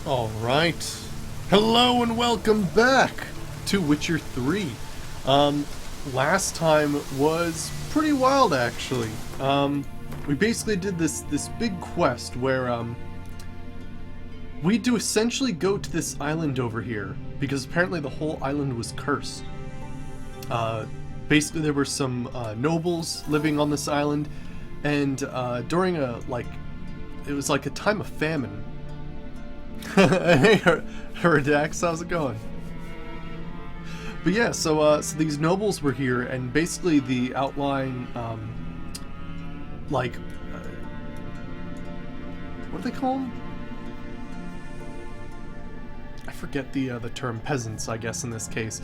Alright. Hello and welcome back to Witcher 3. Last time was pretty wild actually. We basically did this big quest where we had to essentially go to this island over here because apparently the whole island was cursed. Basically there were some nobles living on this island, and during it was like a time of famine. Hey, Herdax, how's it going? But yeah, so these nobles were here, and basically the outlying, what do they call them? I forget the term, peasants, I guess, in this case,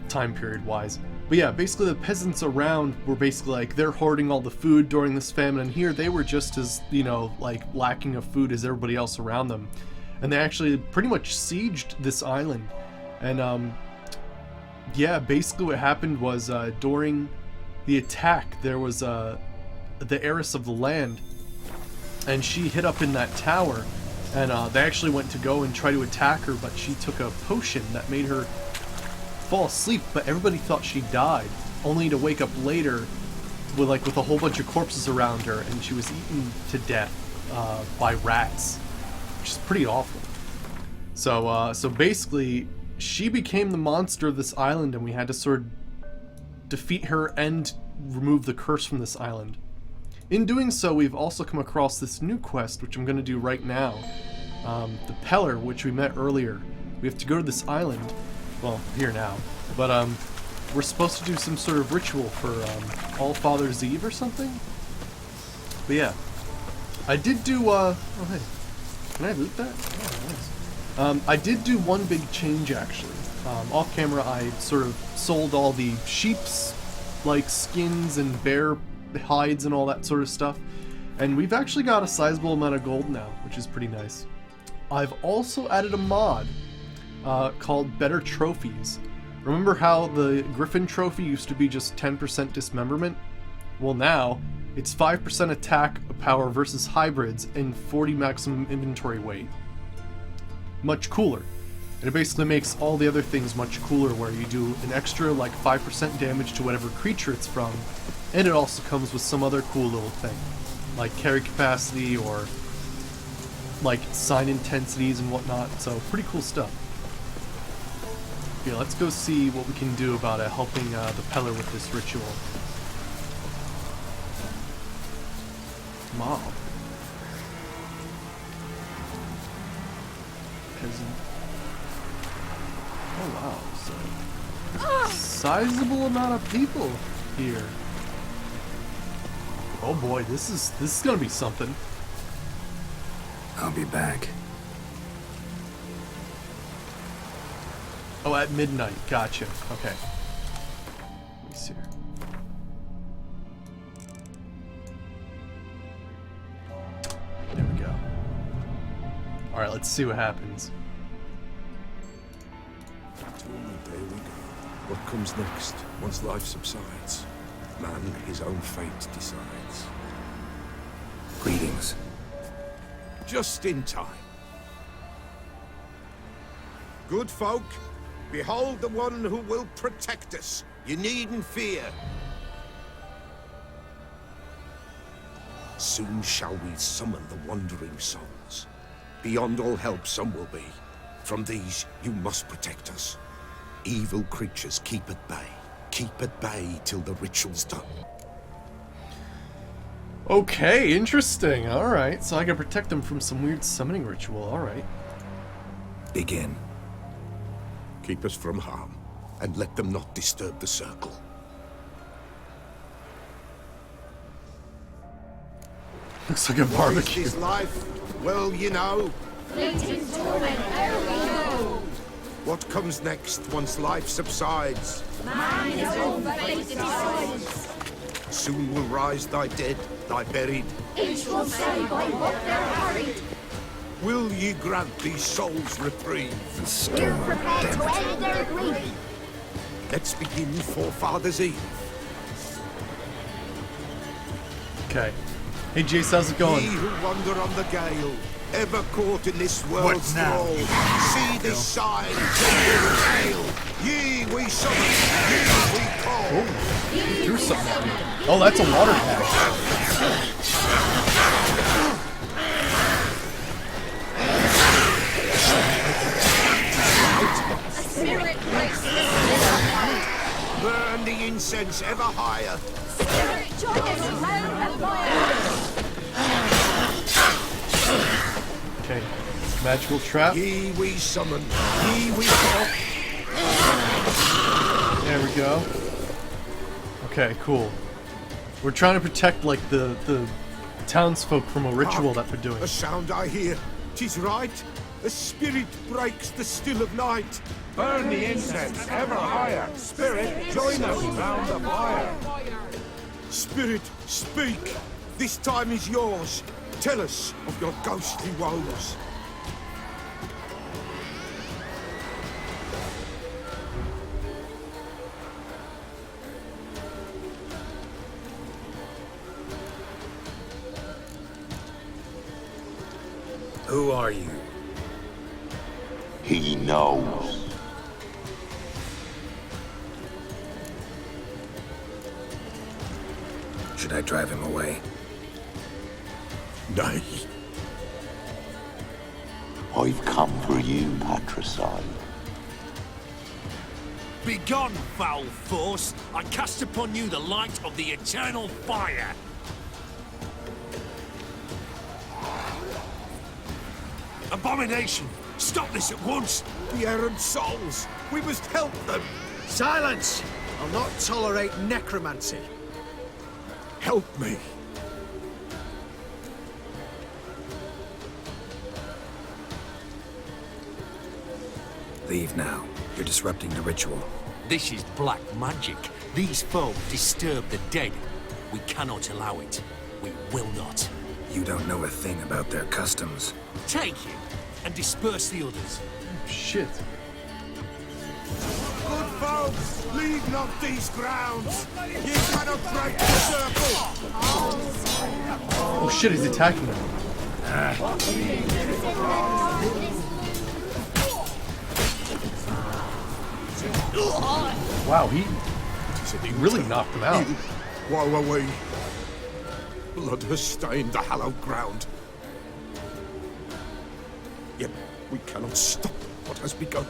time period wise. But yeah, basically the peasants around were basically like, they're hoarding all the food during this famine, and here they were just as, like lacking of food as everybody else around them. And they actually pretty much sieged this island. And yeah, basically what happened was during the attack, there was the heiress of the land, and she hid up in that tower, and they actually went to go and try to attack her, but she took a potion that made her fall asleep, but everybody thought she died, only to wake up later with a whole bunch of corpses around her, and she was eaten to death by rats. Which is pretty awful. So basically, she became the monster of this island, and we had to sort of defeat her and remove the curse from this island. In doing so, we've also come across this new quest, which I'm going to do right now. The Peller, which we met earlier. We have to go to this island. Well, here now. But we're supposed to do some sort of ritual for All Father's Eve or something? But yeah. I did do, oh hey. Can I loot that? Oh, nice. I did do one big change, actually. Off camera, I sort of sold all the sheep's, skins and bear hides and all that sort of stuff. And we've actually got a sizable amount of gold now, which is pretty nice. I've also added a mod called Better Trophies. Remember how the Griffin trophy used to be just 10% dismemberment? Well, now it's 5% attack power versus hybrids and 40 maximum inventory weight. Much cooler. And it basically makes all the other things much cooler, where you do an extra 5% damage to whatever creature it's from, and it also comes with some other cool little thing, like carry capacity or sign intensities and whatnot, so pretty cool stuff. Yeah, let's go see what we can do about helping the Peller with this ritual. Mob. Peasant. Oh wow, so sizable amount of people here. Oh boy, this is gonna be something. I'll be back. Oh, at midnight. Gotcha. Okay. Let me see here. There we go. Alright, let's see what happens. There we go. What comes next, once life subsides? Man his own fate decides. Greetings. Just in time. Good folk, behold the one who will protect us. You needn't fear. Soon shall we summon the wandering souls. Beyond all help some will be. From these you must protect us. Evil creatures keep at bay. Keep at bay till the ritual's done. Okay, interesting. Alright, so I can protect them from some weird summoning ritual. Alright. Begin. Keep us from harm, and let them not disturb the circle. Looks like a barbecue. Is life? Well, you know. Fleeting torment, ere we know. What comes next once life subsides? Man his own fate decides. Soon will rise thy dead, thy buried. Each will say by what they're hurried. Will ye grant these souls reprieve? The We're storm prepared to dead. end their grief. Let's begin Forefathers' Eve. Okay. Hey Jace, how's it going? Ye who wander on the gale, ever caught in this world's thrall, see this sign, hail! Ye we summon, ye we call. Threw something at me. Oh, that's a water pack. Spirit breaks the Burn the incense ever higher. spirit join us round the fire. Okay. Magical trap. Ye we summon, ye we call. There we go. Okay, cool. We're trying to protect, like, the townsfolk from a ritual that they're doing. A sound I hear, 'tis right. A spirit breaks the still of night. Burn the incense ever higher. Spirit, join us round the fire. Spirit, speak. This time is yours. Tell us of your ghostly woes. Who are you? He knows. Should I drive him away? Nay. I've come for you, patricide. Begone, foul force! I cast upon you the light of the eternal fire! Abomination! Stop this at once! The errant souls. We must help them. Silence! I'll not tolerate necromancy. Help me. Leave now. You're disrupting the ritual. This is black magic. These folk disturb the dead. We cannot allow it. We will not. You don't know a thing about their customs. Take him and disperse the others. Shit. Good folks, leave not these grounds. Ye cannot break the circle. Oh shit, he's attacking him. Wow, he really knocked him out. Woe away. Blood has stained the hallowed ground. Yet we cannot stop what has begun.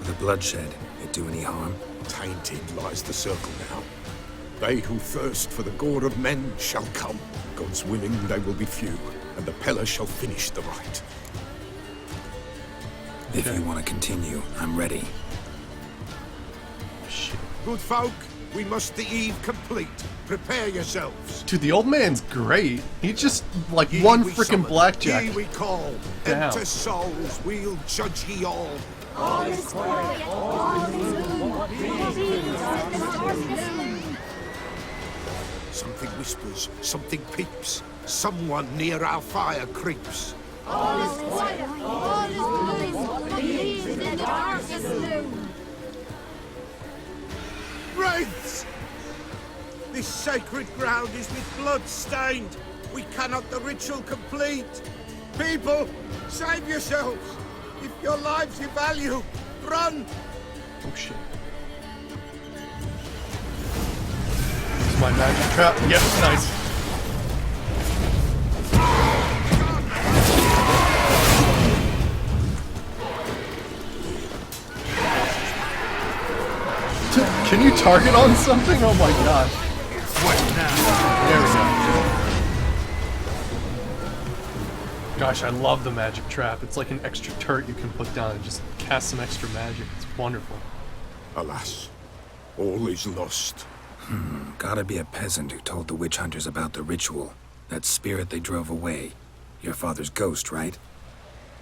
The bloodshed, it do any harm? Tainted lies the circle now. They who thirst for the gore of men shall come. God's willing, they will be few, and the Peller shall finish the rite. If you want to continue, I'm ready. Shit. Good folk, we must the eve complete. Prepare yourselves. Dude, the old man's great. He just, like, Ye one we freaking summon, blackjack. Ye we call. Down. Enter souls, we'll judge ye all. All is quiet, all is moon. Something whispers, something peeps. Someone near our fire creeps. All is quiet, all is moon. Believe in the darkest gloom. Wraiths! This sacred ground is with blood stained. We cannot the ritual complete. People, save yourselves. If your lives you value, run. Oh shit. Is my magic trap? Yep, nice. Can you target on something? Oh my gosh. There we go. Gosh, I love the magic trap. It's like an extra turret you can put down and just cast some extra magic. It's wonderful. Alas, all is lost. Gotta be a peasant who told the witch hunters about the ritual. That spirit they drove away. Your father's ghost, right?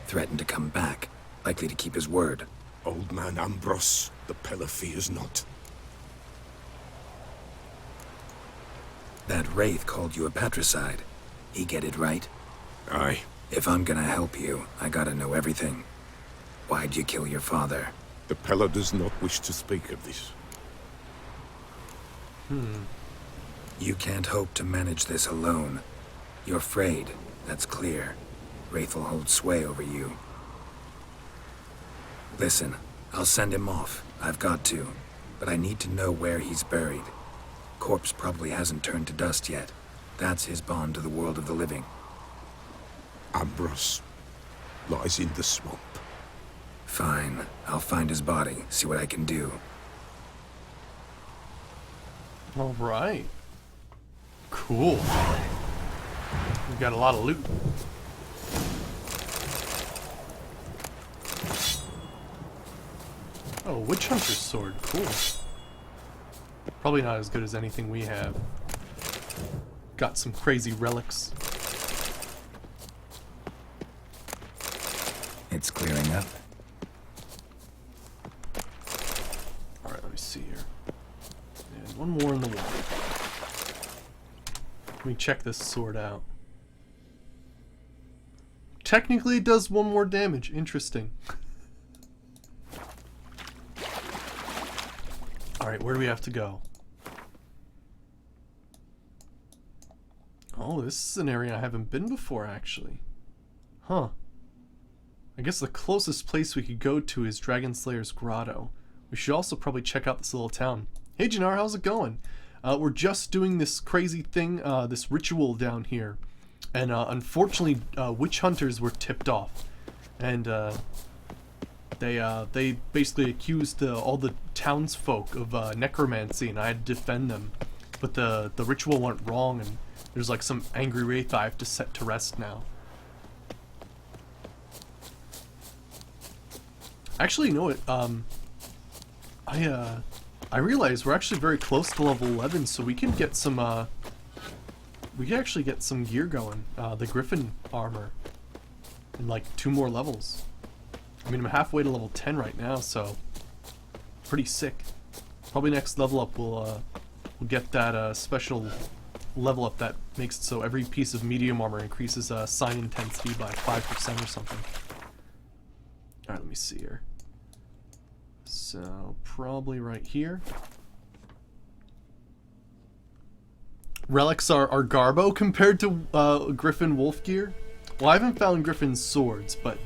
Threatened to come back. Likely to keep his word. Old man Ambros, the Peller fears not. That wraith called you a patricide. He get it right? Aye. If I'm gonna help you, I gotta know everything. Why'd you kill your father? The Peller does not wish to speak of this. You can't hope to manage this alone. You're afraid, that's clear. Wraith will hold sway over you. Listen, I'll send him off. I've got to. But I need to know where he's buried. Corpse probably hasn't turned to dust yet. That's his bond to the world of the living. Ambrose lies in the swamp. Fine. I'll find his body, see what I can do. All right. Cool. We've got a lot of loot. Oh, Witch Hunter's sword. Cool. Probably not as good as anything we have. Got some crazy relics. It's clearing up. Alright, let me see here. And one more in the wall. Let me check this sword out. Technically it does one more damage. Interesting. Alright, where do we have to go? Oh, this is an area I haven't been before, actually. Huh. I guess the closest place we could go to is Dragon Slayer's Grotto. We should also probably check out this little town. Hey Jannar, how's it going? We're just doing this crazy thing, this ritual down here. And unfortunately, witch hunters were tipped off. And they basically accused all the townsfolk of necromancy, and I had to defend them. But the ritual went wrong, and there's like some angry wraith I have to set to rest now. Actually, you know what? I realize we're actually very close to level 11, so we can get some. We can actually get some gear going. The Griffin armor, in like 2 more levels. I mean, I'm halfway to level 10 right now, so pretty sick. Probably next level up we'll get that special level up that makes it so every piece of medium armor increases sign intensity by 5% or something. Alright, let me see here. So, probably right here. Relics are Garbo compared to Griffin wolf gear. Well, I haven't found Griffin's swords, but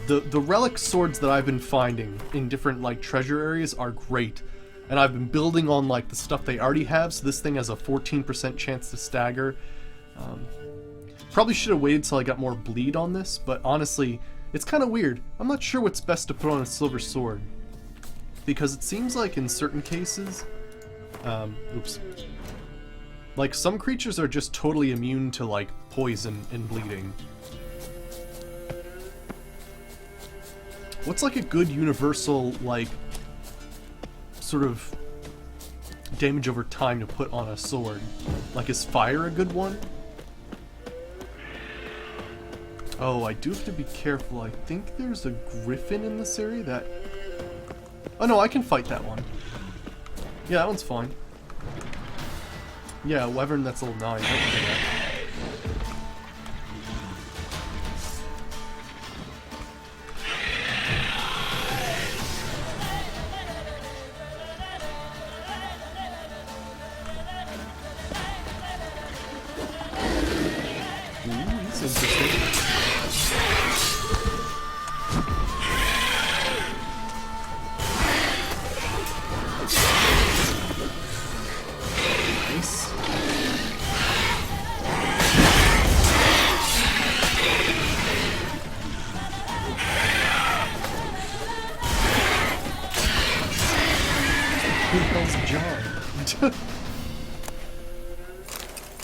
the relic swords that I've been finding in different like treasure areas are great. And I've been building on like the stuff they already have, so this thing has a 14% chance to stagger. Probably should have waited till I got more bleed on this, but honestly, it's kind of weird. I'm not sure what's best to put on a silver sword. Because it seems like in certain cases, oops. Like some creatures are just totally immune to like poison and bleeding. What's like a good universal like sort of damage over time to put on a sword? Like is fire a good one? Oh, I do have to be careful. I think there's a griffin in this area that... Oh no, I can fight that one. Yeah, that one's fine. Yeah, Wyvern, that's level 9. I can do that. Ooh, he's interesting. Nice. Who the hell's John?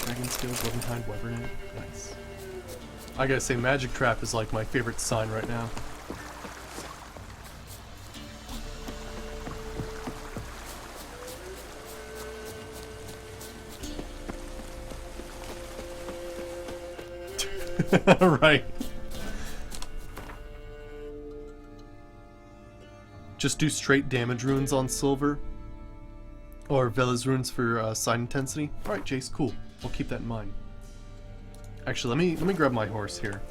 Dragon skills, Levantine, Wyvern. Nice. I gotta say, Magic Trap is like my favorite sign right now. Right. Just do straight damage runes on silver. Or Vela's runes for sign intensity. Alright, Jace, cool. We'll keep that in mind. Actually, let me grab my horse here.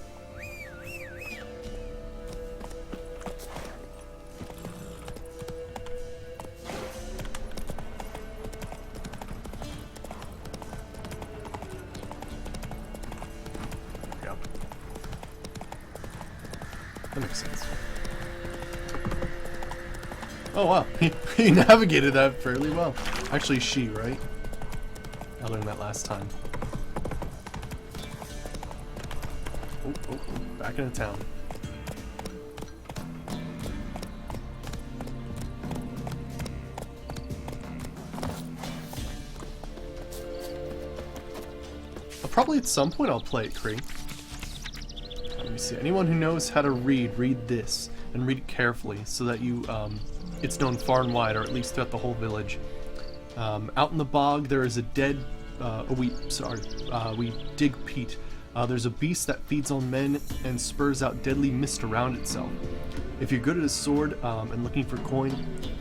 go. That makes sense. Oh wow, he navigated that fairly well. Actually, she, right? I learned that last time. Oh, back into town. Probably at some point I'll play it, Kree. Let me see. Anyone who knows how to read this and read it carefully so that you, it's known far and wide, or at least throughout the whole village. Out in the bog, there is a dead. We dig peat. There's a beast that feeds on men and spurs out deadly mist around itself. If you're good at a sword and looking for coin,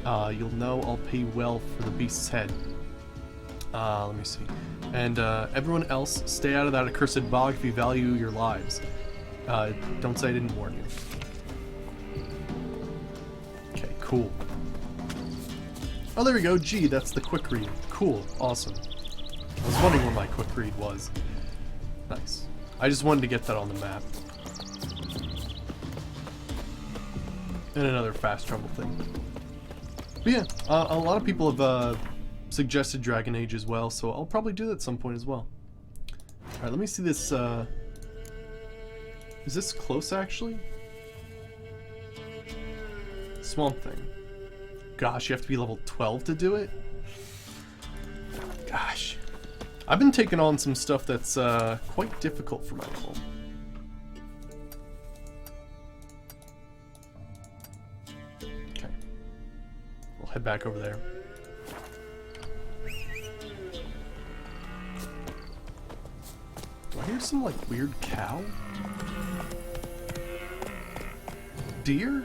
you'll know I'll pay well for the beast's head. Let me see. And everyone else, stay out of that accursed bog if you value your lives. Don't say I didn't warn you. Okay, cool. Oh, there we go. Gee, that's the quick read. Cool. Awesome. I was wondering where my quick read was. Nice. I just wanted to get that on the map. And another fast travel thing. But yeah, a lot of people have suggested Dragon Age as well, so I'll probably do that at some point as well. Alright, let me see this, is this close actually? Swamp Thing. Gosh, you have to be level 12 to do it? Gosh. I've been taking on some stuff that's quite difficult for my level. Okay. We'll head back over there. Do I hear some, like, weird cow? Deer?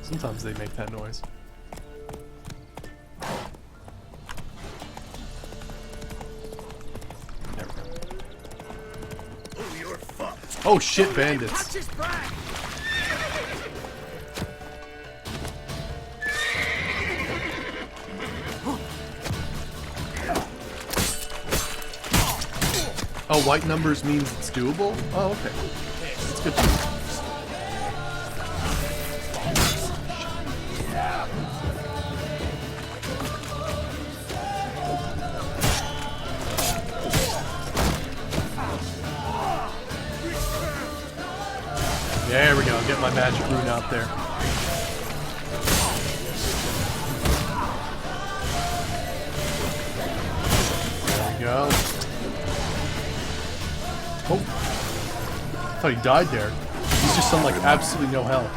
Sometimes they make that noise. There we go. Oh, you're fucked. Oh shit, bandits. Watch his back. Oh, white numbers means it's doable? Oh, okay. That's good to know. There we go, get my magic rune out there. There we go. Oh, I thought he died there. He's just on like absolutely no health.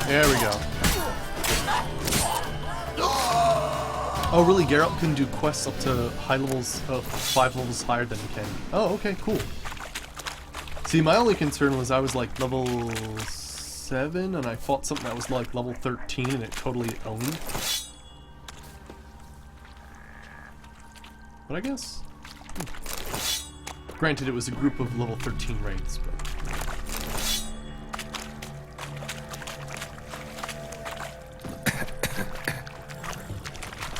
There we go. Oh, really? Geralt can do quests up to high levels, 5 levels higher than he can. Oh, okay, cool. See, my only concern was I was like level 7 and I fought something that was like level 13 and it totally owned. But I guess... Granted, it was a group of level 13 raids, but...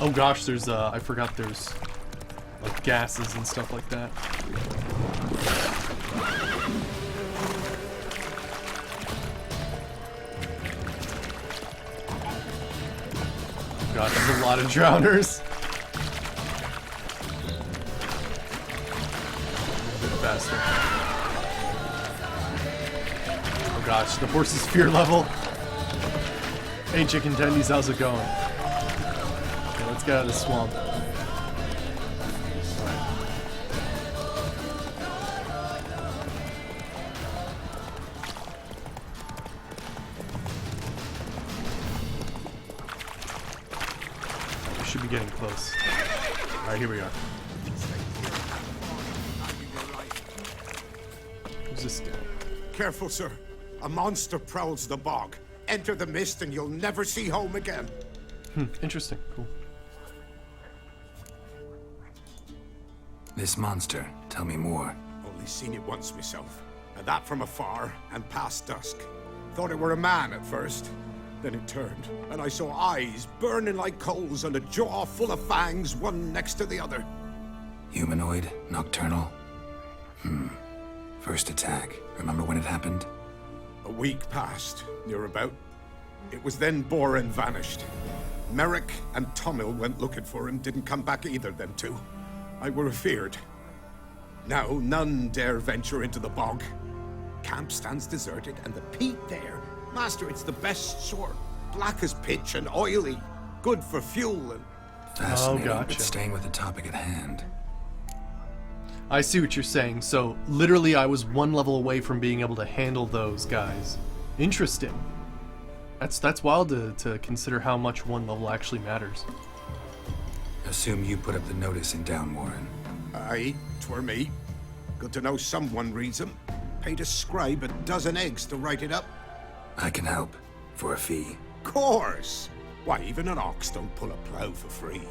Oh gosh, there's, I forgot there's, like, gases and stuff like that. God, there's a lot of drowners. A bit faster. Oh gosh, the horse's fear level. Hey chicken tendies, how's it going? Okay, let's get out of the swamp. Should be getting close. Alright, here we are. Who's this guy? Careful, sir. A monster prowls the bog. Enter the mist and you'll never see home again. Interesting. Cool. This monster, tell me more. Only seen it once myself. And that from afar and past dusk. Thought it were a man at first. Then it turned, and I saw eyes burning like coals and a jaw full of fangs, one next to the other. Humanoid? Nocturnal? First attack. Remember when it happened? A week passed, near about. It was then Boren vanished. Merrick and Tomil went looking for him, didn't come back either, them two. I were afeard. Now none dare venture into the bog. Camp stands deserted, and the peat there, master, it's the best sort. Black as pitch and oily. Good for fuel and... Fascinating, gotcha. but staying with the topic at hand. I see what you're saying. So literally I was one level away from being able to handle those guys. Interesting. That's wild to consider how much one level actually matters. Assume you put up the notice in Down, Warren. Aye, 'twere me. Good to know someone reads 'em. Paid a scribe a dozen eggs to write it up. I can help. For a fee. Course! Why, even an ox don't pull a plough for free.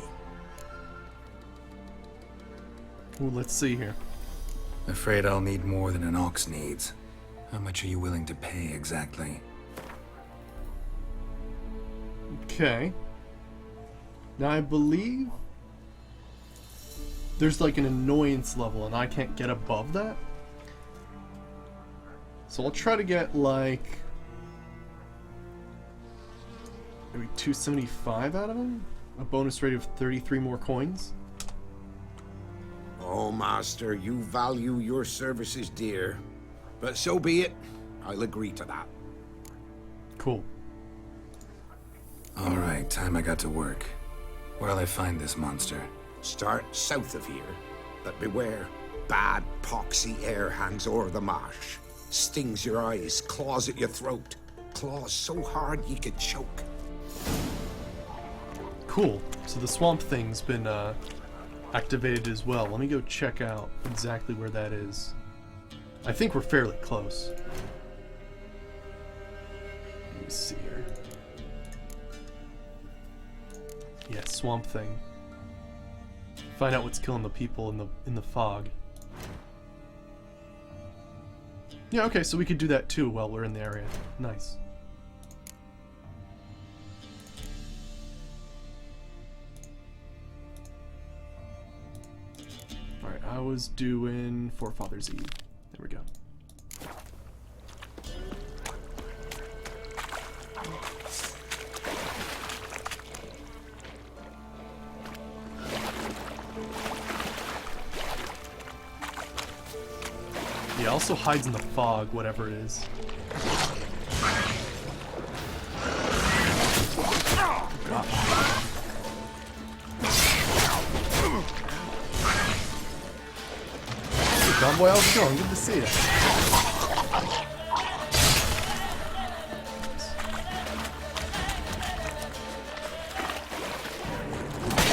Ooh, let's see here. Afraid I'll need more than an ox needs. How much are you willing to pay exactly? Okay. Now I believe there's like an annoyance level and I can't get above that. So I'll try to get like maybe 275 out of him. A bonus rate of 33 more coins. Oh, master, you value your services dear. But so be it. I'll agree to that. Cool. Alright, time I got to work. Where'll I find this monster? Start south of here. But beware. Bad, poxy air hangs o'er the marsh. Stings your eyes, claws at your throat. Claws so hard you could choke. Cool. So the swamp thing's been activated as well. Let me go check out exactly where that is. I think we're fairly close. Let me see here. Yeah, swamp thing. Find out what's killing the people in the fog. Yeah, okay, so we could do that too while we're in the area. Nice. Alright, I was doing Forefathers Eve. There we go. Yeah, also hides in the fog, whatever it is. Gosh. Hey, Convoy, how's it going? Good to see you.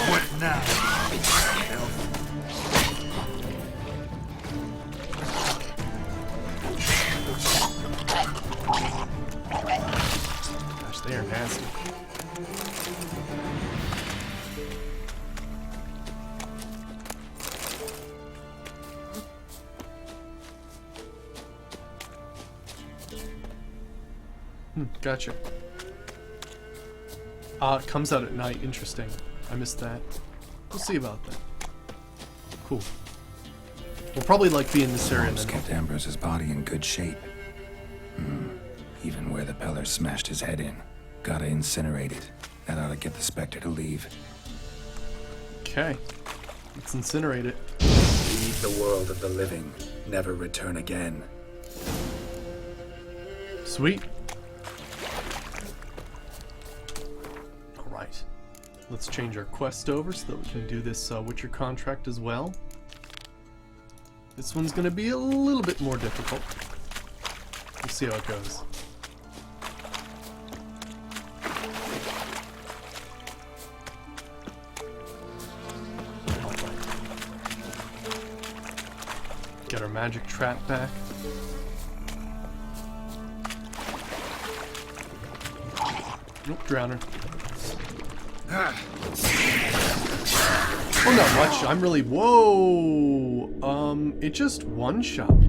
What now? Gosh, they are nasty. Gotcha. It comes out at night. Interesting. I missed that. We'll see about that. Cool. We'll probably like be in this area Holmes then. kept Ambrose's body in good shape. Even where the Peller smashed his head in. Gotta incinerate it. That ought to get the Spectre to leave. Okay. Let's incinerate it. Leave the world of the living. Never return again. Sweet. Alright. Let's change our quest over so that we can do this Witcher contract as well. This one's gonna be a little bit more difficult. We'll see how it goes. Get our magic trap back. Nope, drowner. Oh, not much. I'm really... Whoa! It just one-shot me.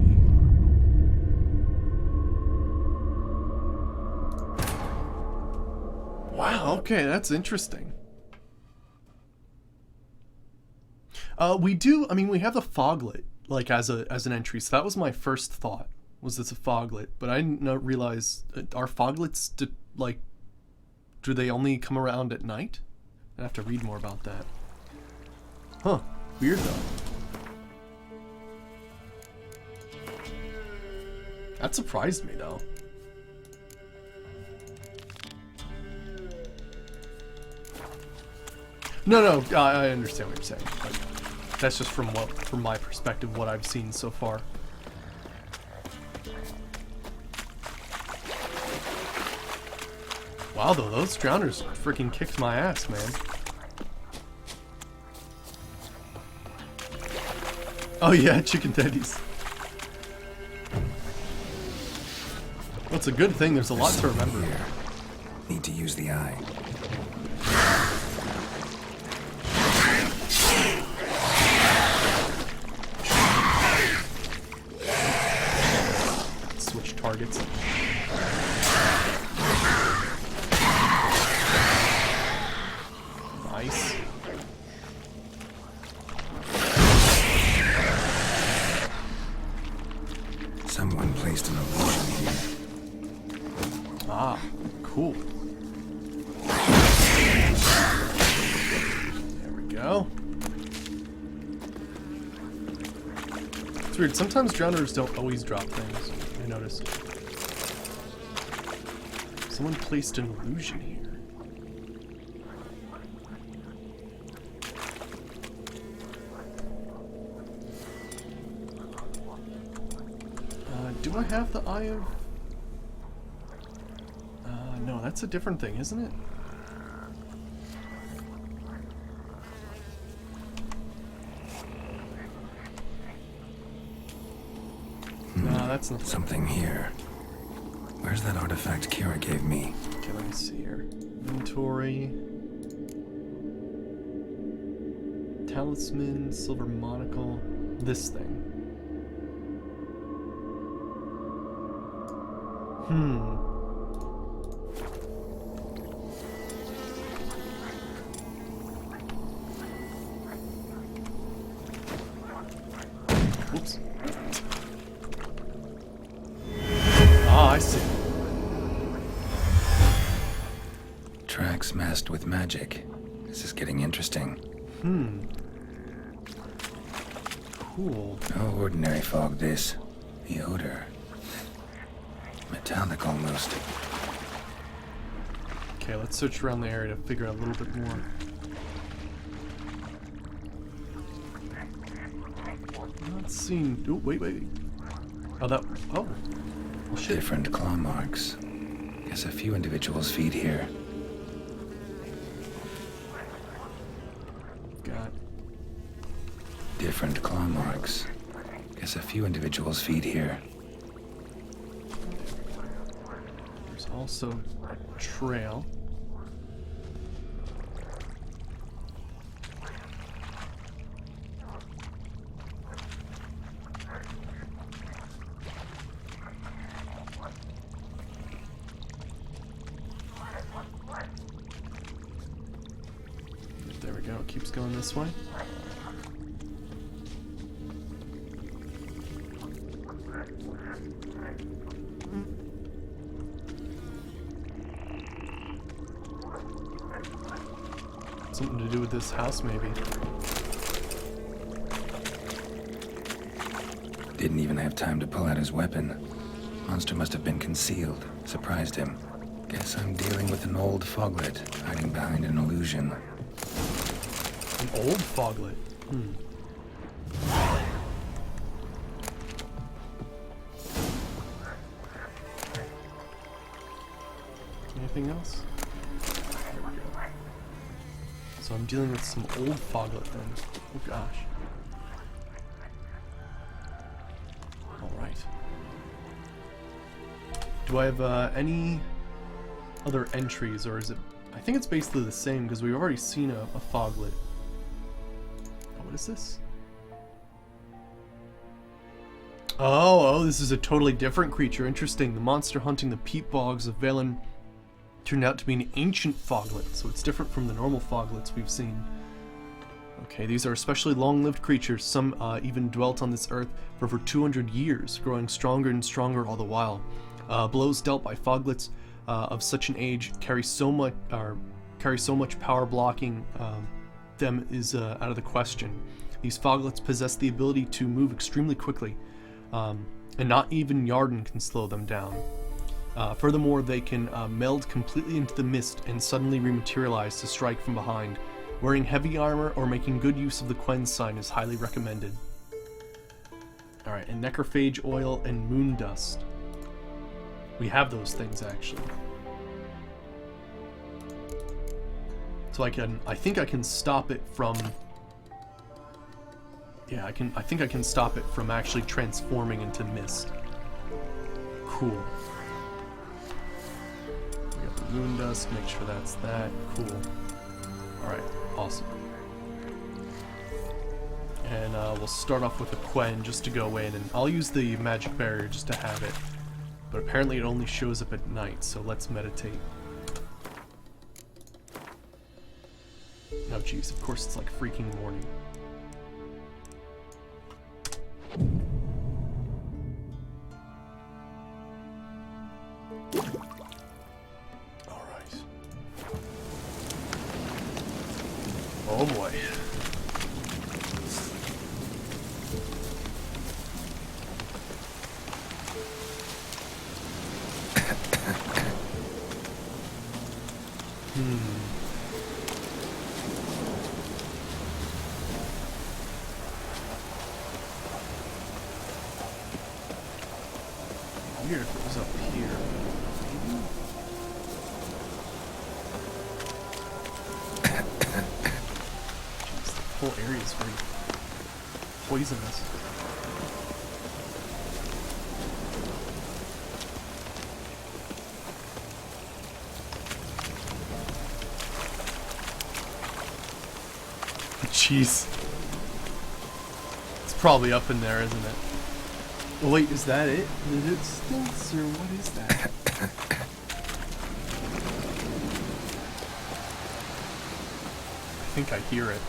Wow, okay, that's interesting. We have the foglet, like, as an entry, so that was my first thought, was it's a foglet, but I didn't realize, are foglets, do they only come around at night? I have to read more about that. Huh, weird though. That surprised me though. No, I understand what you're saying. But that's just from my perspective, what I've seen so far. Wow, though, those drowners freaking kicked my ass, man. Oh yeah, chicken teddies. Well, it's a good thing. There's a lot to remember here. Need to use the eye. Switch targets. Nice. Someone placed an illusion here. Ah, cool. There we go. It's weird. Sometimes drowners don't always drop things, I noticed. Someone placed an illusion here. Do I have the Eye of... no, that's a different thing, isn't it? No, that's not... Something here. Where's that artifact Kira gave me? Okay, let me see here. Inventory... Talisman, silver monocle... This thing. Oops. Ah, I see. Tracks masked with magic. This is getting interesting. Cool. No ordinary fog, this. The odor. Metallic almost. Okay, let's search around the area to figure out a little bit more. I'm not seeing... Oh, wait. Oh, that... Oh. Well, shit. Different claw marks. Guess a few individuals feed here. Got... Different claw marks. Guess a few individuals feed here. There's also a trail. There we go, it keeps going this way. Something to do with this house, maybe. Didn't even have time to pull out his weapon. Monster must have been concealed. Surprised him. Guess I'm dealing with an old foglet, hiding behind an illusion. An old foglet? Anything else? There we go. So I'm dealing with some old foglet then. Oh gosh. Alright. Do I have any other entries, or is it... I think it's basically the same, because we've already seen a foglet. Oh, what is this? Oh, this is a totally different creature. Interesting. The monster hunting the peat bogs of Velen Turned out to be an ancient foglet, so it's different from the normal foglets we've seen. Okay, these are especially long-lived creatures. Some even dwelt on this earth for over 200 years, growing stronger and stronger all the while. Blows dealt by foglets of such an age carry so much power. Blocking them is out of the question. These foglets possess the ability to move extremely quickly, and not even Yarden can slow them down. Furthermore, they can meld completely into the mist and suddenly rematerialize to strike from behind. Wearing heavy armor or making good use of the Quen sign is highly recommended. Alright, and necrophage oil and moon dust. We have those things actually. So I think I can stop it from... Yeah, I think I can stop it from actually transforming into mist. Cool. We got the moon dust, make sure that's that. Cool. Alright, awesome. And we'll start off with a Quen just to go in, and I'll use the magic barrier just to have it. But apparently it only shows up at night, so let's meditate. Oh jeez, of course it's like freaking morning. Alright. Oh boy. Weird if it was up here. Jeez, the whole area is very poisonous. Jeez. It's probably up in there, isn't it? Oh, wait, is that it? Is it stilts, or what is that? I think I hear it.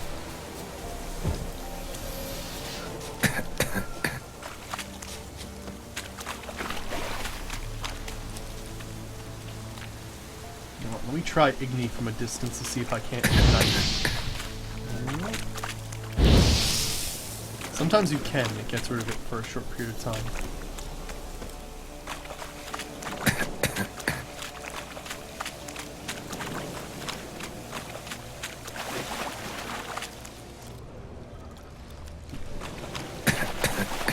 Now, let me try Igni from a distance to see if I can't ignite it. Sometimes you can, it gets rid of it for a short period of time.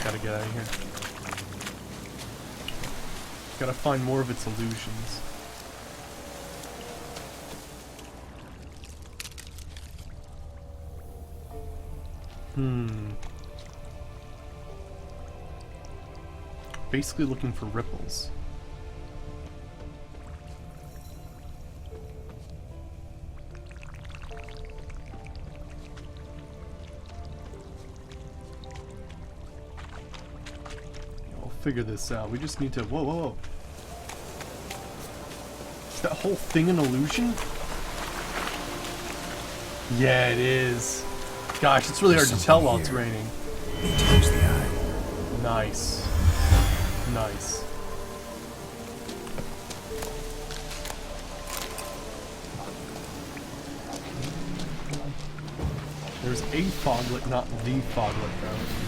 Gotta get out of here. Gotta find more of its illusions. Basically looking for ripples. We'll figure this out. We just need to... Whoa, whoa, whoa. Is that whole thing an illusion? Yeah, it is. Gosh, it's really hard to tell while it's raining. Maintains the eye. Nice. Nice. There's a foglet, not the foglet, though.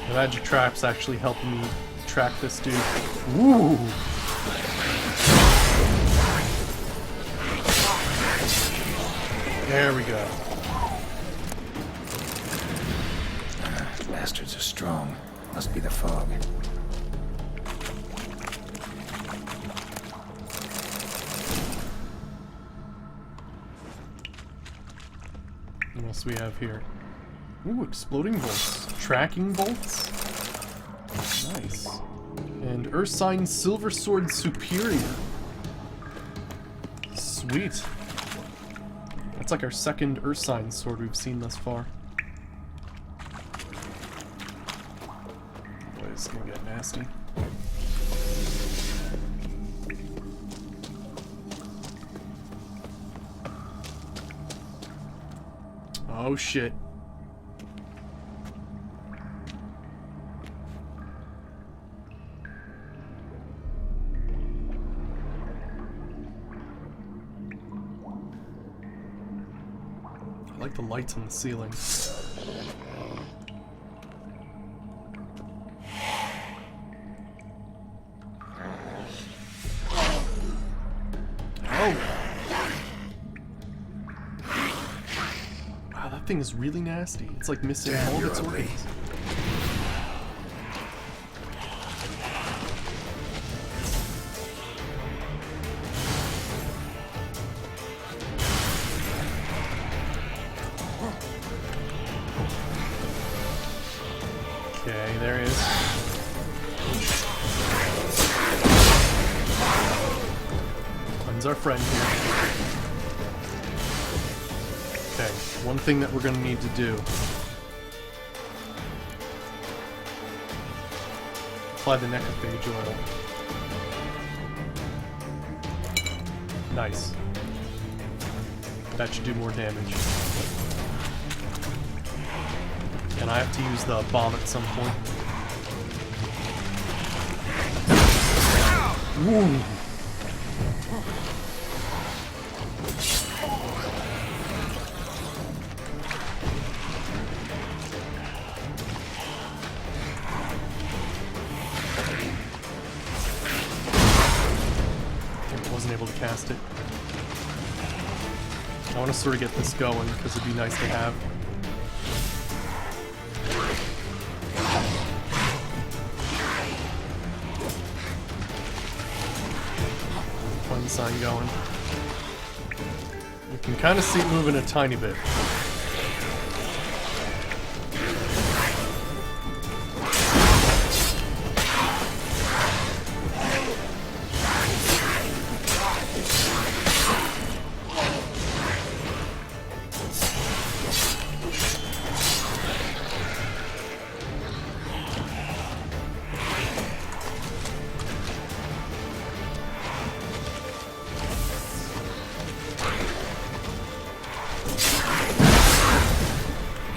The magic trap's actually helping me track this dude. Woo! There we go. Bastards are strong. Must be the fog. What else do we have here? Ooh, exploding bolts. Tracking bolts. Nice. And Ursine Silver Sword Superior. Sweet. That's like our second Ursine sword we've seen thus far. Boy, this is gonna get nasty. Oh shit. I like the lights on the ceiling. Oh! Wow, that thing is really nasty. It's like missing all of its organs. Okay, there is. Cleanse our friend here. Okay, one thing that we're gonna need to do. Apply the necrophage oil. Nice. That should do more damage. And I have to use the bomb at some point. Ooh. I wasn't able to cast it. I want to sort of get this going because it'd be nice to have. Sign going. You can kind of see it moving a tiny bit.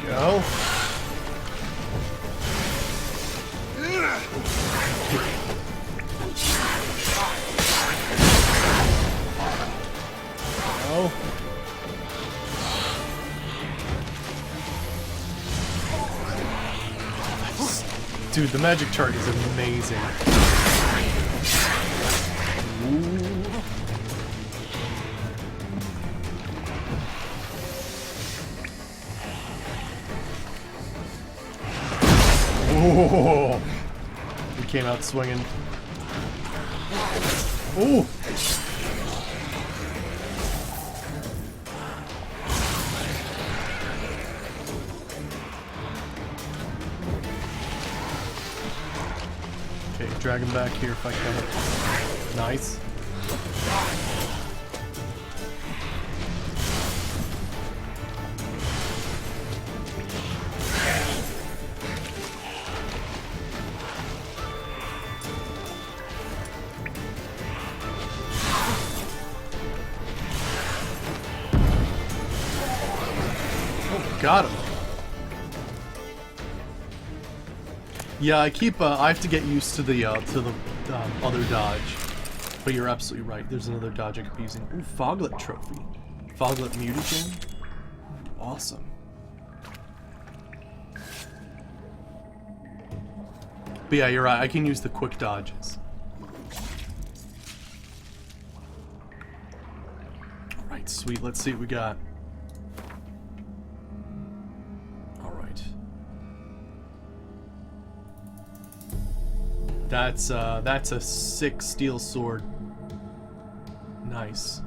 Go. Go. Dude, the magic chart is amazing. Ooh. Oh, we came out swinging. Oh! Okay, drag him back here if I can. Nice. Got him. Yeah, I have to get used to the other dodge. But you're absolutely right. There's another dodge I could be using. Ooh, Foglet trophy. Foglet mutagen. Awesome. But yeah, you're right. I can use the quick dodges. Alright, sweet. Let's see what we got. That's a sick steel sword. Nice.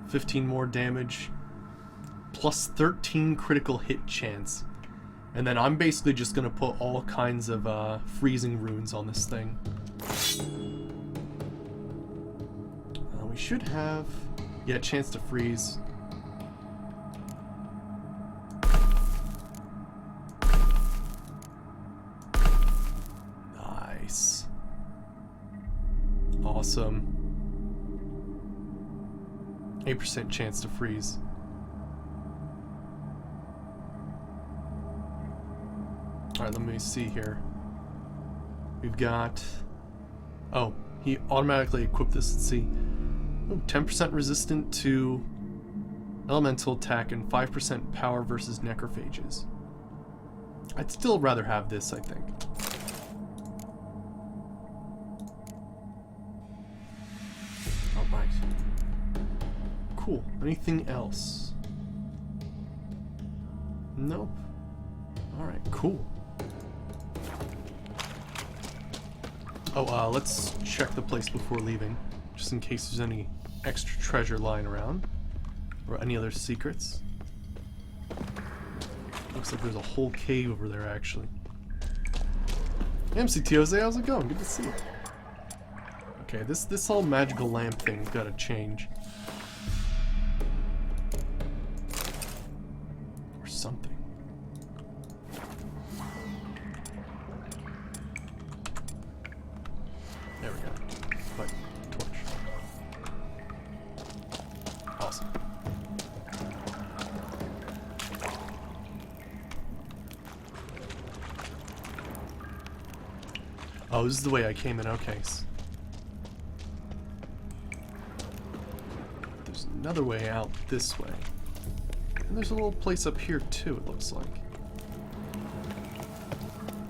15 more damage. plus 13 critical hit chance. And then I'm basically just gonna put all kinds of freezing runes on this thing. We should have, yeah, chance to freeze. Nice. Awesome. 8% chance to freeze. Alright, let me see here. We've got... Oh, he automatically equipped this. Let's see. Oh, 10% resistant to elemental attack and 5% power versus necrophages. I'd still rather have this, I think. Alright. Cool. Anything else? Nope. Alright, cool. Oh, let's check the place before leaving, just in case there's any extra treasure lying around, or any other secrets. Looks like there's a whole cave over there, actually. MCT Jose, how's it going? Good to see you. Okay, this whole magical lamp thing's gotta change. Or something. There we go. But, torch. Awesome. Oh, this is the way I came in. Okay. There's another way out this way. And there's a little place up here too, it looks like.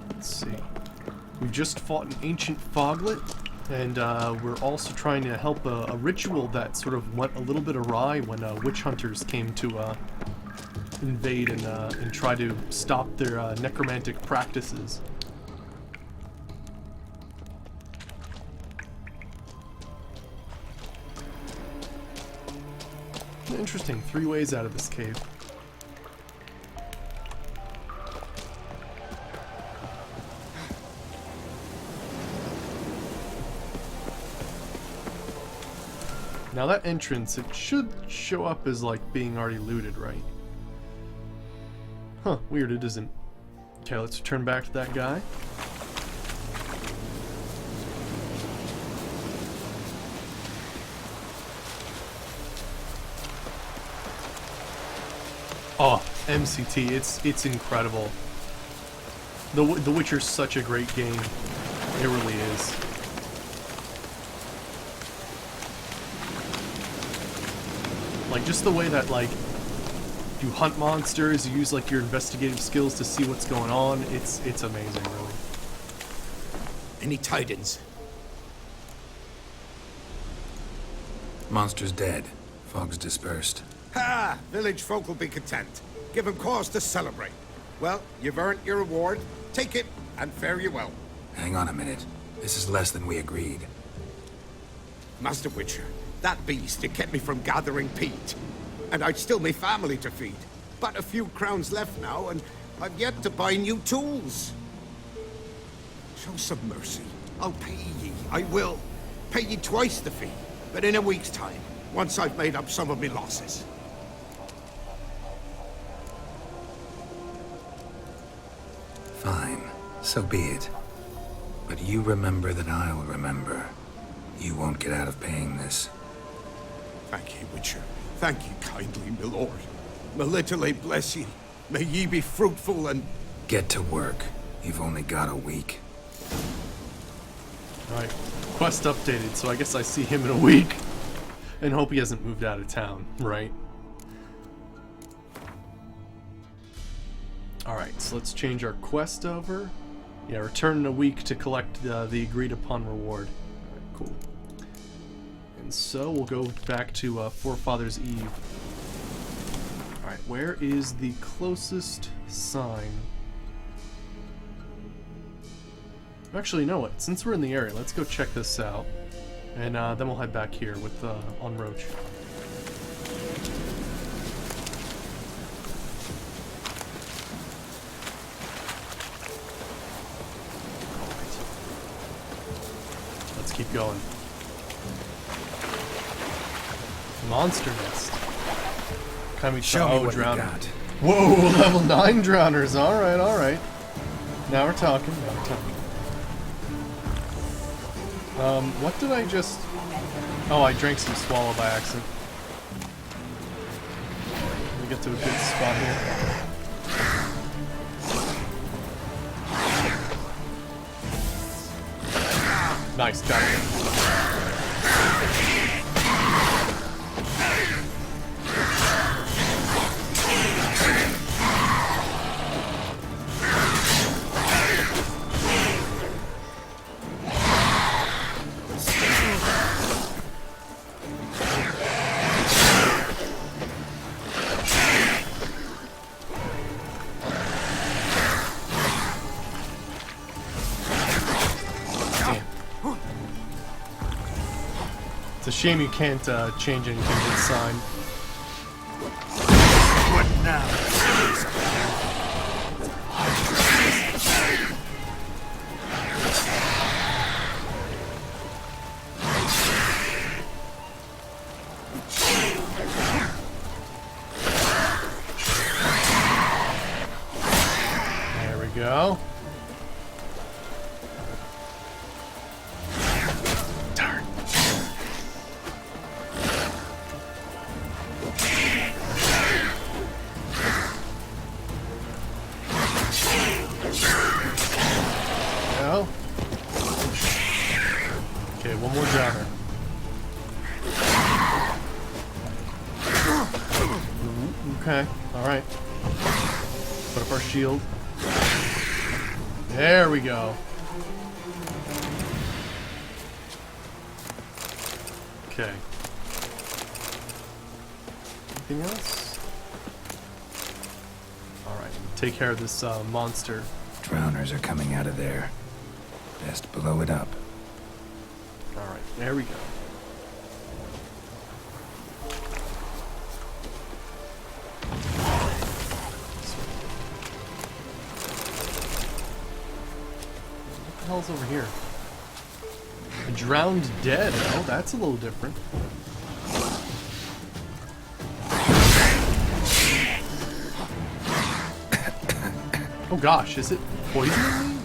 Let's see. We've just fought an ancient foglet, and we're also trying to help a ritual that sort of went a little bit awry when witch hunters came to invade and try to stop their necromantic practices. Interesting, 3 ways out of this cave. Now that entrance, it should show up as like being already looted, right? Huh, weird it isn't. Okay, let's return back to that guy. Oh, MCT, it's incredible. The Witcher's such a great game. It really is. Like, just the way that, like, you hunt monsters, you use, like, your investigative skills to see what's going on, it's amazing, really. Any tidings? Monster's dead. Fog's dispersed. Ha! Village folk will be content. Give 'em cause to celebrate. Well, you've earned your reward. Take it, and fare you well. Hang on a minute. This is less than we agreed. Master Witcher, that beast, it kept me from gathering peat. And I'd still me family to feed. But a few crowns left now, and I've yet to buy new tools. Show some mercy. I'll pay ye. I will. Pay ye twice the fee, but in a week's time, once I've made up some of me losses. Fine. So be it. But you remember that I'll remember. You won't get out of paying this. Thank ye, Witcher. Thank ye kindly, my lord. Melitele bless ye. May ye be fruitful and... Get to work. You've only got a week. Alright, quest updated, so I guess I see him in a week. And hope he hasn't moved out of town, right? Alright, so let's change our quest over. Yeah, return in a week to collect the agreed upon reward. Alright, cool. And so we'll go back to Forefathers Eve. Alright, where is the closest sign? Actually, you know what? Since we're in the area, let's go check this out. And then we'll head back here with on Roach. keep going. Monster nest. Show me what you drowner. got. Whoa, level 9 drowners. Alright, alright. Now we're talking, what did I just... Oh, I drank some swallow by accident. Let me get to a good spot here. Nice, got it. It's a shame you can't change anything to the sign. What now? There we go. Darn. Go. Okay, one more drowner. Okay, alright. Put up our shield. There we go. Okay. Anything else? Alright, take care of this monster. Drowners are coming out of there. Best blow it up. Alright, there we go. What the hell's over here? A drowned dead. Oh, that's a little different. Oh gosh, is it poisoning me?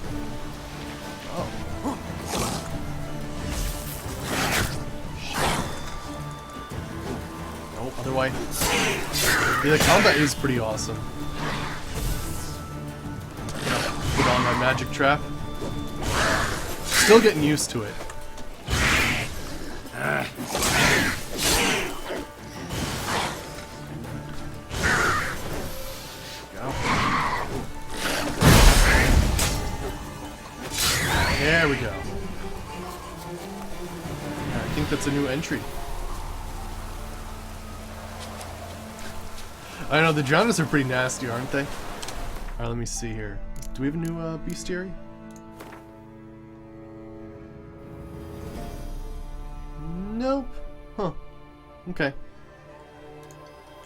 Oh. No, other way. Yeah, the combat is pretty awesome. Put on my magic trap. Still getting used to it. There we go. I think that's a new entry. I know, the drowners are pretty nasty, aren't they? Alright, let me see here. Do we have a new bestiary? Nope. Huh. Okay.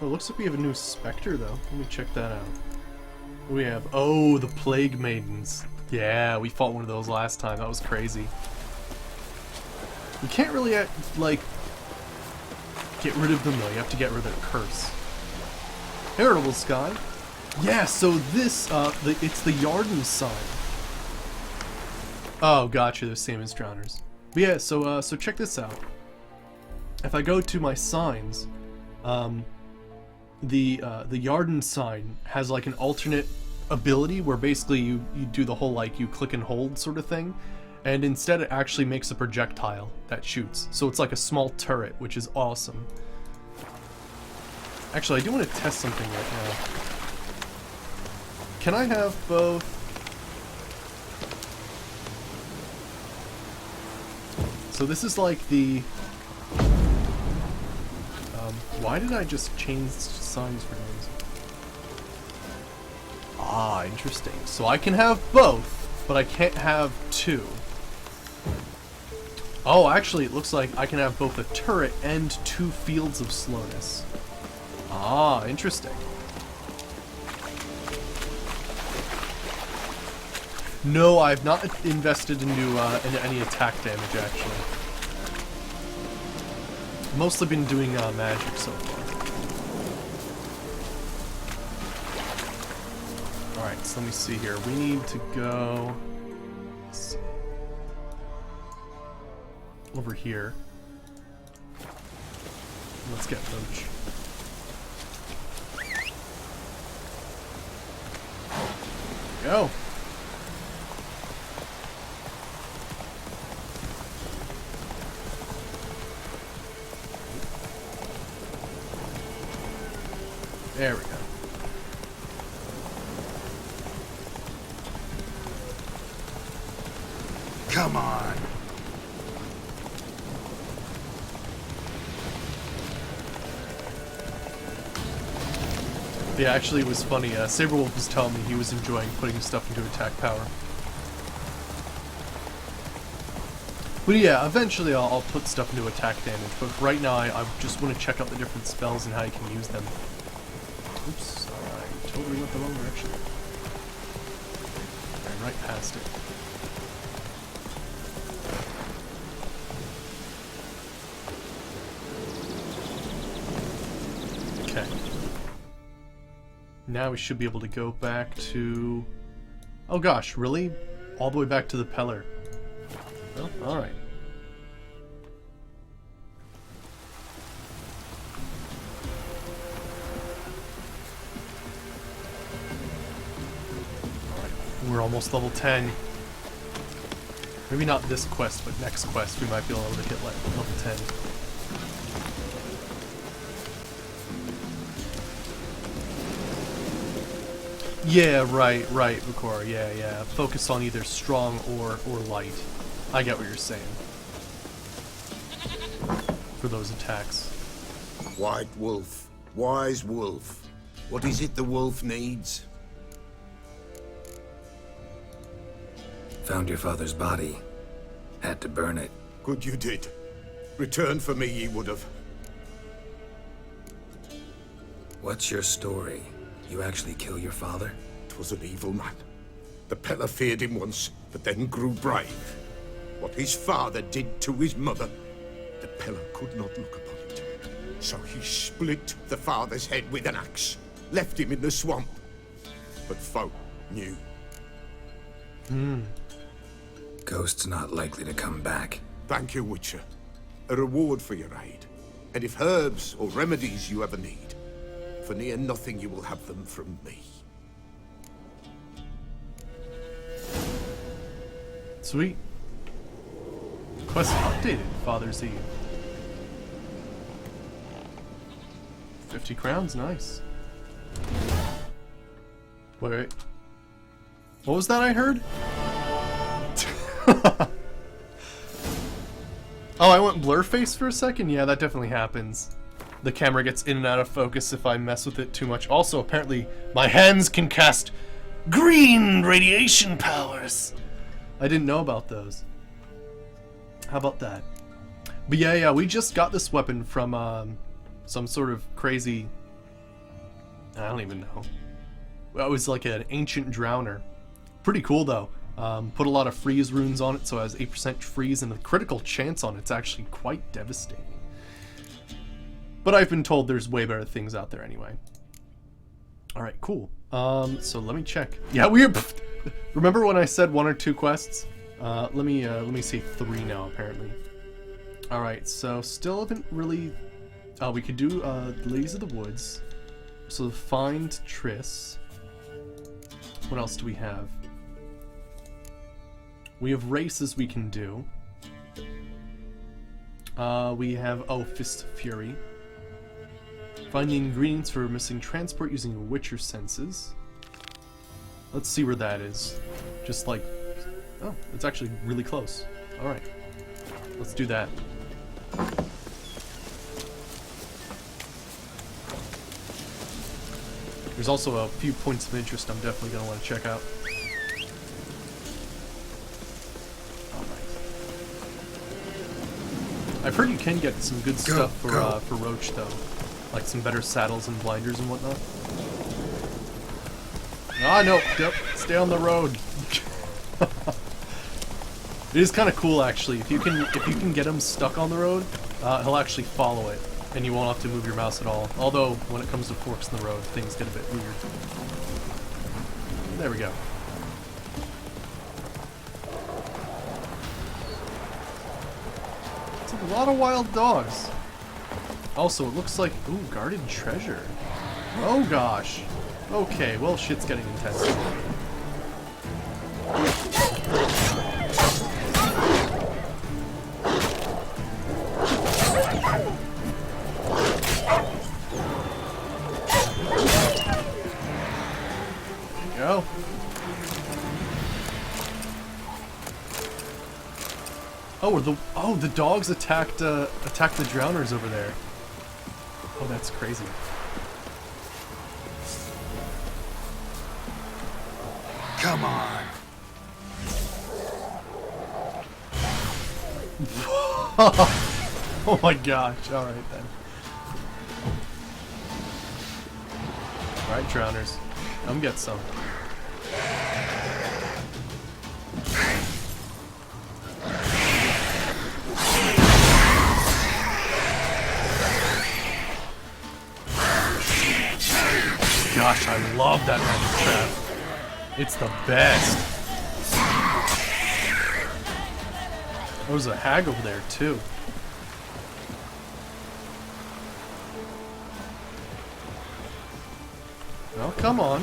Oh, looks like we have a new specter, though. Let me check that out. What do we have? Oh, the Plague Maidens. Yeah, we fought one of those last time. That was crazy. You can't really, like, get rid of them, though. You have to get rid of their curse. Heritable Sky. Yeah, so this, it's the Yarden sign. Oh, gotcha. The same as Drowners. But yeah, so check this out. If I go to my signs, the Yarden sign has like an alternate ability where basically you do the whole like you click and hold sort of thing, and instead it actually makes a projectile that shoots. So it's like a small turret, which is awesome. Actually, I do want to test something right now. Can I have both? So this is like the... why did I just change signs for no reason? Ah, interesting. So I can have both, but I can't have two. Oh, actually, it looks like I can have both a turret and 2 fields of slowness. Ah, interesting. No, I've not invested into any attack damage, actually. Mostly been doing magic so far. Alright, so let me see here. We need to go over here. Let's get Roach. Go. There we go. Come on. Yeah, actually it was funny. Saberwolf was telling me he was enjoying putting stuff into attack power. But yeah, eventually I'll put stuff into attack damage, but right now I just want to check out the different spells and how you can use them. Oops, I totally went the wrong direction. Ran right past it. Okay. Now we should be able to go back to... Oh gosh, really? All the way back to the Pellar. Well, alright. We're almost level 10. Maybe not this quest, but next quest we might be able to hit like level 10. Yeah, right, Bakura. Yeah. Focus on either strong or light. I get what you're saying. For those attacks. White wolf, wise wolf. What is it the wolf needs? Found your father's body. Had to burn it. Good you did. Return for me ye would have. What's your story? You actually kill your father? 'Twas an evil man. The Pellar feared him once, but then grew brave. What his father did to his mother, the Pellar could not look upon it. So he split the father's head with an axe, left him in the swamp. But folk knew. Ghost's not likely to come back. Thank you, Witcher. A reward for your aid. And if herbs or remedies you ever need, for near nothing you will have them from me. Sweet. Quest updated, Father's Eve. 50 crowns, nice. Wait. What was that I heard? Oh, I went blur face for a second? Yeah, that definitely happens. The camera gets in and out of focus if I mess with it too much. Also, apparently, my hands can cast green radiation powers. I didn't know about those. How about that? But yeah, we just got this weapon from some sort of crazy... I don't even know. Well, it was like an ancient drowner. Pretty cool though. Put a lot of freeze runes on it, so it has 8% freeze, and the critical chance on it's actually quite devastating. But I've been told there's way better things out there anyway. Alright, cool. So let me check. Yeah, remember when I said 1 or 2 quests? Let me say 3 now, apparently. Alright, so still haven't really... we could do Ladies of the Woods. So find Triss. What else do we have? We have races we can do. We have, Fist of Fury. Find the ingredients for missing transport using Witcher senses. Let's see where that is. Just like... Oh, it's actually really close. Alright. Let's do that. There's also a few points of interest I'm definitely going to want to check out. I've heard you can get some good stuff for Roach though, like some better saddles and blinders and whatnot. Ah no, yep, stay on the road. It is kind of cool, actually. If you can get him stuck on the road, he'll actually follow it, and you won't have to move your mouse at all. Although, when it comes to forks in the road, things get a bit weird. There we go. It's a lot of wild dogs. Also, it looks like... Ooh, guarded treasure. Oh gosh. Okay, well, shit's getting intense. Go. Oh, the dogs attacked the drowners over there. Oh, that's crazy. Come on. Oh my gosh. All right then. All right, drowners. Come get some. Gosh, I love that magic trap. It's the best. There's a hag over there too. Well, come on.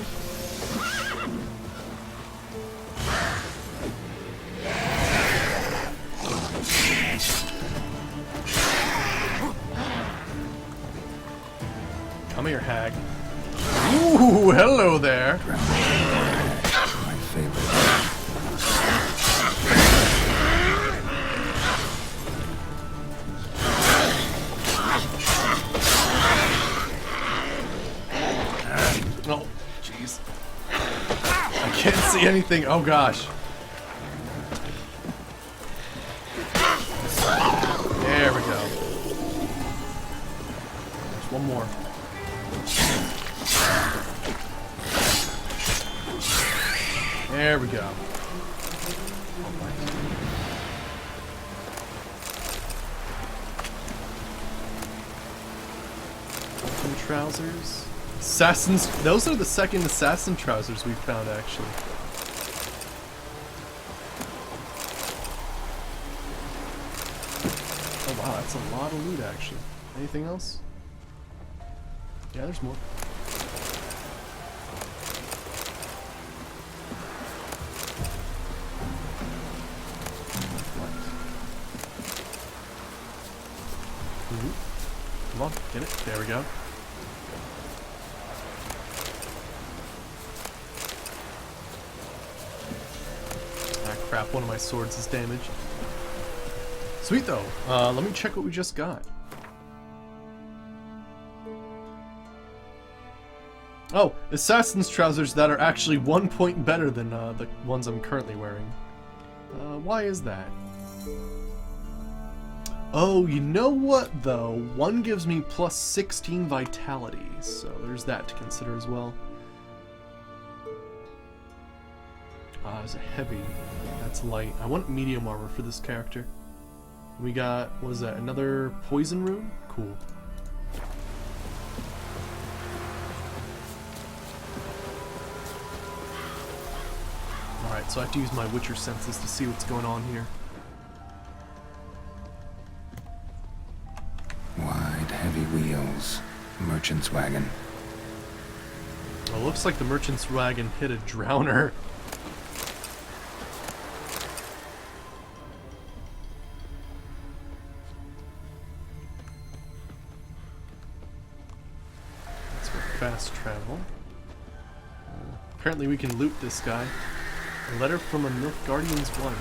Come here, hag. Ooh, hello there. My favorite. Oh, jeez. I can't see anything. Oh gosh. There we go. There's one more. There we go. Some trousers. Assassin's. Those are the second assassin trousers we've found, actually. Oh wow, that's a lot of loot, actually. Anything else? Yeah, there's more. Come on, get it. There we go. Ah, crap. One of my swords is damaged. Sweet, though. Let me check what we just got. Oh, assassin's trousers that are actually 1 point better than the ones I'm currently wearing. Why is that? Oh, you know what, though? One gives me plus 16 vitality, so there's that to consider as well. There's a heavy. That's light. I want medium armor for this character. We got, what is that, another poison rune? Cool. Alright, so I have to use my Witcher senses to see what's going on here. Wide, heavy wheels. Merchant's wagon. Well, it looks like the merchant's wagon hit a drowner. That's for fast travel. Apparently we can loot this guy. A letter from a Nilfgaardian's wife.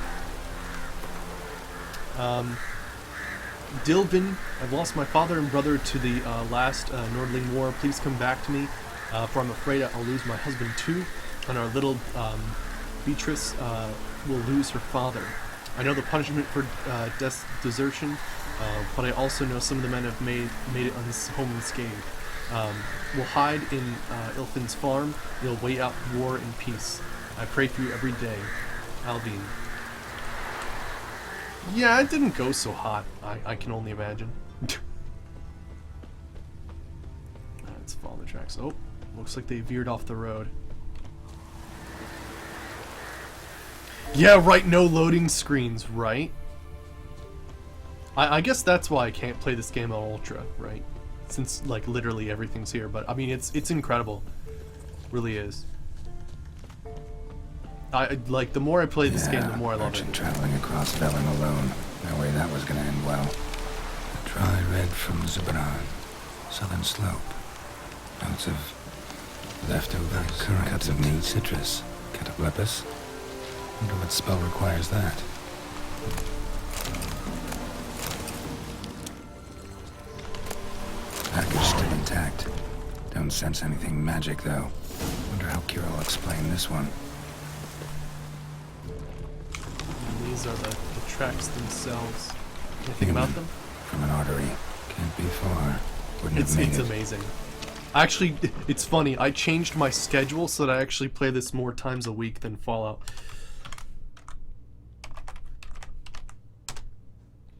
Dilvin, I've lost my father and brother to the last Nordling War. Please come back to me, for I'm afraid I'll lose my husband too, and our little Beatrice will lose her father. I know the punishment for desertion, but I also know some of the men have made it home unscathed. We'll hide in Ilfin's farm. We'll wait out war in peace. I pray for you every day. Albion. Yeah, it didn't go so hot. I can only imagine. Let's follow the tracks. Oh, looks like they veered off the road. Yeah, right, no loading screens, right? I guess that's why I can't play this game on Ultra, right? Since, like, literally everything's here. But, I mean, it's incredible. Really is. Like, the more I play this game, the more I love it. Traveling across Velen alone. No way that was gonna end well. A dry red from Zubaran. Southern slope. Notes of leftovers, cuts of meat, citrus, cataplepis. Wonder what spell requires that. Package still intact. Don't sense anything magic, though. Wonder how Kira will explain this one. And these are the tracks themselves. Anything about them? From an artery. Can't be far. Wouldn't have made It's it. amazing. Actually, it's funny. I changed my schedule so that I actually play this more times a week than Fallout.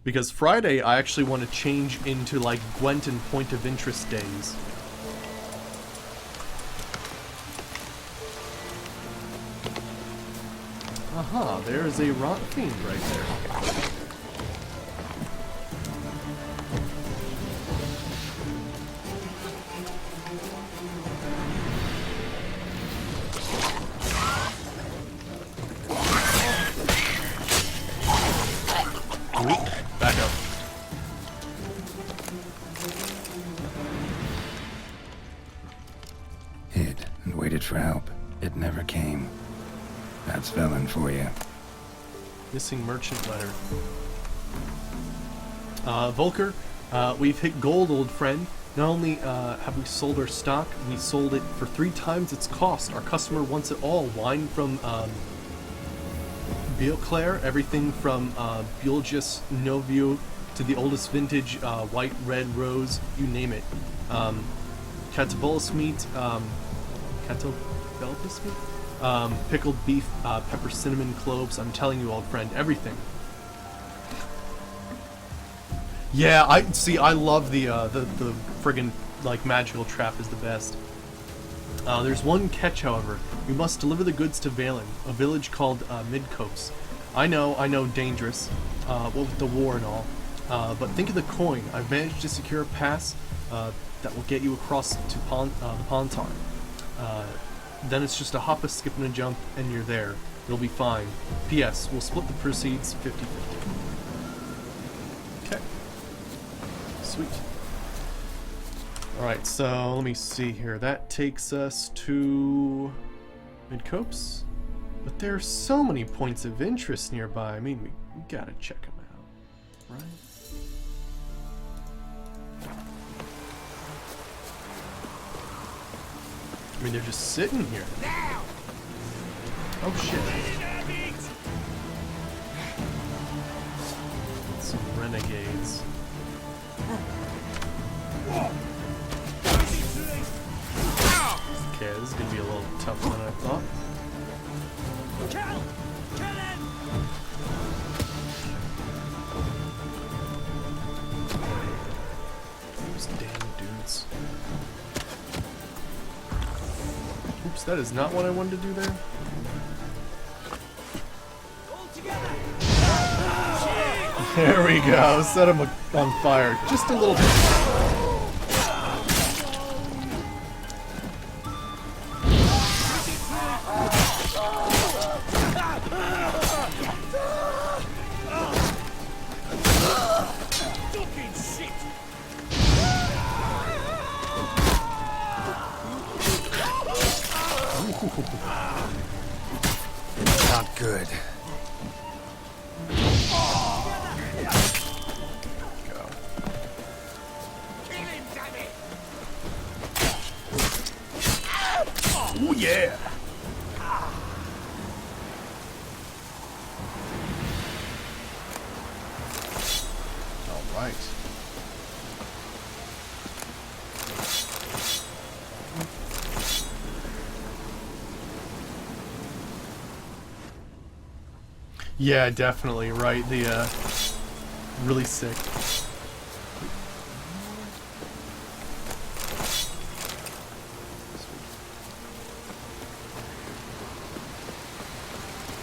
Because Friday, I actually want to change into, like, Gwent and Point of Interest days. Aha, there's a Rot Fiend right there. Back up. Hid and waited for help. It never came. That's Velen for you. Missing merchant letter. Volker, we've hit gold, old friend. Not only have we sold our stock, we sold it for 3 times its cost. Our customer wants it all. Wine from Beauclair, everything from Bulgus Novio to the oldest vintage white, red, rose, you name it. Catabolus meat, Catabolus meat? Pickled beef, pepper, cinnamon, cloves. I'm telling you, old friend, everything. Yeah, I love the friggin' like magical trap is the best. There's one catch, however. We must deliver the goods to Valen, a village called Midcoast. I know, dangerous. Well, with the war and all. But think of the coin. I've managed to secure a pass that will get you across to Pontar. Then it's just a hop, a skip, and a jump, and you're there. You'll be fine. P.S. We'll split the proceeds 50-50. Okay. Sweet. Alright, so let me see here. That takes us to Midcopes. But there are so many points of interest nearby. I mean, we gotta check them out, right? I mean, they're just sitting here. Oh shit. Some renegades. Okay, this is gonna be a little tougher than I thought. Those damn dudes. Oops, that is not what I wanted to do there. There we go. Set him on fire. Just a little bit. Not good. Oh yeah! All right. Yeah, definitely, right. The, really sick.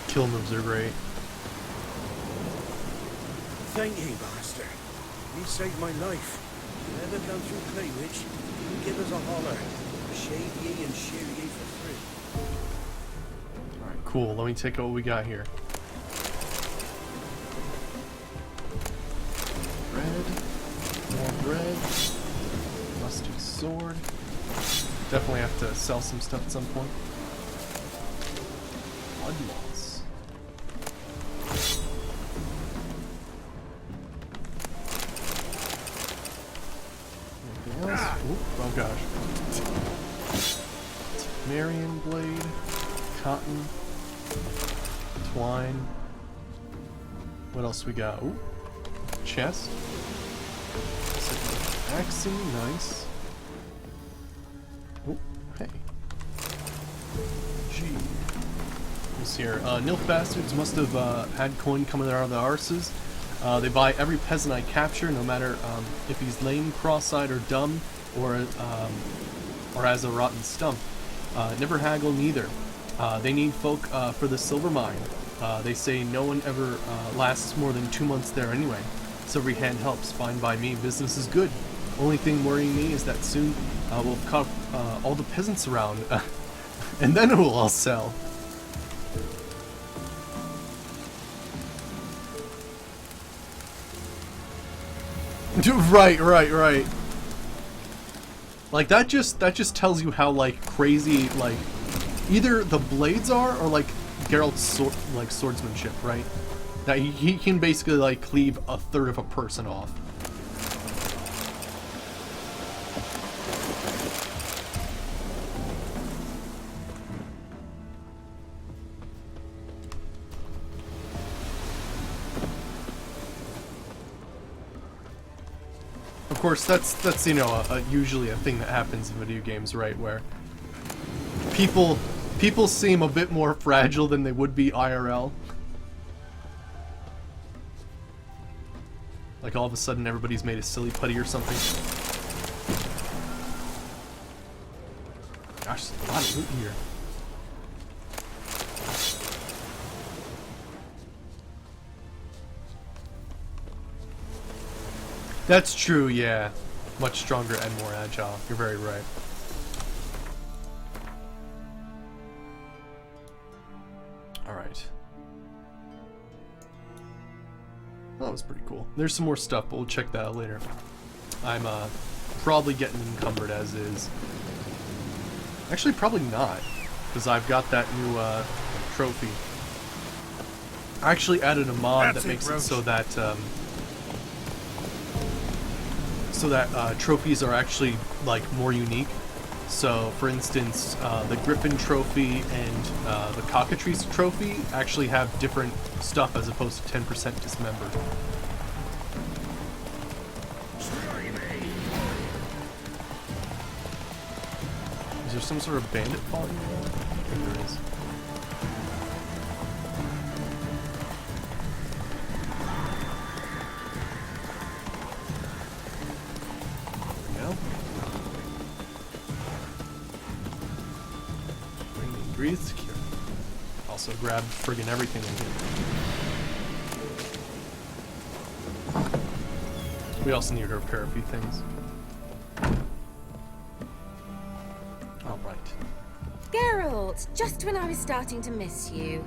Kill moves are great. Thank ye, master. Ye saved my life. If ever come through Claywich, you give us a holler. Shave ye and shear ye for free. Alright, cool. Let me take what we got here. Bread. More bread. Rusty sword. Definitely have to sell some stuff at some point. Blood moss. Anything else? Oop, oh gosh. Marion blade. Cotton. Twine. What else we got? Ooh. Chest. Axing, nice. Oh, hey. Gee. What's here? Nilf bastards must have had coin coming out of their arses. They buy every peasant I capture, no matter if he's lame, cross-eyed, or dumb, or has a rotten stump. Never haggle neither. They need folk for the silver mine. They say no one ever lasts more than 2 months there anyway. So every hand helps, fine by me, business is good. Only thing worrying me is that soon we'll have caught all the peasants around, and then it will all sell. Right. Like that just tells you how like crazy like either the blades are or like Geralt's swordsmanship, right? That he can basically like cleave a third of a person off. Of course, that's you know usually a thing that happens in video games, right? Where people seem a bit more fragile than they would be IRL. Like all of a sudden everybody's made a silly putty or something. Gosh, there's a lot of loot here. That's true, yeah. Much stronger and more agile. You're very right. Alright. That was pretty cool. There's some more stuff, but we'll check that out later. I'm probably getting encumbered as is. Actually, probably not, because I've got that new trophy. I actually added a mod that makes it so that trophies are actually like more unique. So, for instance, the Griffin trophy and the Cockatrice trophy actually have different stuff as opposed to 10% dismembered. Is there some sort of bandit following me around? I think there is. Breathe secure. Also grab friggin' everything in here. We also need to repair a few things. Alright. Geralt, just when I was starting to miss you.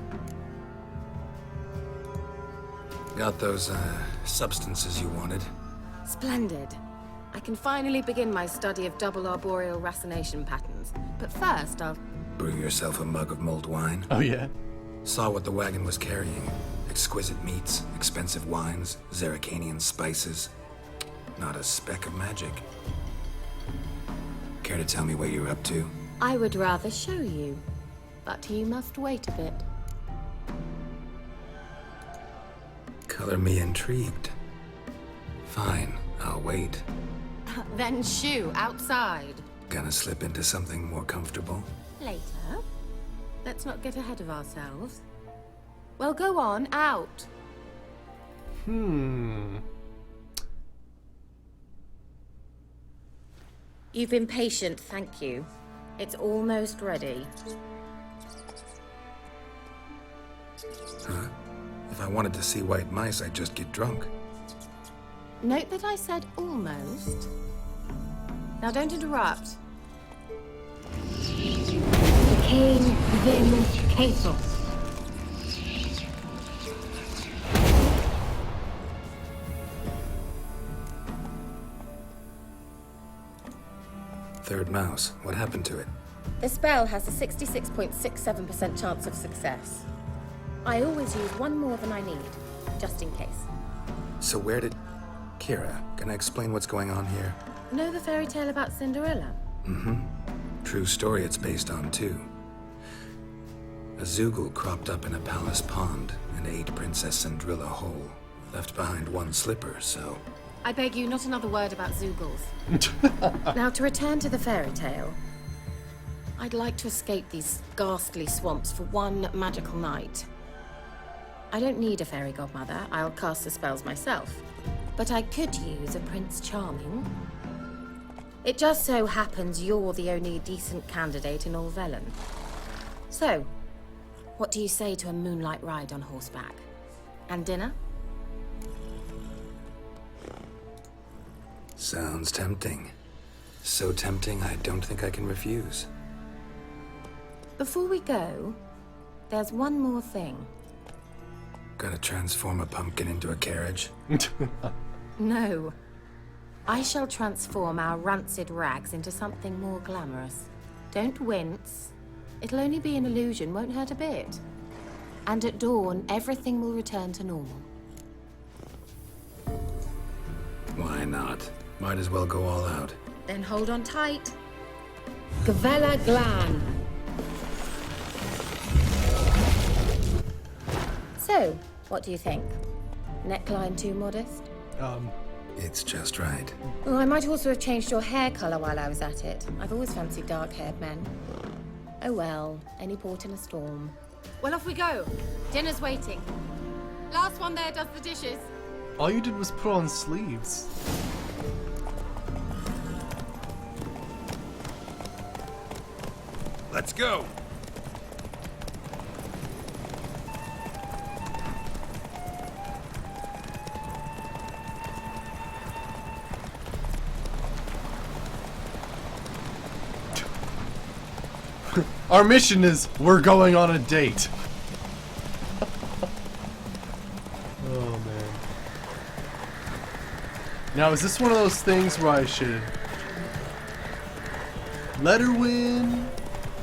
Got those, substances you wanted? Splendid. I can finally begin my study of double arboreal racination patterns. But first, I'll... Brew yourself a mug of mulled wine. Oh yeah? Saw what the wagon was carrying. Exquisite meats, expensive wines, Zerrikanian spices. Not a speck of magic. Care to tell me what you're up to? I would rather show you, but you must wait a bit. Color me intrigued. Fine, I'll wait. Then shoo, outside. Gonna slip into something more comfortable? Later. Let's not get ahead of ourselves. Well, go on, out. You've been patient, thank you. It's almost ready. Huh? If I wanted to see white mice, I'd just get drunk. Note that I said almost. Now don't interrupt. King Vin Casos. Third mouse. What happened to it? The spell has a 66.67% chance of success. I always use one more than I need, just in case. So where did... Kira, can I explain what's going on here? Know the fairy tale about Cinderella? True story it's based on, too. A Zoogle cropped up in a palace pond and ate Princess Cinderella whole. Left behind one slipper, so... I beg you, not another word about Zoogles. Now, to return to the fairy tale. I'd like to escape these ghastly swamps for one magical night. I don't need a fairy godmother. I'll cast the spells myself. But I could use a Prince Charming. It just so happens you're the only decent candidate in all Velen. So, what do you say to a moonlight ride on horseback? And dinner? Sounds tempting. So tempting, I don't think I can refuse. Before we go, there's one more thing. Gotta transform a pumpkin into a carriage? No. I shall transform our rancid rags into something more glamorous. Don't wince. It'll only be an illusion, won't hurt a bit. And at dawn, everything will return to normal. Why not? Might as well go all out. Then hold on tight. Gavella Glan. So, what do you think? Neckline too modest? It's just right. Oh, I might also have changed your hair colour while I was at it. I've always fancied dark-haired men. Oh well, any port in a storm. Well, off we go. Dinner's waiting. Last one there does the dishes. All you did was put on sleeves. Let's go. Our mission is we're going on a date. Oh man. Now is this one of those things where I should let her win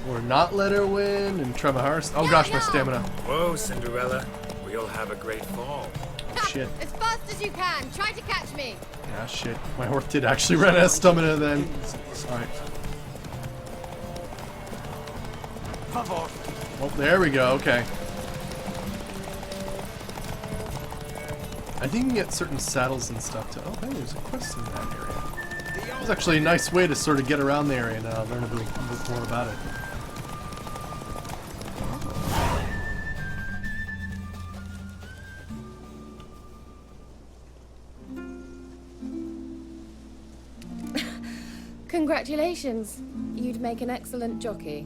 or not let her win and try my hardest? Oh gosh, my stamina. Whoa, Cinderella. We'll have a great fall. Oh, shit. As fast as you can. Try to catch me. Ah shit. My horse did actually run out of stamina then. Alright. Oh, there we go, okay. I think you can get certain saddles and stuff too. Oh, hey, there's a quest in that area. It's actually a nice way to sort of get around the area and learn a bit more about it. Congratulations. You'd make an excellent jockey.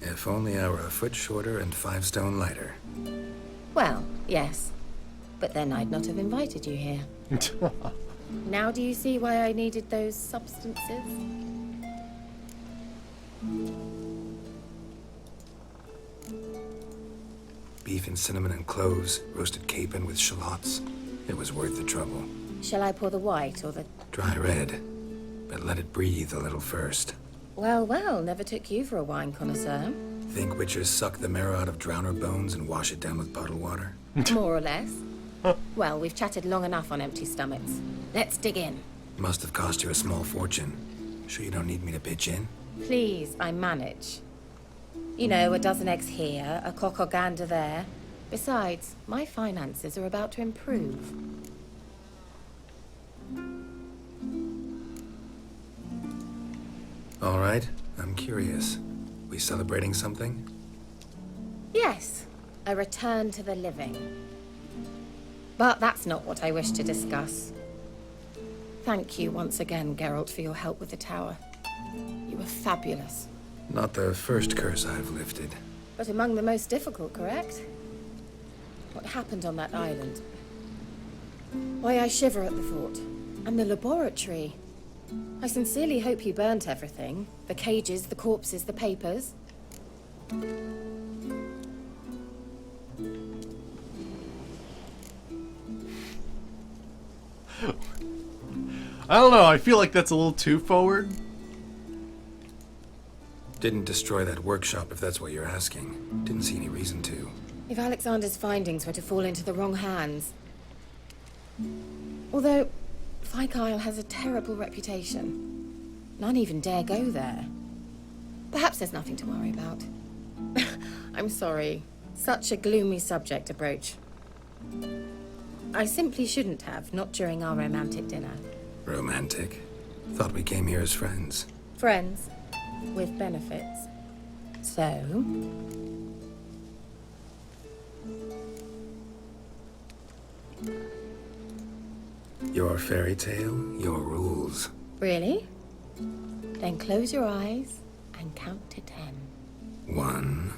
If only I were a foot shorter and 5 stone lighter. Well, yes. But then I'd not have invited you here. Now do you see why I needed those substances? Beef and cinnamon and cloves, roasted capon with shallots. It was worth the trouble. Shall I pour the white or the... Dry red, but let it breathe a little first. Well, well, never took you for a wine connoisseur. Think witchers suck the marrow out of drowner bones and wash it down with bottled water? More or less. Well, we've chatted long enough on empty stomachs. Let's dig in. Must have cost you a small fortune. Sure you don't need me to pitch in? Please, I manage. You know, a dozen eggs here, a cock or gander there. Besides, my finances are about to improve. All right, I'm curious. We celebrating something? Yes, A return to the living. But that's not what I wish to discuss. Thank you once again, Geralt, for your help with the tower. You were fabulous. Not the first curse I've lifted. But among the most difficult, correct? What happened on that island? Why, I shiver at the thought. And the laboratory. I sincerely hope you burnt everything. The cages, the corpses, the papers. I don't know, I feel like that's a little too forward. Didn't destroy that workshop, if that's what you're asking. Didn't see any reason to. If Alexander's findings were to fall into the wrong hands. Although, Fyke Isle has a terrible reputation. None even dare go there. Perhaps there's nothing to worry about. I'm sorry. Such a gloomy subject to broach. I simply shouldn't have, not during our romantic dinner. Romantic? Thought we came here as friends. Friends, with benefits. So... Your fairy tale, your rules. Really? Then close your eyes and count to 10. 1,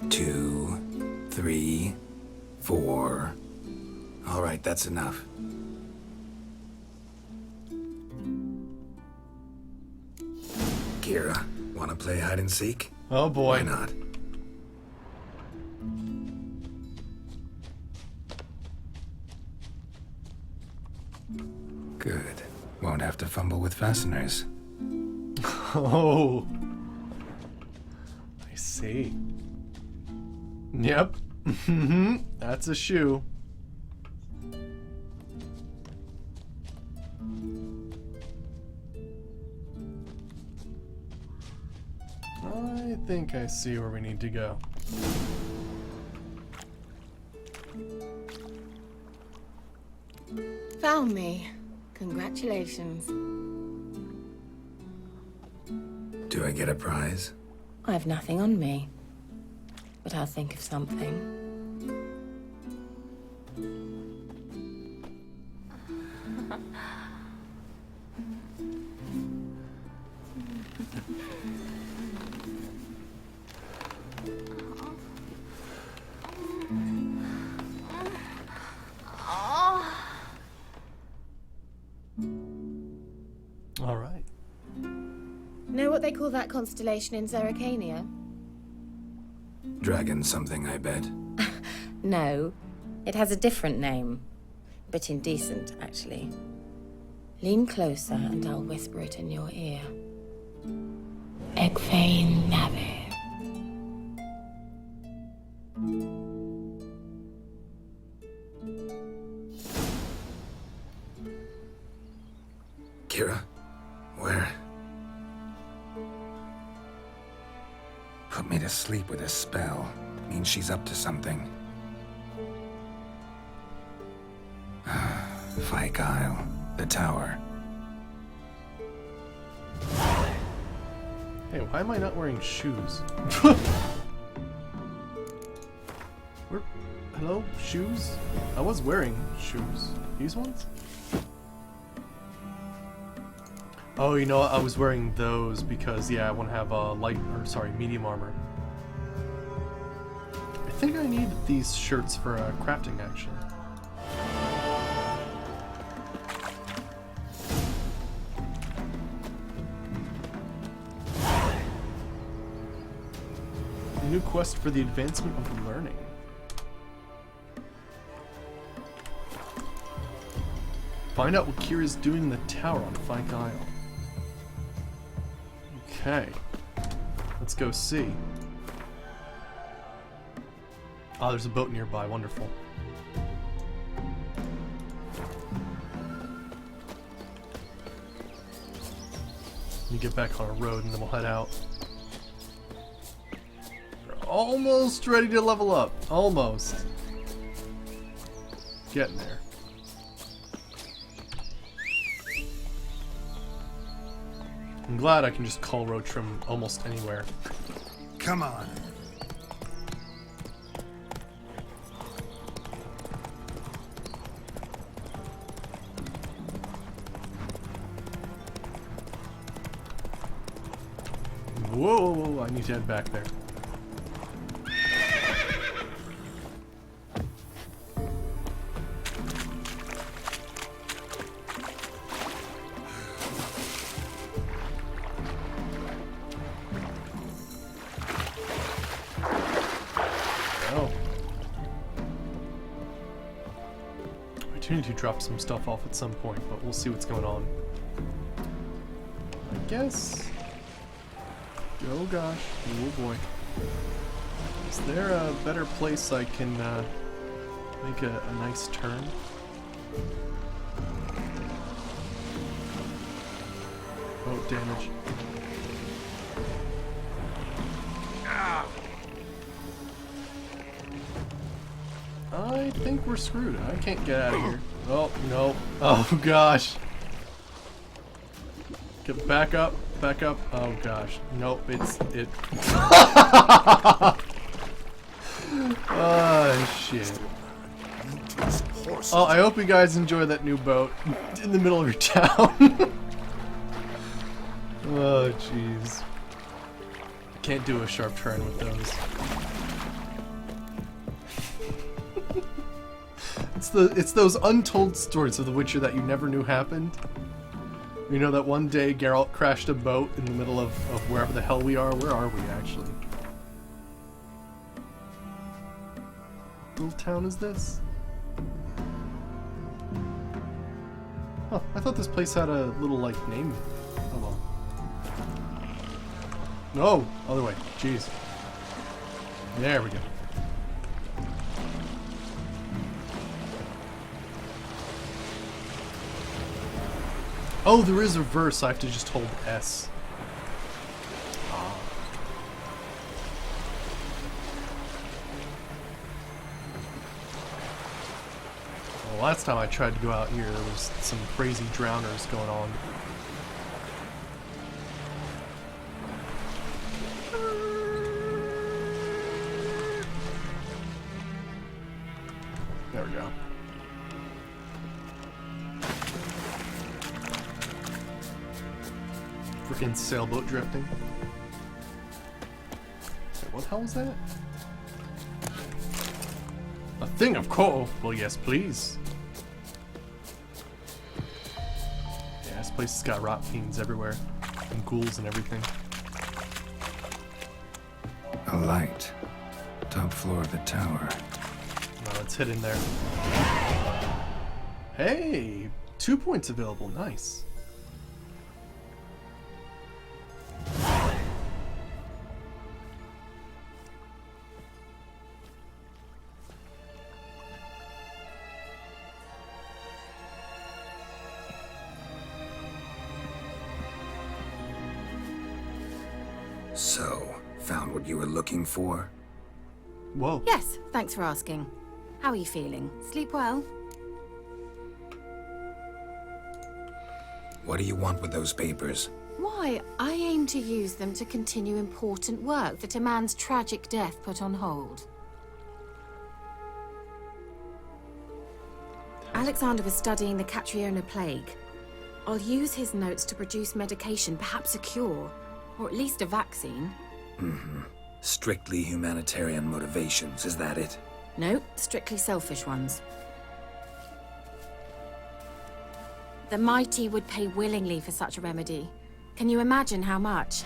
2, 3, 4. All right, that's enough. Kira, wanna play hide and seek? Oh boy. Why not? Good. Won't have to fumble with fasteners. Oh. I see. Yep. That's a shoe. I think I see where we need to go. Found me. Congratulations. Do I get a prize? I have nothing on me. But I'll think of something. All right. Know what they call that constellation in Zerrikania? Dragon something, I bet. No. It has a different name. A bit indecent, actually. Lean closer and I'll whisper it in your ear. Egfain Navir. Kira? Where? Put me to sleep with a spell. Means she's up to something. Fyke Isle. The tower. Hey, why am I not wearing shoes? Where? Hello? Shoes? I was wearing shoes. These ones? Oh, you know what? I was wearing those because, yeah, I want to have a medium armor. I think I need these shirts for crafting, actually. A new quest for the advancement of learning. Find out what Kira's doing in the tower on Fyke Isle. Okay. Let's go see. Ah, there's a boat nearby. Wonderful. Let me get back on our road and then we'll head out. We're almost ready to level up. Almost. Getting there. I'm glad I can just call road trim almost anywhere. Come on. Whoa, I need to head back there. To drop some stuff off at some point, but we'll see what's going on. I guess. Oh gosh. Oh boy. Is there a better place I can make a nice turn? Oh, damage. I think we're screwed. I can't get out of here. Oh, no. Oh, gosh. Get back up. Back up. Oh, gosh. Nope, it. Oh, shit. Oh, I hope you guys enjoy that new boat in the middle of your town. Oh, jeez. Can't do a sharp turn with those. It's those untold stories of The Witcher that you never knew happened. You know that one day Geralt crashed a boat in the middle of wherever the hell we are? Where are we, actually? What little town is this? Oh, I thought this place had a little, like, name. Oh well. No! Other way. Jeez. There we go. Oh, there is a reverse. I have to just hold S. Well, last time I tried to go out here, there was some crazy drowners going on. There we go. Freaking sailboat drifting. Wait, what the hell was that? A thing of coal? Well, yes, please. Yeah, this place has got rot fiends everywhere. And ghouls and everything. A light. Top floor of the tower. Now let's hit in there. Hey! 2 points available. Nice. So, found what you were looking for? Whoa. Yes, thanks for asking. How are you feeling? Sleep well? What do you want with those papers? Why, I aim to use them to continue important work that a man's tragic death put on hold. Alexander was studying the Catriona plague. I'll use his notes to produce medication, perhaps a cure, or at least a vaccine. Strictly humanitarian motivations, is that it? No, strictly selfish ones. The mighty would pay willingly for such a remedy. Can you imagine how much?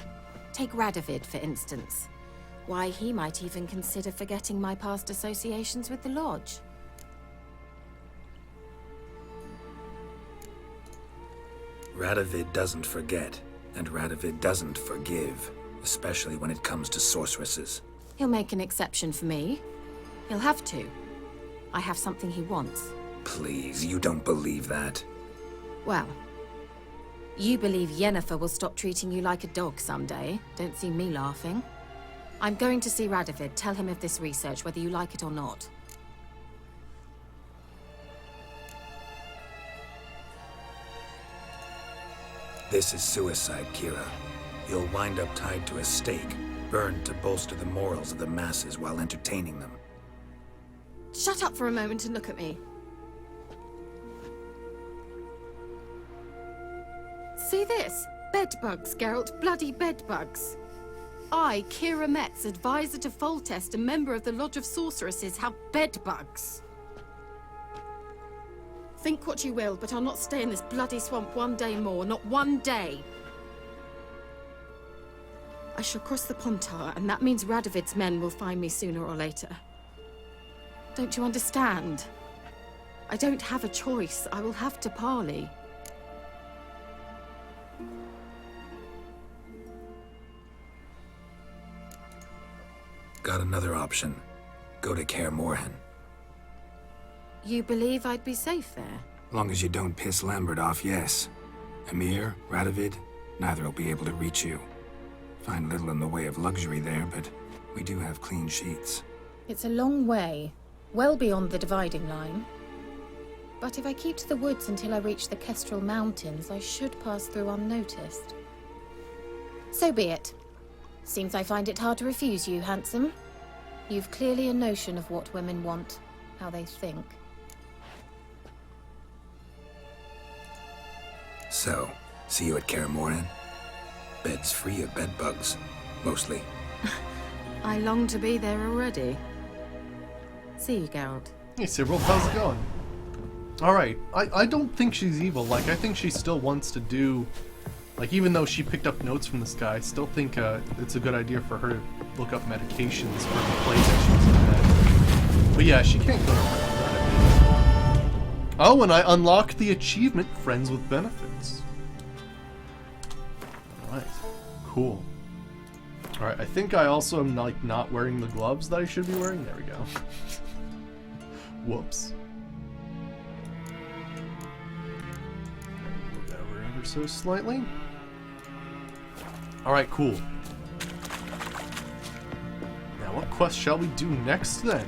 Take Radovid, for instance. Why, he might even consider forgetting my past associations with the Lodge. Radovid doesn't forget, and Radovid doesn't forgive, especially when it comes to sorceresses. He'll make an exception for me. He'll have to. I have something he wants. Please, you don't believe that. Well, you believe Yennefer will stop treating you like a dog someday. Don't see me laughing. I'm going to see Radovid. Tell him of this research, whether you like it or not. This is suicide, Kira. You'll wind up tied to a stake, burned to bolster the morals of the masses while entertaining them. Shut up for a moment and look at me. See this? Bedbugs, Geralt. Bloody bedbugs. I, Kira Metz, advisor to Foltest and member of the Lodge of Sorceresses, have bedbugs. Think what you will, but I'll not stay in this bloody swamp one day more, not one day. I shall cross the Pontar, and that means Radovid's men will find me sooner or later. Don't you understand? I don't have a choice. I will have to parley. Got another option. Go to Kaer Morhen. You believe I'd be safe there? Long as you don't piss Lambert off, yes. Emir, Radovid, neither will be able to reach you. Find little in the way of luxury there, but we do have clean sheets. It's a long way, well beyond the dividing line. But if I keep to the woods until I reach the Kestrel Mountains, I should pass through unnoticed. So be it. Seems I find it hard to refuse you, handsome. You've clearly a notion of what women want, how they think. So, see you at Kaer Morhen? Beds free of bedbugs, mostly. I long to be there already. See you, Geralt. Hey, Cyril, how's it going? Alright, I don't think she's evil. Like, I think she still wants to do... Like, even though she picked up notes from this guy, I still think it's a good idea for her to look up medications for the place that she's in bed. But yeah, she can't go to Radovid. Oh, and I unlocked the achievement, Friends with Benefits. Alright, cool. Alright, I think I also am, like, not wearing the gloves that I should be wearing. There we go. Whoops. Move that over ever so slightly. Alright, cool. Now, what quest shall we do next, then?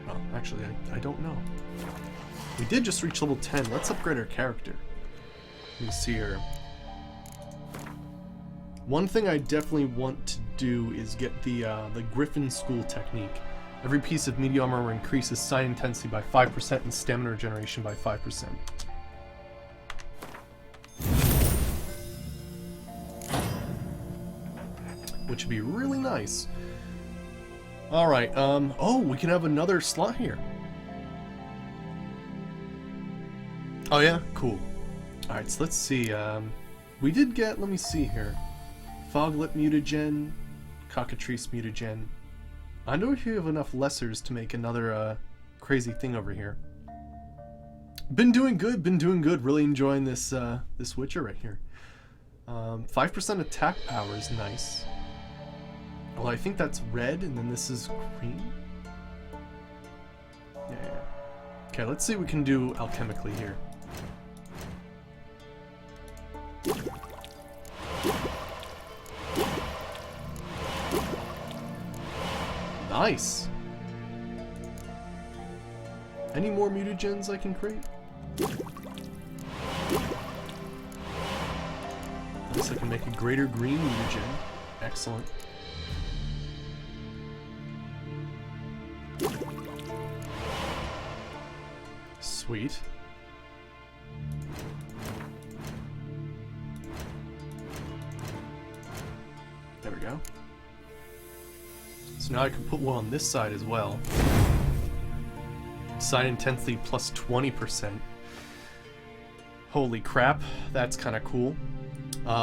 Well, actually, I don't know. We did just reach level 10. Let's upgrade our character. Let me see here. One thing I definitely want to do is get the Griffin School technique. Every piece of medium armor increases sign intensity by 5% and stamina regeneration by 5%. Which would be really nice. Alright, oh, we can have another slot here. Oh yeah? Cool. Alright, so let's see, we did get, let me see here. Foglet mutagen, Cockatrice mutagen. I know if you have enough lessers to make another, crazy thing over here. Been doing good, really enjoying this, this Witcher right here. 5% attack power is nice. Well, I think that's red, and then this is green? Yeah. Okay, let's see what we can do alchemically here. Nice! Any more mutagens I can create? At least I can make a greater green mutagen. Excellent. Sweet. There we go. So now I can put one on this side as well. Sign intensity plus 20%. Holy crap, that's kind of cool.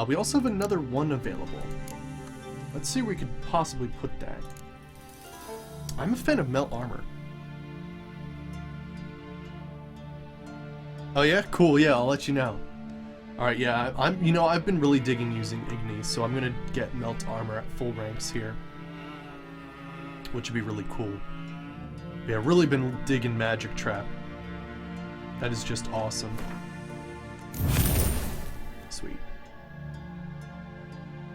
We also have another one available. Let's see where we could possibly put that. I'm a fan of melt armor. Oh yeah? Cool, yeah, I'll let you know. Alright, yeah, I've been really digging using Igni, so I'm gonna get melt armor at full ranks here. Which would be really cool. Yeah, really been digging Magic Trap. That is just awesome. Sweet.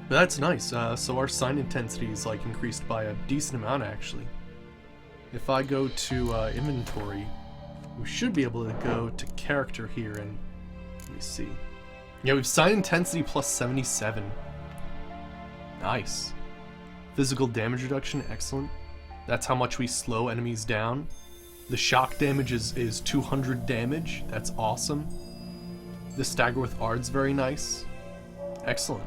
But that's nice, so our sign intensity is like increased by a decent amount actually. If I go to inventory, we should be able to go to character here and let me see. Yeah, we have sign intensity plus 77. Nice. Physical damage reduction, excellent. That's how much we slow enemies down. The shock damage is 200 damage. That's awesome. The stagger with Ard's very nice. Excellent.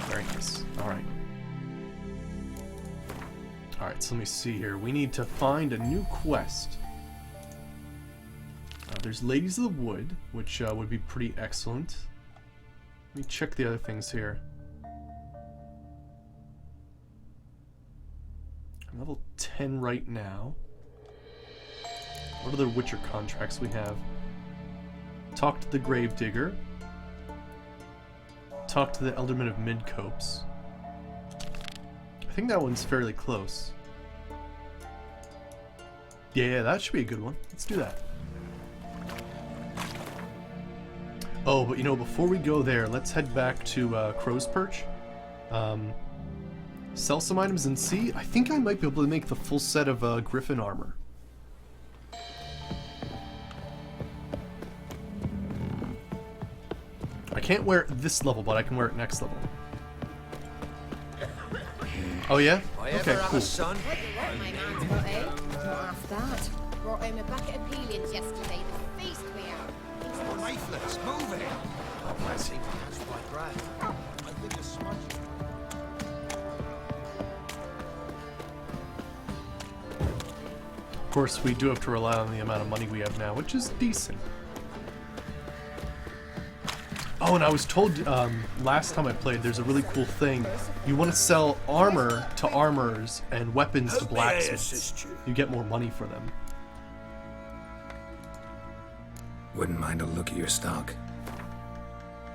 Very nice. Alright. Alright, so let me see here. We need to find a new quest. There's Ladies of the Wood, which would be pretty excellent. Let me check the other things here. I'm level 10 right now. What other Witcher contracts we have? Talk to the Gravedigger. Talk to the Elderman of Midcopes. I think that one's fairly close. Yeah, that should be a good one. Let's do that. Oh, but you know, before we go there, let's head back to Crow's Perch. Sell some items and see. I think I might be able to make the full set of Griffin armor. I can't wear it this level, but I can wear it next level. Oh yeah? Okay, cool. What do you want, my man's got, eh? Not half that. Brought home a bucket of peelings yesterday. The feast we have. Faithless, move it! I seem to catch my breath. I think a smudge. Of course, we do have to rely on the amount of money we have now, which is decent. Oh, and I was told last time I played, there's a really cool thing. You want to sell armor to armorers and weapons to blacksmiths. You get more money for them. Wouldn't mind a look at your stock.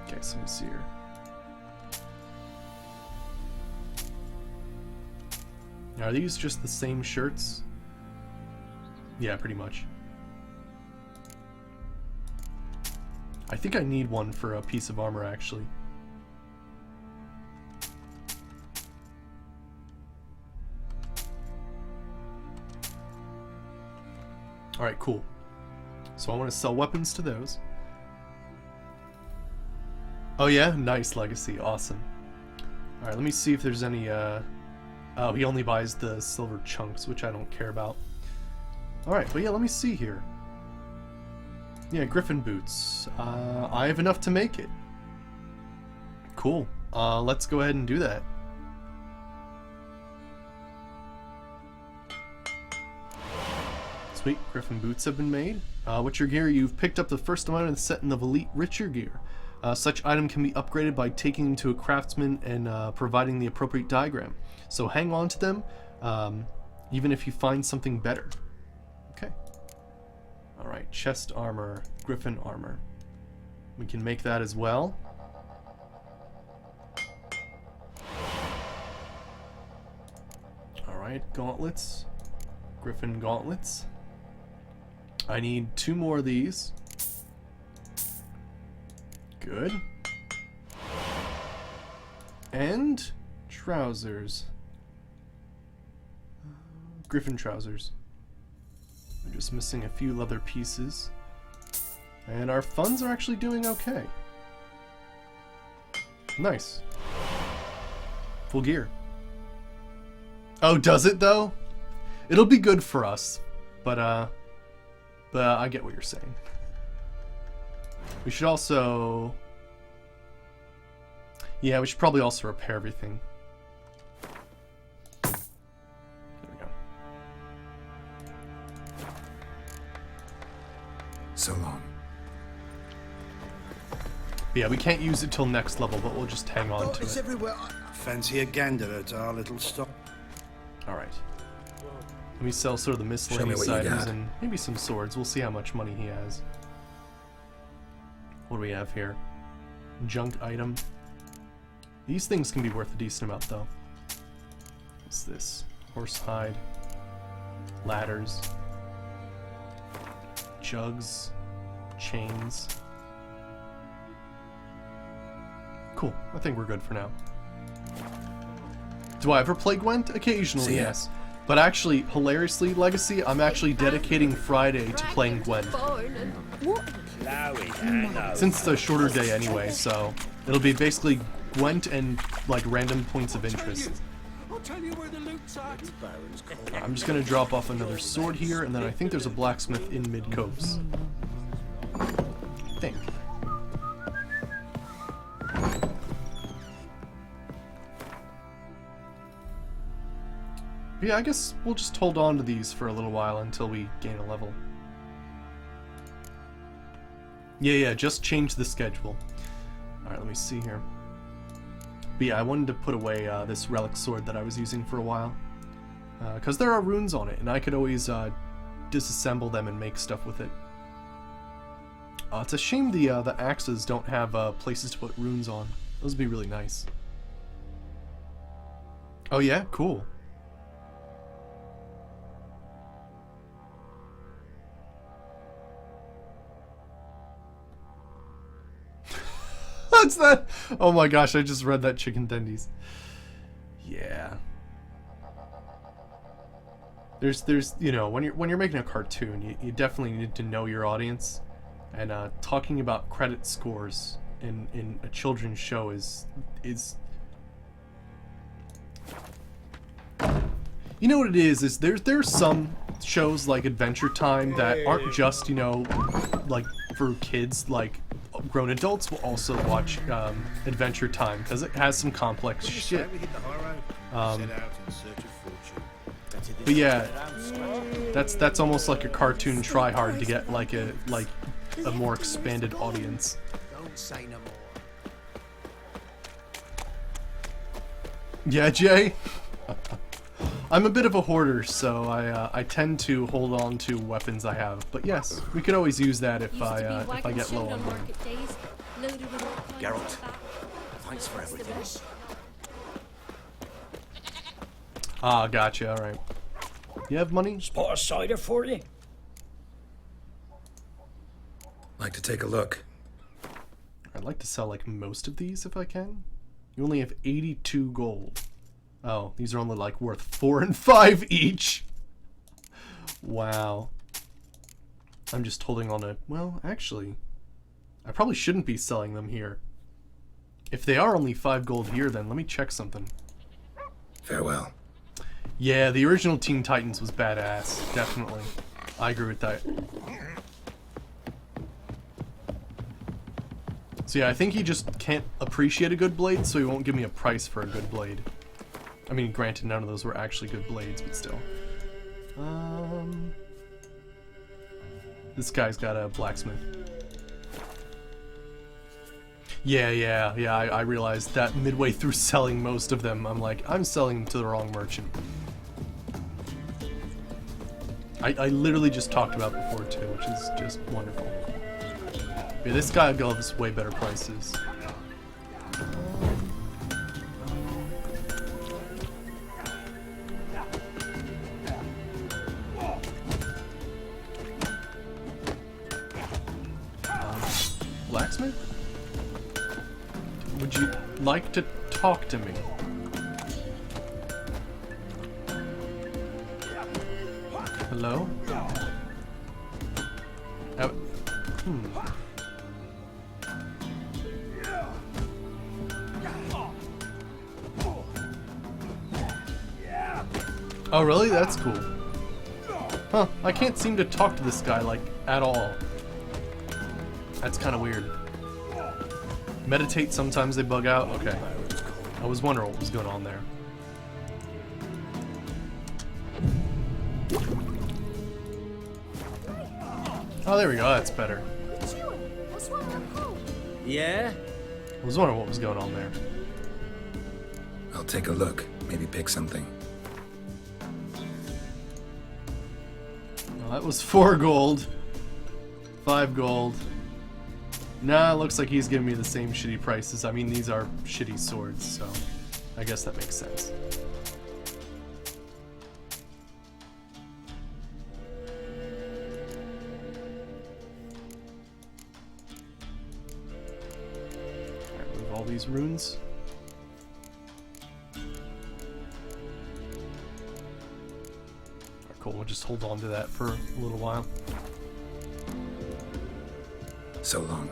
Okay, so let me see here. Are these just the same shirts? Yeah, pretty much. I think I need one for a piece of armor, actually. Alright, cool. So I want to sell weapons to those. Oh yeah? Nice legacy. Awesome. Alright, let me see if there's any, Oh, he only buys the silver chunks, which I don't care about. Alright, but yeah, let me see here. Yeah, Griffin boots. I have enough to make it. Cool. Let's go ahead and do that. Sweet, Griffin boots have been made. Witcher gear, you've picked up the first item in the set of Elite Witcher gear. Such item can be upgraded by taking them to a craftsman and providing the appropriate diagram. So hang on to them, even if you find something better. Okay. Alright, chest armor, Griffin armor. We can make that as well. Alright, gauntlets. Griffin gauntlets. I need 2 more of these. Good. And trousers. Griffin trousers. We're just missing a few leather pieces. And our funds are actually doing okay. Nice. Full gear. Oh, does it though? It'll be good for us. But I get what you're saying. We should also... Yeah, we should probably also repair everything. There we go. So long. Yeah, we can't use it till next level, but we'll just hang on to It's it. everywhere. Fancy a gander at our little stop. Alright. Let me sell sort of the miscellaneous what you items got. and maybe some swords. We'll see how much money he has. What do we have here? Junk item. These things can be worth a decent amount, though. What's this? Horsehide. Ladders. Jugs. Chains. Cool. I think we're good for now. Do I ever play Gwent? Occasionally, See ya. yes. But actually, hilariously, Legacy, I'm actually dedicating Friday to playing Gwent. Since it's a shorter day anyway, so it'll be basically Gwent and like random points of interest. I'll tell you where the loot's at. I'm just gonna drop off another sword here, and then I think there's a blacksmith in Midcopes. think. Yeah, I guess we'll just hold on to these for a little while until we gain a level. Yeah, just change the schedule. Alright, let me see here. But yeah, I wanted to put away this relic sword that I was using for a while. Because there are runes on it, and I could always disassemble them and make stuff with it. It's a shame the axes don't have places to put runes on. Those would be really nice. Oh yeah? Cool. What's that? Oh my gosh, I just read that chicken tendies. Yeah. There's you know, when you're making a cartoon, you definitely need to know your audience. And talking about credit scores in a children's show is you know what it is there's some shows like Adventure Time that aren't just, you know, like for kids. Like grown adults will also watch Adventure Time because it has some complex shit. But yeah, that's almost like a cartoon try hard to get like a more expanded audience. Don't say no more. Yeah, Jay. I'm a bit of a hoarder, so I tend to hold on to weapons I have. But yes, we could always use that if I get low on them. Geralt, thanks for everything. Ah, gotcha. All right. You have money? Spot a cider for you. Like to take a look. I'd like to sell like most of these if I can. You only have 82 gold. Oh, these are only like worth 4 and 5 each. Wow. I'm just holding on to, well, actually, I probably shouldn't be selling them here. If they are only 5 gold here, then let me check something. Farewell. Yeah, the original Teen Titans was badass, definitely. I agree with that. So yeah, I think he just can't appreciate a good blade, so he won't give me a price for a good blade. I mean, granted, none of those were actually good blades, but still. This guy's got a blacksmith. Yeah, I realized that midway through selling most of them, I'm like, I'm selling them to the wrong merchant. I literally just talked about before too, which is just wonderful. Yeah, this guy gives way better prices. Blacksmith? Would you like to talk to me? Hello? Oh, really? That's cool. Huh, I can't seem to talk to this guy, like, at all. That's kind of weird. Meditate, sometimes they bug out? Okay. I was wondering what was going on there. Oh, there we go. That's better. Yeah? I was wondering what was going on there. I'll take a look. Maybe pick something. Well, that was 4 gold. 5 gold. Nah, looks like he's giving me the same shitty prices. I mean, these are shitty swords, so I guess that makes sense. Alright, move all these runes. Alright, cool, we'll just hold on to that for a little while. So long.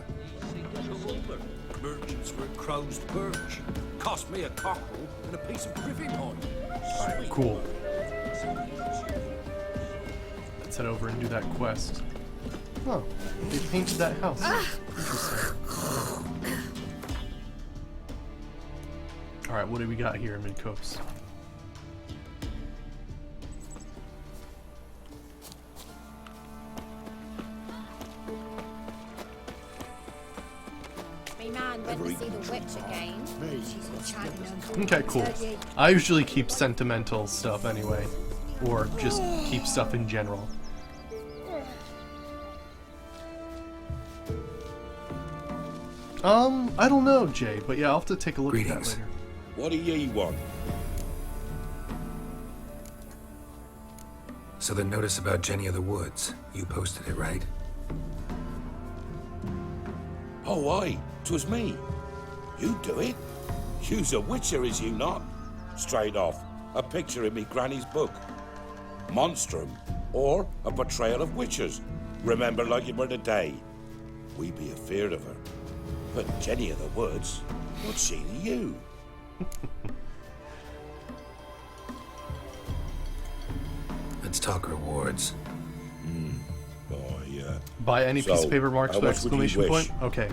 Merchants were crow's perch. Cost me a cockle and a piece of griffin hide. Alright, cool. Let's head over and do that quest. Oh, they painted that house. Interesting. Alright, what do we got here in Mid-Coast? Me man went to see the witch again. She's enchanting them. Okay, cool. I usually keep sentimental stuff anyway. Or just keep stuff in general. I don't know, Jay, but yeah, I'll have to take a look at that later. What do ye want? So the notice about Jenny of the Woods, you posted it, right? Oh, aye, 'twas me. You do it? You's a witcher, is you not? Straight off, a picture in me granny's book. Monstrum, or a portrayal of witchers. Remember like it were the day. We be afeard of her. But Jenny of the Woods, what's she to you? Let's talk rewards. Oh, yeah. Buy any piece So, of paper marks how with much would you exclamation wish? point? Okay,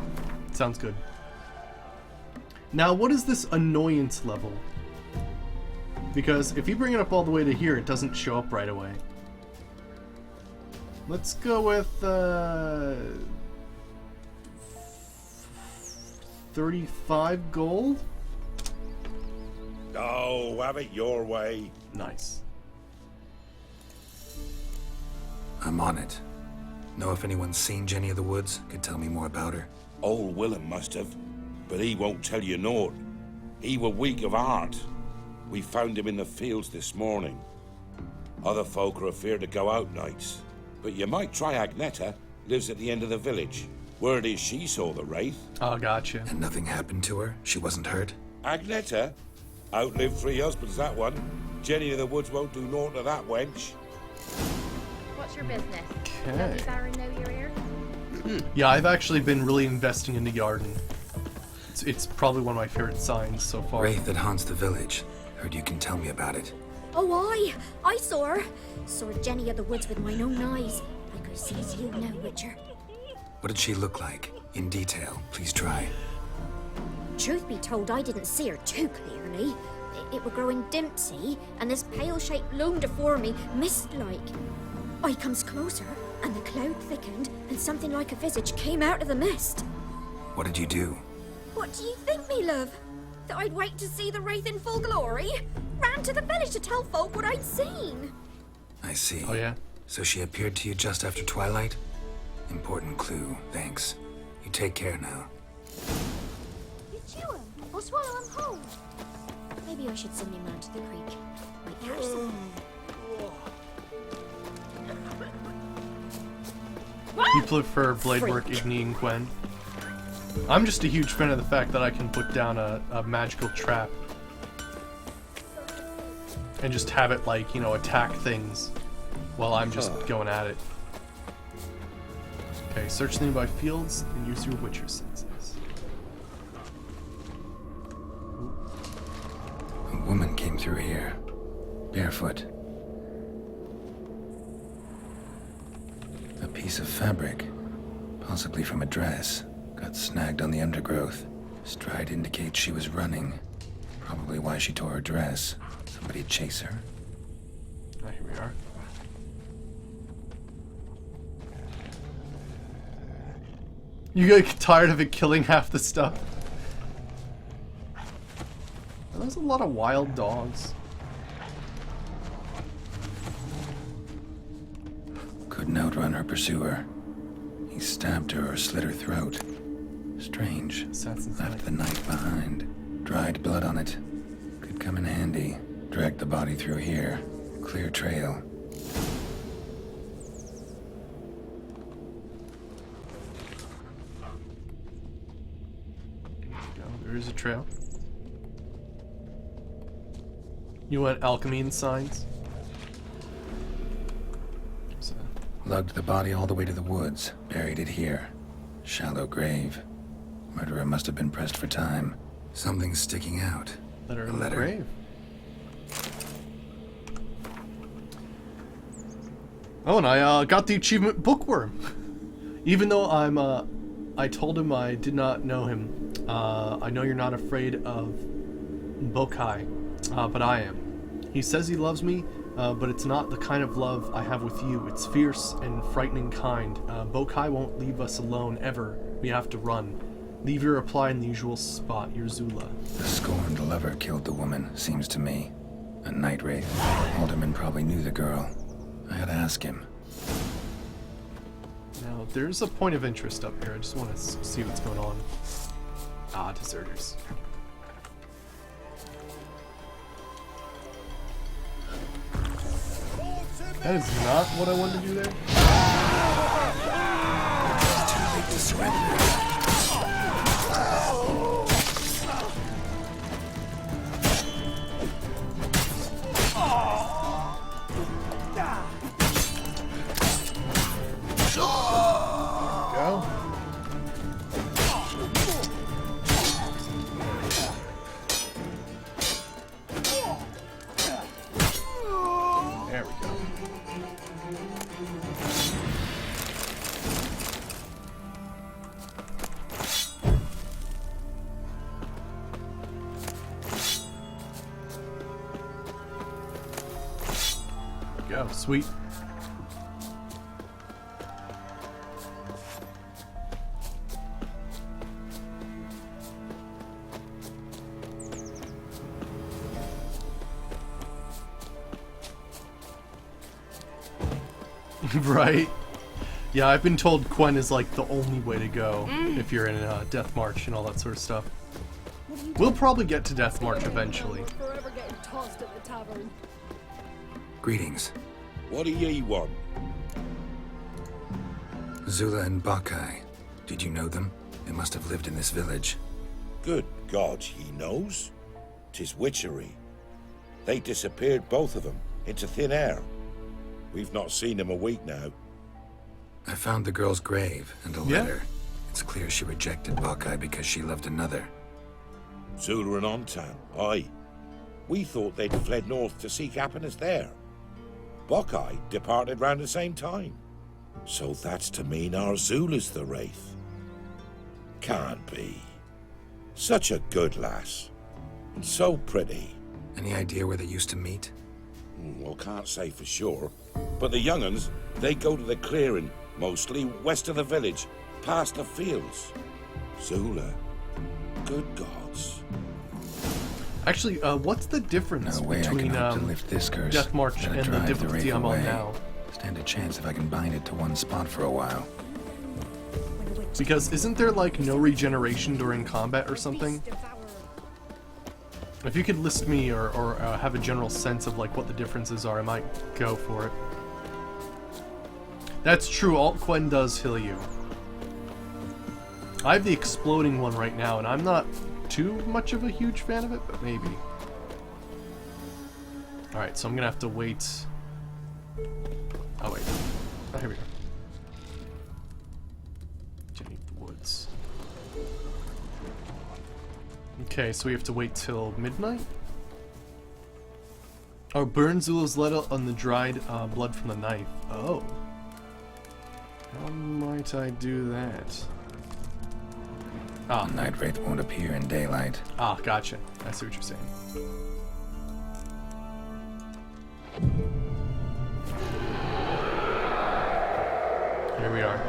sounds good. Now, what is this annoyance level? Because if you bring it up all the way to here, it doesn't show up right away. Let's go with 35 gold. Oh, have it your way. Nice. I'm on it. Know if anyone's seen Jenny of the Woods? Could tell me more about her. Old Willem must have, but he won't tell you naught. He were weak of heart. We found him in the fields this morning. Other folk are afeard to go out nights. But you might try Agneta, lives at the end of the village. Word is she saw the wraith. Oh, gotcha. And nothing happened to her? She wasn't hurt? Agneta? Outlived 3 husbands, that one. Jenny of the Woods won't do naught to that wench. What's your business? Okay. Does Baron know you're here? Yeah, I've actually been really investing into Yarden. It's probably one of my favorite signs so far. Wraith that haunts the village. Heard you can tell me about it. Oh, I saw her. Saw Jenny of the Woods with mine own eyes. Like I sees you now, Witcher. What did she look like? In detail, please try. Truth be told, I didn't see her too clearly. It were growing dim, see, and this pale shape loomed afore me, mist-like. I comes closer, and the cloud thickened, and something like a visage came out of the mist. What did you do? What do you think, me love? That I'd wait to see the wraith in full glory? Ran to the village to tell folk what I'd seen. I see. Oh, yeah? So she appeared to you just after twilight? Important clue, thanks. You take care now. You chew him, or swallow him whole. Maybe I should send me man to the creek. Might catch some. You prefer blade work, Igni and Gwen? I'm just a huge fan of the fact that I can put down a magical trap and just have it, like, you know, attack things while I'm just going at it. Okay, search the nearby fields and use your Witcher senses. A woman came through here, barefoot. A piece of fabric, possibly from a dress, got snagged on the undergrowth. Stride indicates she was running. Probably why she tore her dress. Somebody chase her. Ah, here we are. You get tired of it killing half the stuff? There's a lot of wild dogs. Couldn't outrun her pursuer. He stabbed her or slit her throat. Strange. Assassin's Left knife. the knife behind. Dried blood on it. Could come in handy. Dragged the body through here. Clear trail. There is a trail. You want alchemy and signs? So, Lugged the body all the way to the woods. Buried it here. Shallow grave. Murderer must have been pressed for time. Something's sticking out. letter A in the letter. grave. Oh, and I got the achievement Bookworm. Even though I'm I told him I did not know him. I know you're not afraid of Bokai, but I am. He says he loves me, but it's not the kind of love I have with you. It's fierce and frightening kind. Bokai won't leave us alone, ever. We have to run. Leave your reply in the usual spot, your Zula. The scorned lover killed the woman, seems to me. A night wraith. Alderman probably knew the girl. I had to ask him. Now, there's a point of interest up here. I just want to see what's going on. Ah, deserters. That is not what I wanted to do there. It's too late to surrender. Go. There we go. Go, sweet. Right? Yeah, I've been told Quen is like the only way to go if you're in Death March and all that sort of stuff. We'll probably get to Death March eventually. Forever getting tossed at the tavern. Greetings. What do ye want? Zula and Bakai. Did you know them? They must have lived in this village. Good God, he knows. 'Tis witchery. They disappeared, both of them, into thin air. We've not seen them a week now. I found the girl's grave and a Yeah. letter. It's clear she rejected Bakai because she loved another. Zula and Ontan, aye. We thought they'd fled north to seek happiness there. Bokai departed round the same time. So that's to mean our Zula's the Wraith. Can't be. Such a good lass. And so pretty. Any idea where they used to meet? Well, can't say for sure. But the young'uns, they go to the clearing, mostly west of the village, past the fields. Zula. Good gods. Actually, what's the difference No way between I can hope to lift this curse. Death March Gotta and the drive difficulty wraith I'm on away. now? Stand a chance if I can bind it to one spot for a while. Because isn't there like no regeneration during combat or something? If you could list me or have a general sense of like what the differences are, I might go for it. That's true, Alt Quen does heal you. I have the exploding one right now, and I'm not too much of a huge fan of it, but maybe. Alright, so I'm gonna have to wait. Oh wait. Oh, here we go. Jenny of the Woods. Okay, so we have to wait till midnight? Oh, burn Zula's letter on the dried blood from the knife. Oh. How might I do that? Ah. The night wraith won't appear in daylight. Ah, gotcha. I see what you're saying. Here we are.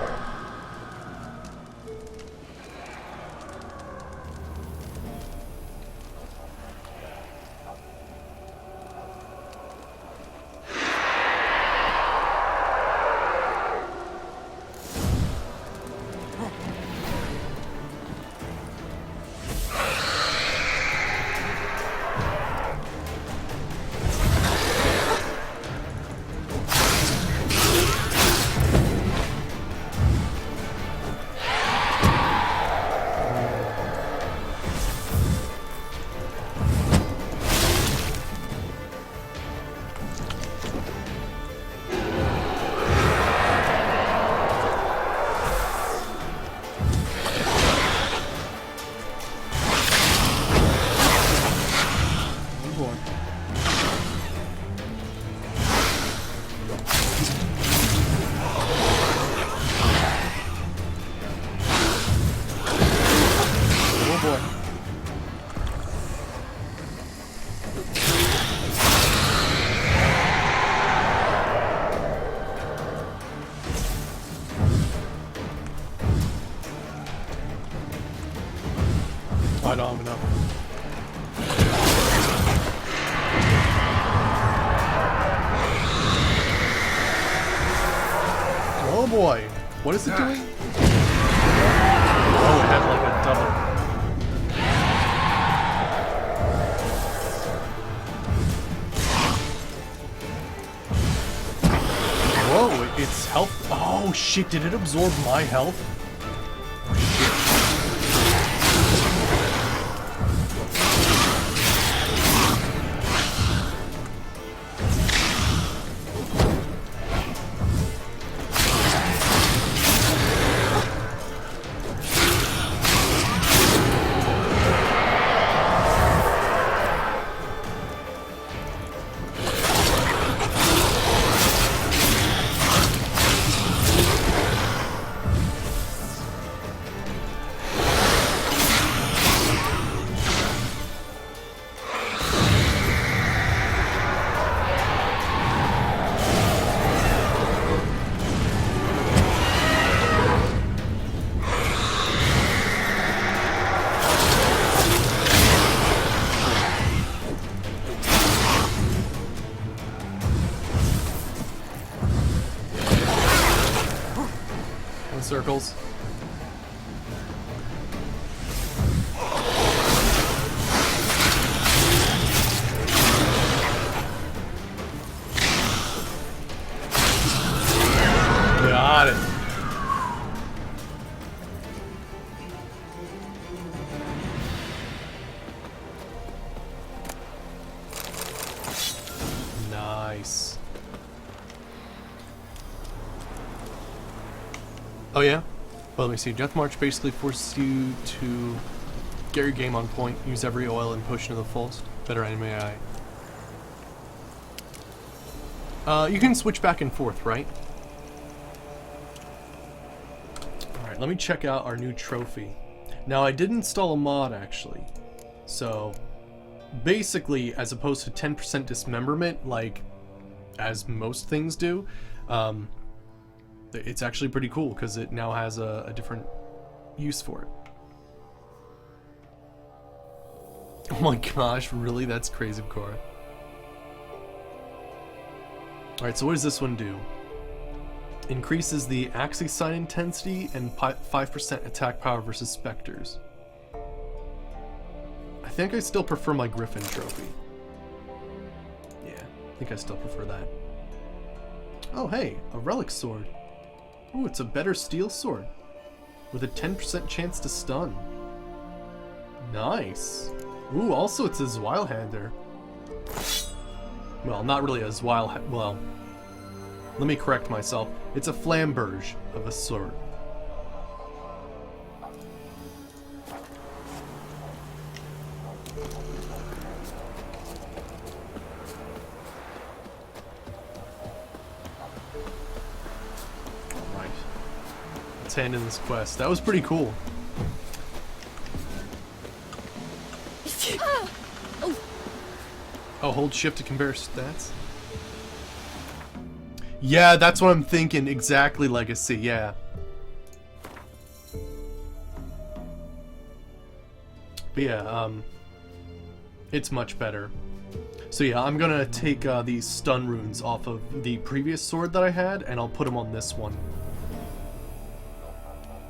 boy. I don't have enough. Oh boy. What is it doing? Oh, it had like a double. Whoa, it's health. Oh shit, did it absorb my health? Circles. Got it. Nice. Oh yeah? Well, let me see. Death March basically forces you to get your game on point, use every oil, and push to the fullest. Better anime AI. You can switch back and forth, right? Alright, let me check out our new trophy. Now, I did install a mod, actually. So, basically, as opposed to 10% dismemberment, like, as most things do, it's actually pretty cool because it now has a different use for it. Oh my gosh, really? That's crazy, Cora. Alright, so what does this one do? Increases the Axis sign intensity and 5% attack power versus specters. I think I still prefer my Griffin trophy. Yeah, I think I still prefer that. Oh hey, a relic sword. Ooh, it's a better steel sword. With a 10% chance to stun. Nice. Ooh, also it's a Zweilhander. Well, not really a Zweilhander. Well, let me correct myself. It's a Flamberge of a sword. Hand in this quest. That was pretty cool. Oh, hold shift to compare stats. Yeah, that's what I'm thinking. Exactly, Legacy. Yeah. But yeah, it's much better. So yeah, I'm gonna take these stun runes off of the previous sword that I had, and I'll put them on this one.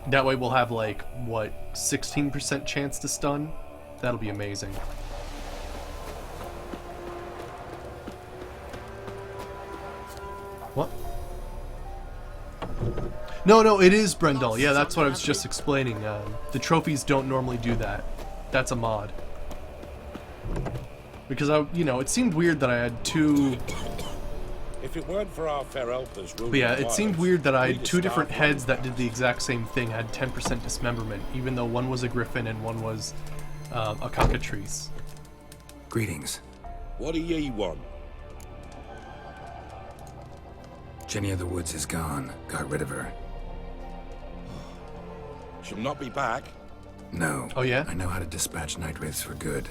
That way we'll have, like, what, 16% chance to stun? That'll be amazing. What? No, it is Brendel. Yeah, that's what I was just explaining. The trophies don't normally do that. That's a mod. Because, it seemed weird that I had two... If it weren't for our fair helpers, but yeah, it seemed weird that I had two different heads that did the exact same thing, had 10% dismemberment, even though one was a griffin and one was a cockatrice. Greetings. What do ye want? Jenny of the Woods is gone. Got rid of her. She'll not be back. No. Oh, yeah? I know how to dispatch night wraiths for good.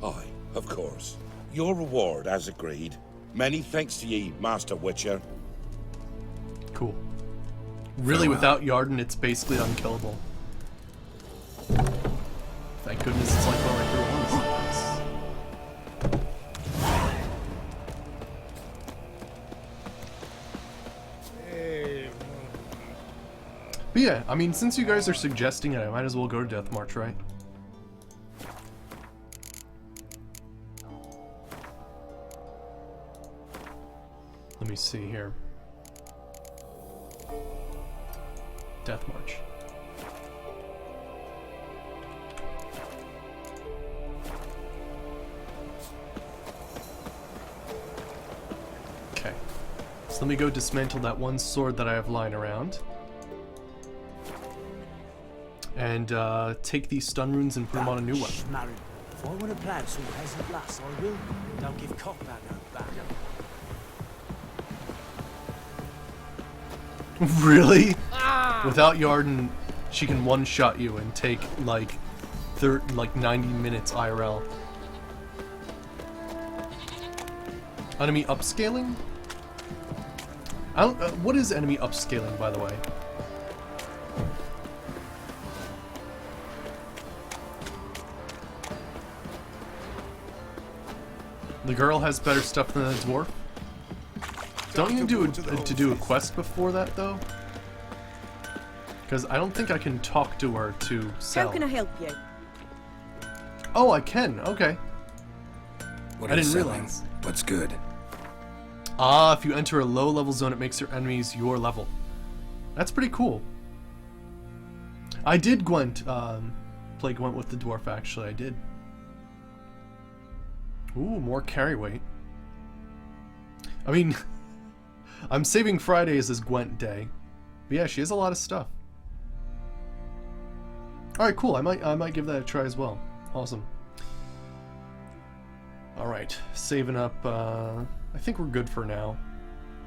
Aye, of course. Your reward, as agreed. Many thanks to ye, Master Witcher. Cool. Really, without Yarden, it's basically unkillable. Thank goodness it's like one of my favorite ones. But yeah, I mean, since you guys are suggesting it, I might as well go to Death March, right? Let me see here. Death March. Okay. So let me go dismantle that one sword that I have lying around. And take these stun runes and put them on a new one. Marry. If I want to plan some peasant lass, I will. Don't give cock that no back. Really? Without Yarden, she can one-shot you and take like 90 minutes IRL. Enemy upscaling? I don't. What is enemy upscaling, by the way? The girl has better stuff than the dwarf. Don't you do to do a quest before that though? Because I don't think I can talk to her to sell. How can I help you? Oh, I can. Okay. What I are you didn't selling? realize. What's good? Ah, if you enter a low-level zone, it makes your enemies your level. That's pretty cool. I did Gwent, play Gwent with the dwarf. Actually, I did. Ooh, more carry weight. I mean, I'm saving Fridays as Gwent day. But yeah, she has a lot of stuff. Alright, cool. I might give that a try as well. Awesome. Alright, saving up, I think we're good for now.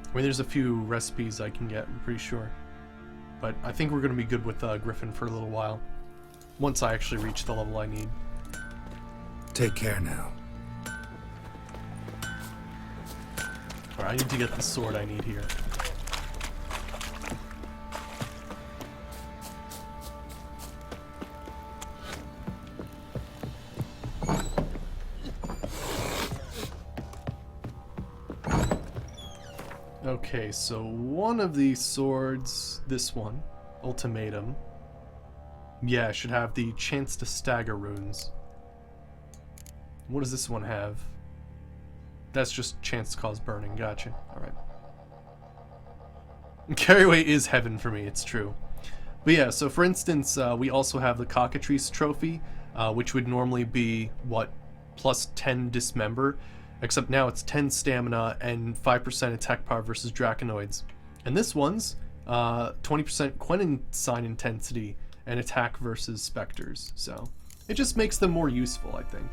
I mean, there's a few recipes I can get, I'm pretty sure. But I think we're going to be good with Griffin for a little while. Once I actually reach the level I need. Take care now. Alright, I need to get the sword I need here. Okay, so one of these swords, this one, Ultimatum, yeah, should have the chance to stagger runes. What does this one have? That's just chance to cause burning, gotcha. Alright. Carry weight is heaven for me, it's true. But yeah, so for instance, we also have the Cockatrice trophy, which would normally be, what, plus 10 dismember, except now it's 10 stamina and 5% attack power versus Draconoids. And this one's 20% Quentin sign intensity and attack versus Spectres, so it just makes them more useful, I think.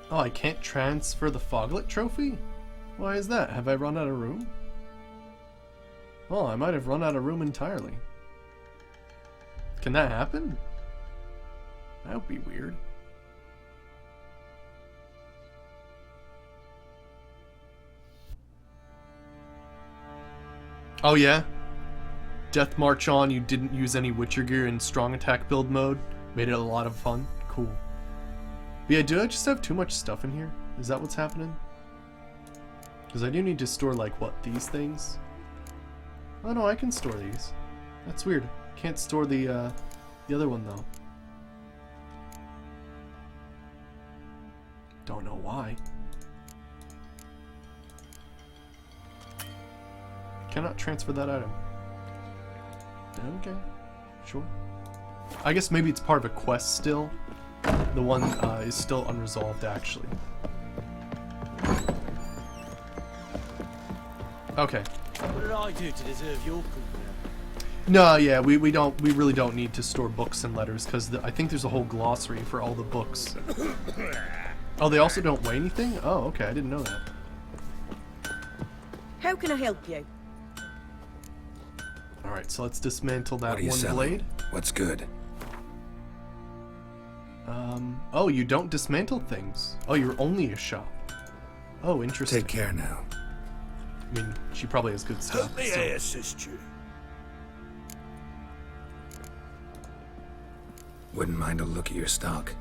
Oh, I can't transfer the Foglet trophy? Why is that? Have I run out of room? Oh, I might have run out of room entirely. Can that happen? That would be weird. Oh yeah? Death March on, you didn't use any Witcher gear in strong attack build mode. Made it a lot of fun. Cool. But yeah, do I just have too much stuff in here? Is that what's happening? Because I do need to store, like, what, these things? Oh no, I can store these. That's weird. Can't store the other one, though. Don't know why. Cannot transfer that item. Okay, sure. I guess maybe it's part of a quest still. The one is still unresolved, actually. Okay. What did I do to deserve your company? No, yeah, we really don't need to store books and letters because I think there's a whole glossary for all the books. Oh, they also don't weigh anything? Oh, okay, I didn't know that. How can I help you? Alright, so let's dismantle that What are you one selling? blade. What's good? Oh, you don't dismantle things. Oh, you're only a shop. Oh, interesting. Take care now. I mean, she probably has good stuff. May so- I assist you? Wouldn't mind a look at your stock.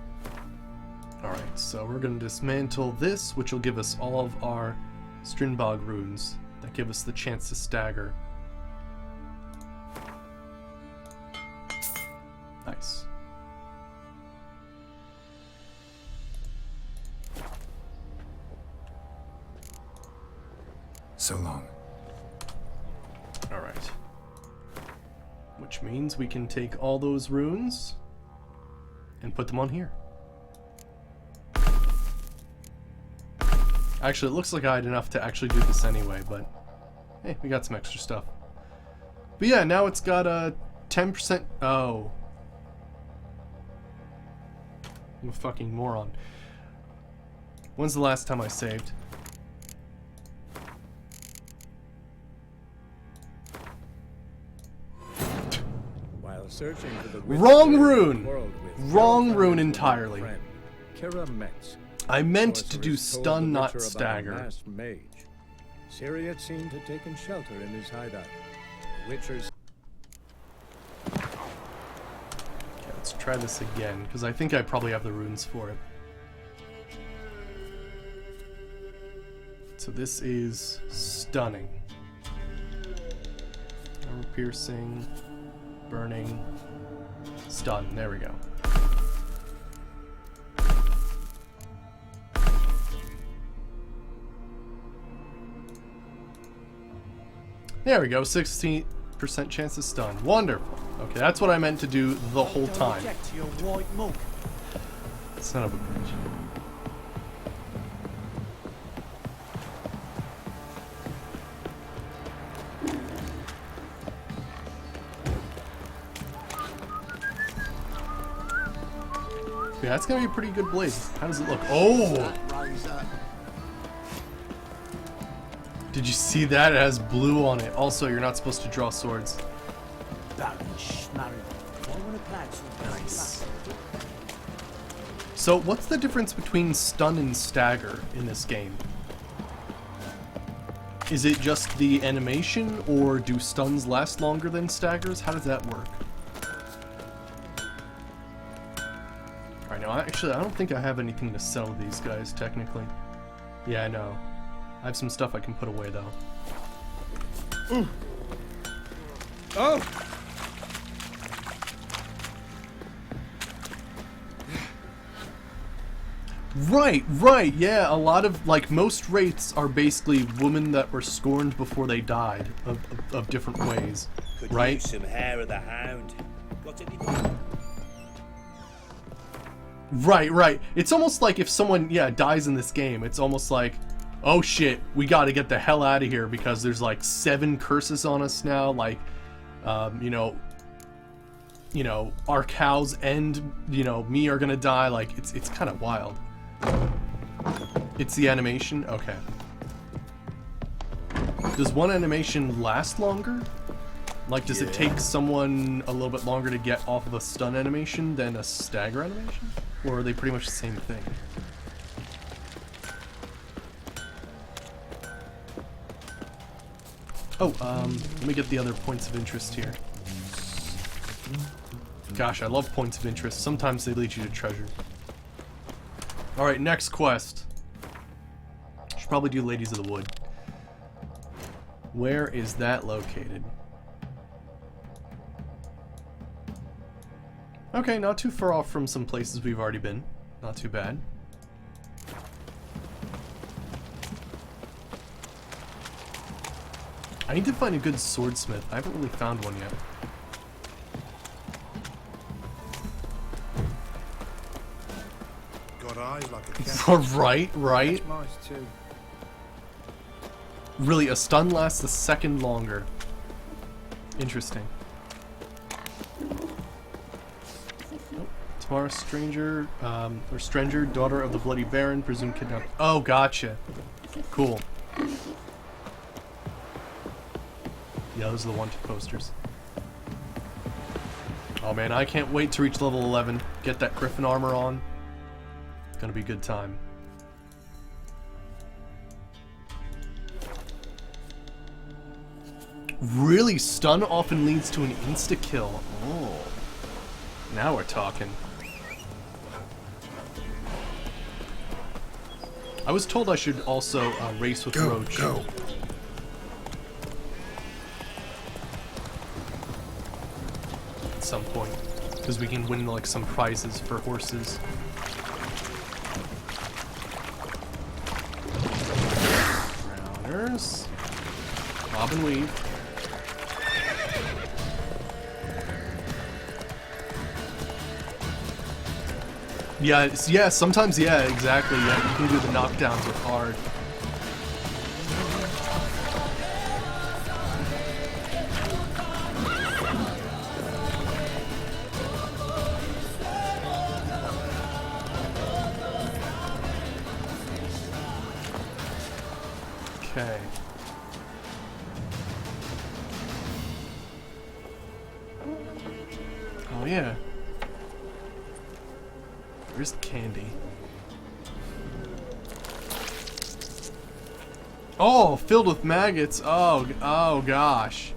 Alright, so we're going to dismantle this, which will give us all of our Strindbog runes that give us the chance to stagger. Nice. So long. Alright. Which means we can take all those runes and put them on here. Actually, it looks like I had enough to actually do this anyway, but hey, we got some extra stuff. But yeah, now it's got a 10%. Oh. I'm a fucking moron. When's the last time I saved? While searching for the Wrong rune! Wrong rune entirely. Kira Metz. I meant to do Sorceress told stun, the not Witcher about a stagger. masked mage. Syriat seemed to have taken shelter in his hideout. The Witcher's Okay, let's try this again, because I think I probably have the runes for it. So this is stunning. Armor piercing, burning, stun. There we go. There we go, 16% chance to stun. Wonderful. Okay, that's what I meant to do the whole time. Reject your white monk. Son of a bitch. Yeah, that's gonna be a pretty good blade. How does it look? Oh! Did you see that? It has blue on it. Also, you're not supposed to draw swords. Nice. So, what's the difference between stun and stagger in this game? Is it just the animation, or do stuns last longer than staggers? How does that work? Alright, now, actually, I don't think I have anything to sell these guys, technically. Yeah, I know. I have some stuff I can put away, though. Ooh. Oh! Right, yeah, a lot of, like, most wraiths are basically women that were scorned before they died, of different ways, Could right? use some hair of the hound. Got any? Right. It's almost like if someone, dies in this game, it's almost like, oh shit, we gotta get the hell out of here because there's like 7 curses on us now, like, our cows and, me are gonna die, like, it's kind of wild. It's the animation? Okay. Does one animation last longer? Like, does it take someone a little bit longer to get off of a stun animation than a stagger animation? Or are they pretty much the same thing? Oh, let me get the other points of interest here. Gosh, I love points of interest. Sometimes they lead you to treasure. Alright, next quest. Should probably do Ladies of the Wood. Where is that located? Okay, not too far off from some places we've already been. Not too bad. I need to find a good swordsmith. I haven't really found one yet. Got eyes like a cat. right. That's nice too. Really, a stun lasts a second longer. Interesting. Oh, Tamara Stranger, or Stranger, daughter of the Bloody Baron, presumed kidnapped. Oh, gotcha. Cool. Yeah, those are the wanted posters. Oh man, I can't wait to reach level 11. Get that Griffin armor on. It's gonna be a good time. Really, stun often leads to an insta-kill. Oh. Now we're talking. I was told I should also race with Roach. Go. At some point. Because we can win like some prizes for horses. Rounders. Bob and weave. Yeah, sometimes, yeah, exactly, yeah, you can do the knockdowns with hard. Okay. Oh, yeah. Where's the candy? Oh, filled with maggots. Oh gosh.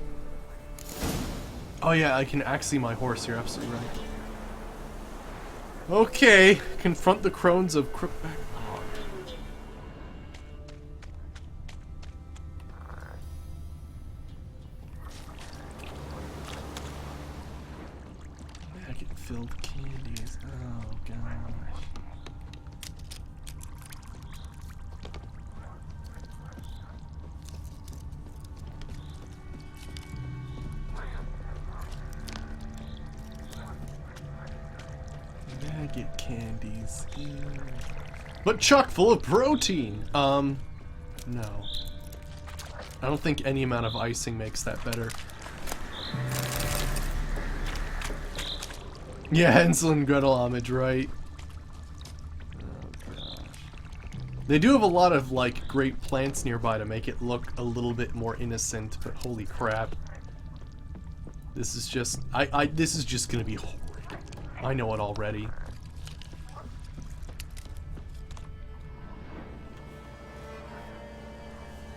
Oh yeah, I can actually my horse. You're absolutely right. Okay, confront the crones of Crookback. Maggot-filled candies. Oh gosh. Maggot candies. Ew. But chock full of protein! No. I don't think any amount of icing makes that better. Yeah, Hansel and Gretel homage, right? Oh gosh. They do have a lot of, like, great plants nearby to make it look a little bit more innocent, but holy crap. This is just... this is just gonna be horrid. I know it already.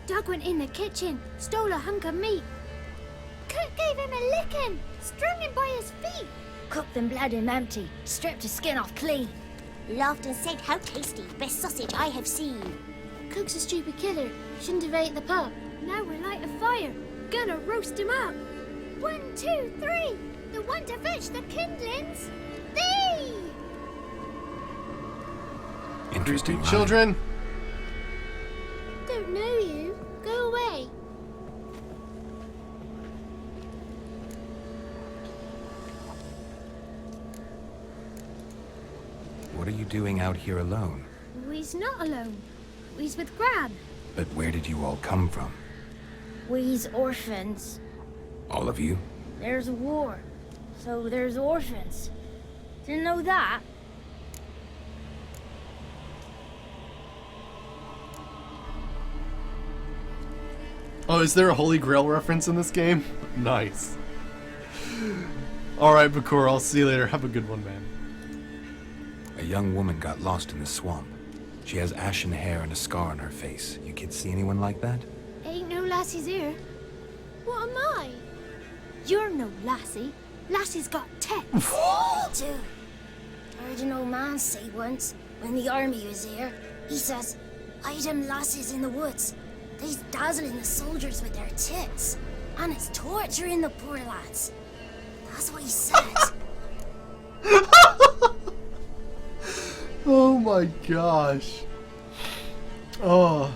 Doug went in the kitchen, stole a hunk of meat. Cook gave him a licking, strung him by his feet. Cooked and bled him empty, stripped his skin off clean. Laughed and said, "How tasty, best sausage I have seen." Cook's a stupid killer, shouldn't have ate the pup. Now we'll light a fire, gonna roast him up. 1, 2, 3, the one to fetch the kindlings, thee! Interesting. Children! Don't know you, go away. What are you doing out here alone? We's not alone. We's with Gran. But where did you all come from? We's orphans. All of you? There's a war, so there's orphans. Didn't know that? Oh, is there a Holy Grail reference in this game? Nice. Alright, Bakura, I'll see you later. Have a good one, man. A young woman got lost in the swamp. She has ashen hair and a scar on her face. You kids see anyone like that? Ain't no lassies here. What am I? You're no lassie. Lassie's got tits. Me too. Heard an old man say once, when the army was here, he says, "I them lasses in the woods. They's dazzling the soldiers with their tits, and it's torturing the poor lads." That's what he said. Oh my gosh. Oh.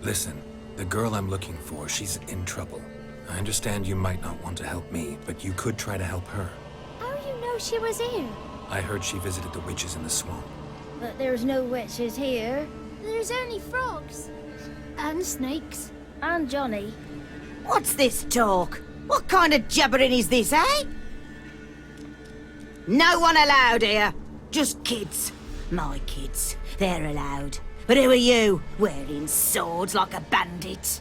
Listen, the girl I'm looking for, she's in trouble. I understand you might not want to help me, but you could try to help her. How you know she was here? I heard she visited the witches in the swamp. But there's no witches here. There's only frogs. And snakes. And Johnny. What's this talk? What kind of jabbering is this, eh? No one allowed here. Just kids. My kids. They're allowed. But who are you, wearing swords like a bandit?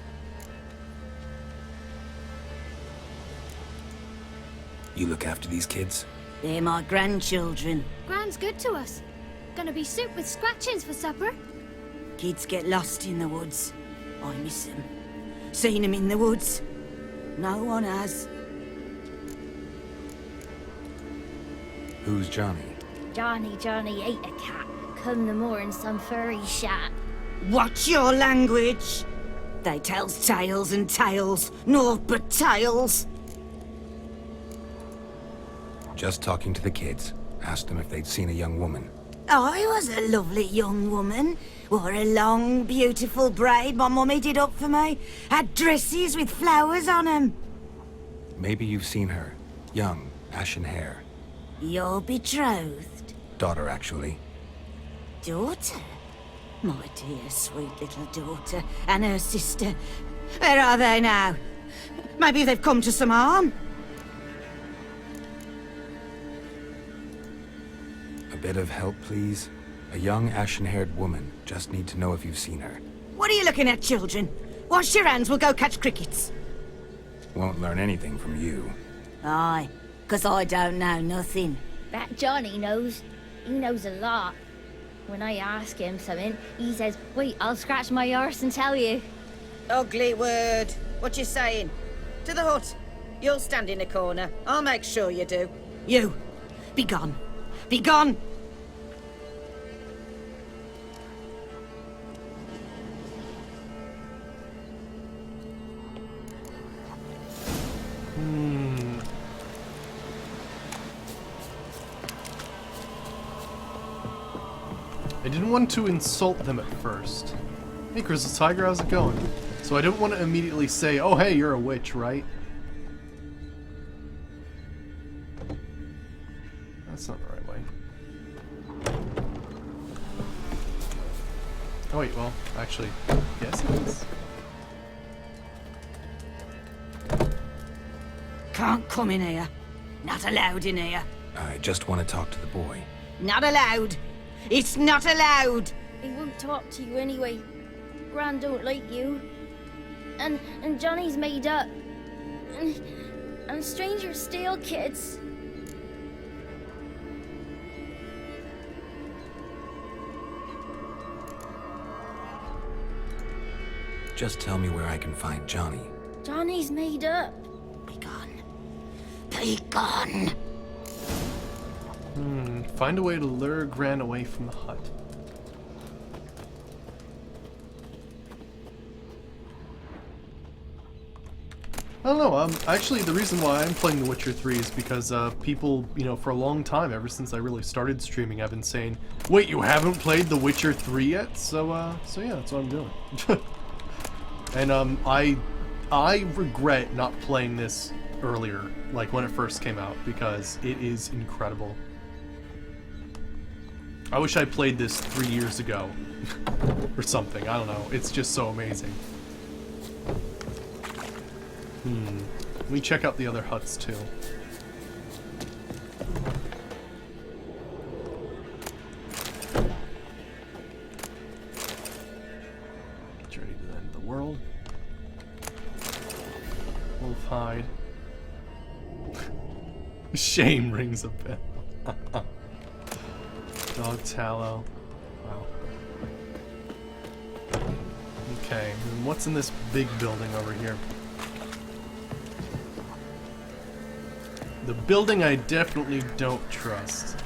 You look after these kids? They're my grandchildren. Gran's good to us. Gonna be soup with scratchings for supper. Kids get lost in the woods. I miss them. Seen them in the woods. No one has. Who's Johnny? Johnny ate a cat. Come the more in some furry shat. Watch your language! They tells tales and tales, naught but tales. Just talking to the kids. Asked them if they'd seen a young woman. I was a lovely young woman. Wore a long, beautiful braid my mummy did up for me. Had dresses with flowers on 'em. Maybe you've seen her. Young, ashen hair. You're betrothed? Daughter, actually. Daughter? My dear, sweet little daughter. And her sister. Where are they now? Maybe they've come to some harm? A bit of help, please? A young, ashen-haired woman. Just need to know if you've seen her. What are you looking at, children? Wash your hands, we'll go catch crickets. Won't learn anything from you. Aye, 'cause I don't know nothing. That Johnny knows. He knows a lot. When I ask him something, he says, wait, I'll scratch my arse and tell you. Ugly word. What you saying? To the hut. You'll stand in a corner. I'll make sure you do. You, be gone. Be gone! I didn't want to insult them at first. Hey, Crystal Tiger, how's it going? So I didn't want to immediately say, oh hey, you're a witch, right? That's not the right way. Oh wait, well, actually, yes it is. Can't come in here. Not allowed in here. I just want to talk to the boy. Not allowed. It's not allowed. He won't talk to you anyway. Gran don't like you. And Johnny's made up. And strangers steal kids. Just tell me where I can find Johnny. Johnny's made up. Be gone. Be gone. Find a way to lure Gran away from the hut. I don't know, actually the reason why I'm playing The Witcher 3 is because people, you know, for a long time, ever since I really started streaming, I've been saying, wait, you haven't played The Witcher 3 yet? So yeah, that's what I'm doing. And I regret not playing this earlier, like when it first came out, because it is incredible. I wish I played this 3 years ago, or something, I don't know, it's just so amazing. Let me check out the other huts too. Journey to the end of the world. Wolf hide. Shame rings a bell. Dog tallow. Wow. Okay, and what's in this big building over here? The building I definitely don't trust.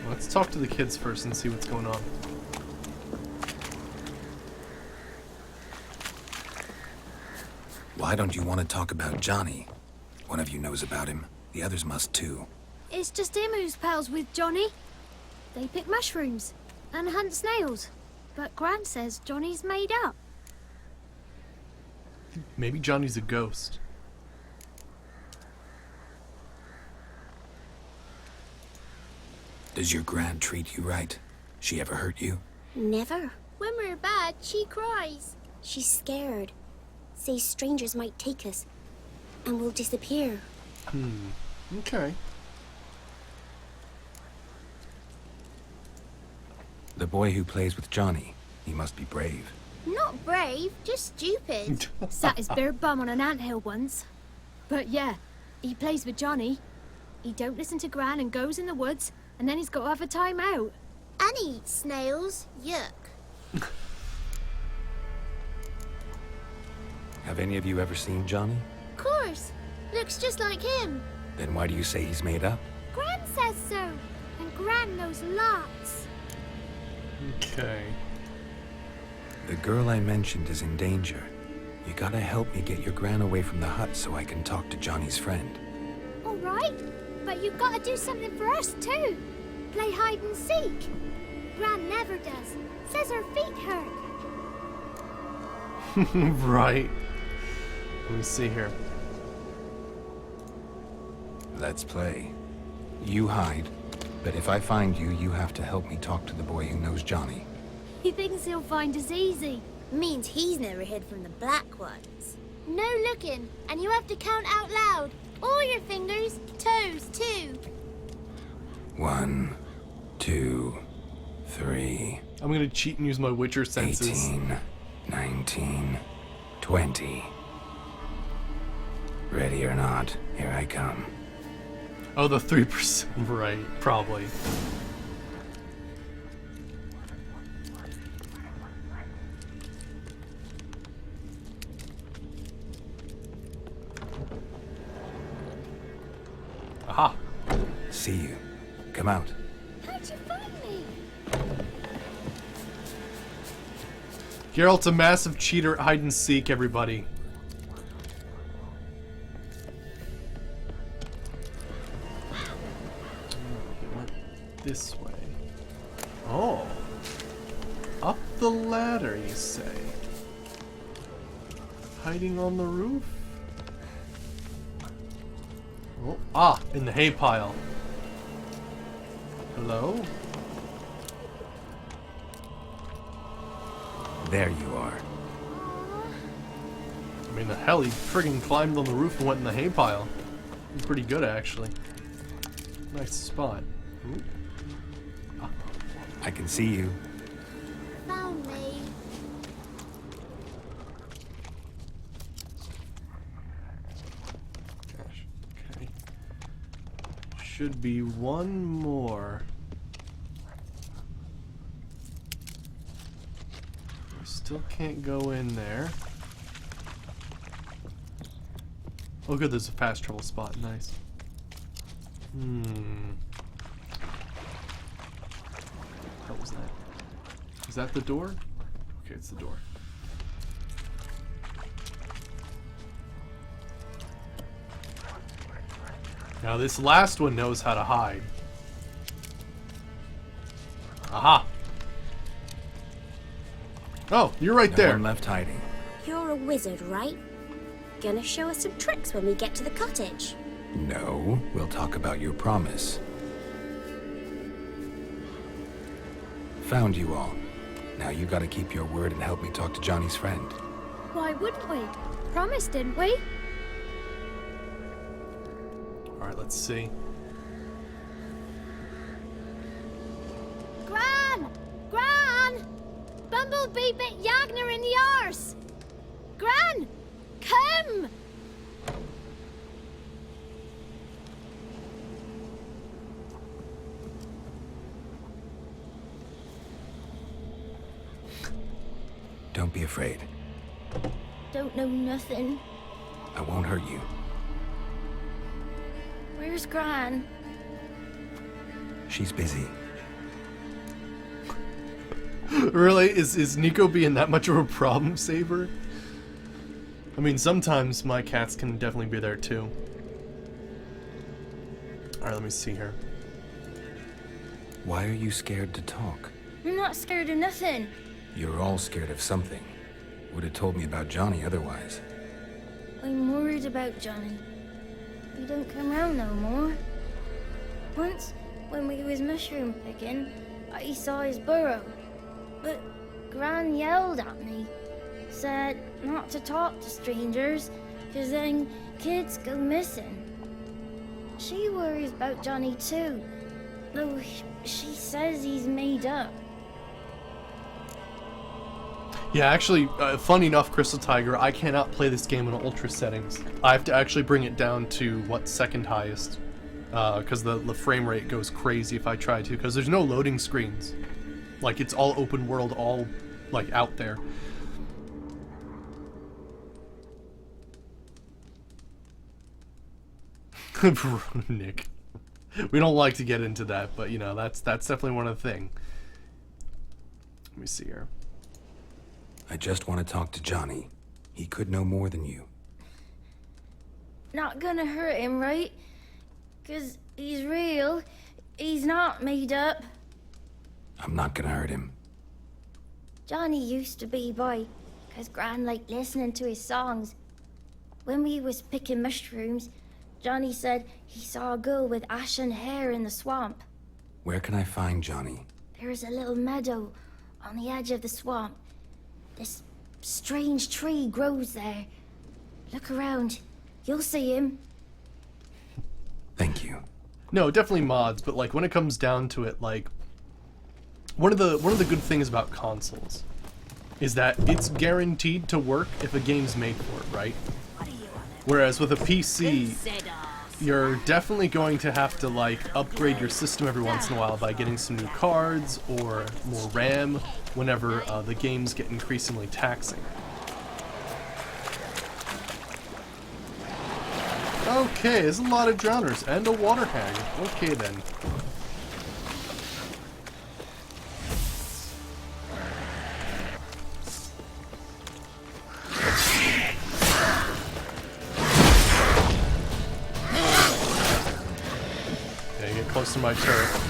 Let's talk to the kids first and see what's going on. Why don't you want to talk about Johnny? One of you knows about him. The others must too. It's just him who's pals with Johnny. They pick mushrooms and hunt snails. But Gran says Johnny's made up. Maybe Johnny's a ghost. Does your Gran treat you right? She ever hurt you? Never. When we're bad, she cries. She's scared. Says strangers might take us. And we'll disappear. Okay. The boy who plays with Johnny. He must be brave. Not brave, just stupid. Sat his bare bum on an anthill once. But yeah, he plays with Johnny. He don't listen to Gran and goes in the woods, and then he's got to have a time out. And he eats snails. Yuck. Have any of you ever seen Johnny? Of course. Looks just like him. Then why do you say he's made up? Gran says so. And Gran knows lots. Okay. The girl I mentioned is in danger. You gotta help me get your gran away from the hut so I can talk to Johnny's friend. All right. But you've got to do something for us, too. Play hide and seek. Gran never does. Says her feet hurt. Right. Let me see here. Let's play. You hide, but if I find you, you have to help me talk to the boy who knows Johnny. He thinks he'll find us easy. Means he's never hid from the black ones. No looking, and you have to count out loud. All your fingers, toes, too. 1, 2, 3. I'm gonna cheat and use my Witcher senses. 18, 19, 20. Ready or not, here I come. Oh, the 3%. Right, probably. Aha. See you. Come out. How'd you find me? Geralt's a massive cheater at hide and seek, everybody. It went this way. Oh. Up the ladder, you say? Hiding on the roof? Oh, ah, in the hay pile. Hello? There you are. I mean, the hell, he friggin' climbed on the roof and went in the hay pile. Pretty good, actually. Nice spot. Ooh. Ah. I can see you. Found me. Gosh, okay. Should be one more. Still can't go in there. Oh good, there's a fast travel spot. Nice. What was that? Is that the door? Okay, it's the door. Now this last one knows how to hide. Aha! Oh, you're right No there. one left hiding. You're a wizard, right? Gonna show us some tricks when we get to the cottage. No, we'll talk about your promise. Found you all. Now you gotta keep your word and help me talk to Johnny's friend. Why wouldn't we? Promised, didn't we? Alright, let's see. Gran! Gran! Bumblebee bit Yagner in the arse! Gran! Come! Don't be afraid. Don't know nothing. I won't hurt you. Where's Gran? She's busy. Really? Is Nico being that much of a problem saver? I mean, sometimes my cats can definitely be there too. Alright, let me see here. Why are you scared to talk? I'm not scared of nothing. You're all scared of something. Would have told me about Johnny otherwise. I'm worried about Johnny. He don't come round no more. Once, when we was mushroom picking, I saw his burrow. But Gran yelled at me. Said not to talk to strangers, 'cause then kids go missing. She worries about Johnny too, though she says he's made up. Yeah, actually, funny enough, Crystal Tiger, I cannot play this game in ultra settings. I have to actually bring it down to, what, second highest. Because the frame rate goes crazy if I try to, because there's no loading screens. Like, it's all open world, all, like, out there. Nick. We don't like to get into that, but, you know, that's definitely one of the things. Let me see here. I just want to talk to Johnny. He could know more than you. Not gonna hurt him, right? 'Cause he's real. He's not made up. I'm not gonna hurt him. Johnny used to be boy, 'cause Gran liked listening to his songs. When we was picking mushrooms, Johnny said he saw a girl with ashen hair in the swamp. Where can I find Johnny? There is a little meadow on the edge of the swamp. This strange tree grows there. Look around. You'll see him. Thank you. No, definitely mods, but like when it comes down to it, like one of the good things about consoles is that it's guaranteed to work if a game's made for it, right? Whereas with a PC, you're definitely going to have to like upgrade your system every once in a while by getting some new cards or more RAM whenever the games get increasingly taxing. Okay, there's a lot of drowners and a water hag. Okay then. Okay, get close to my turret.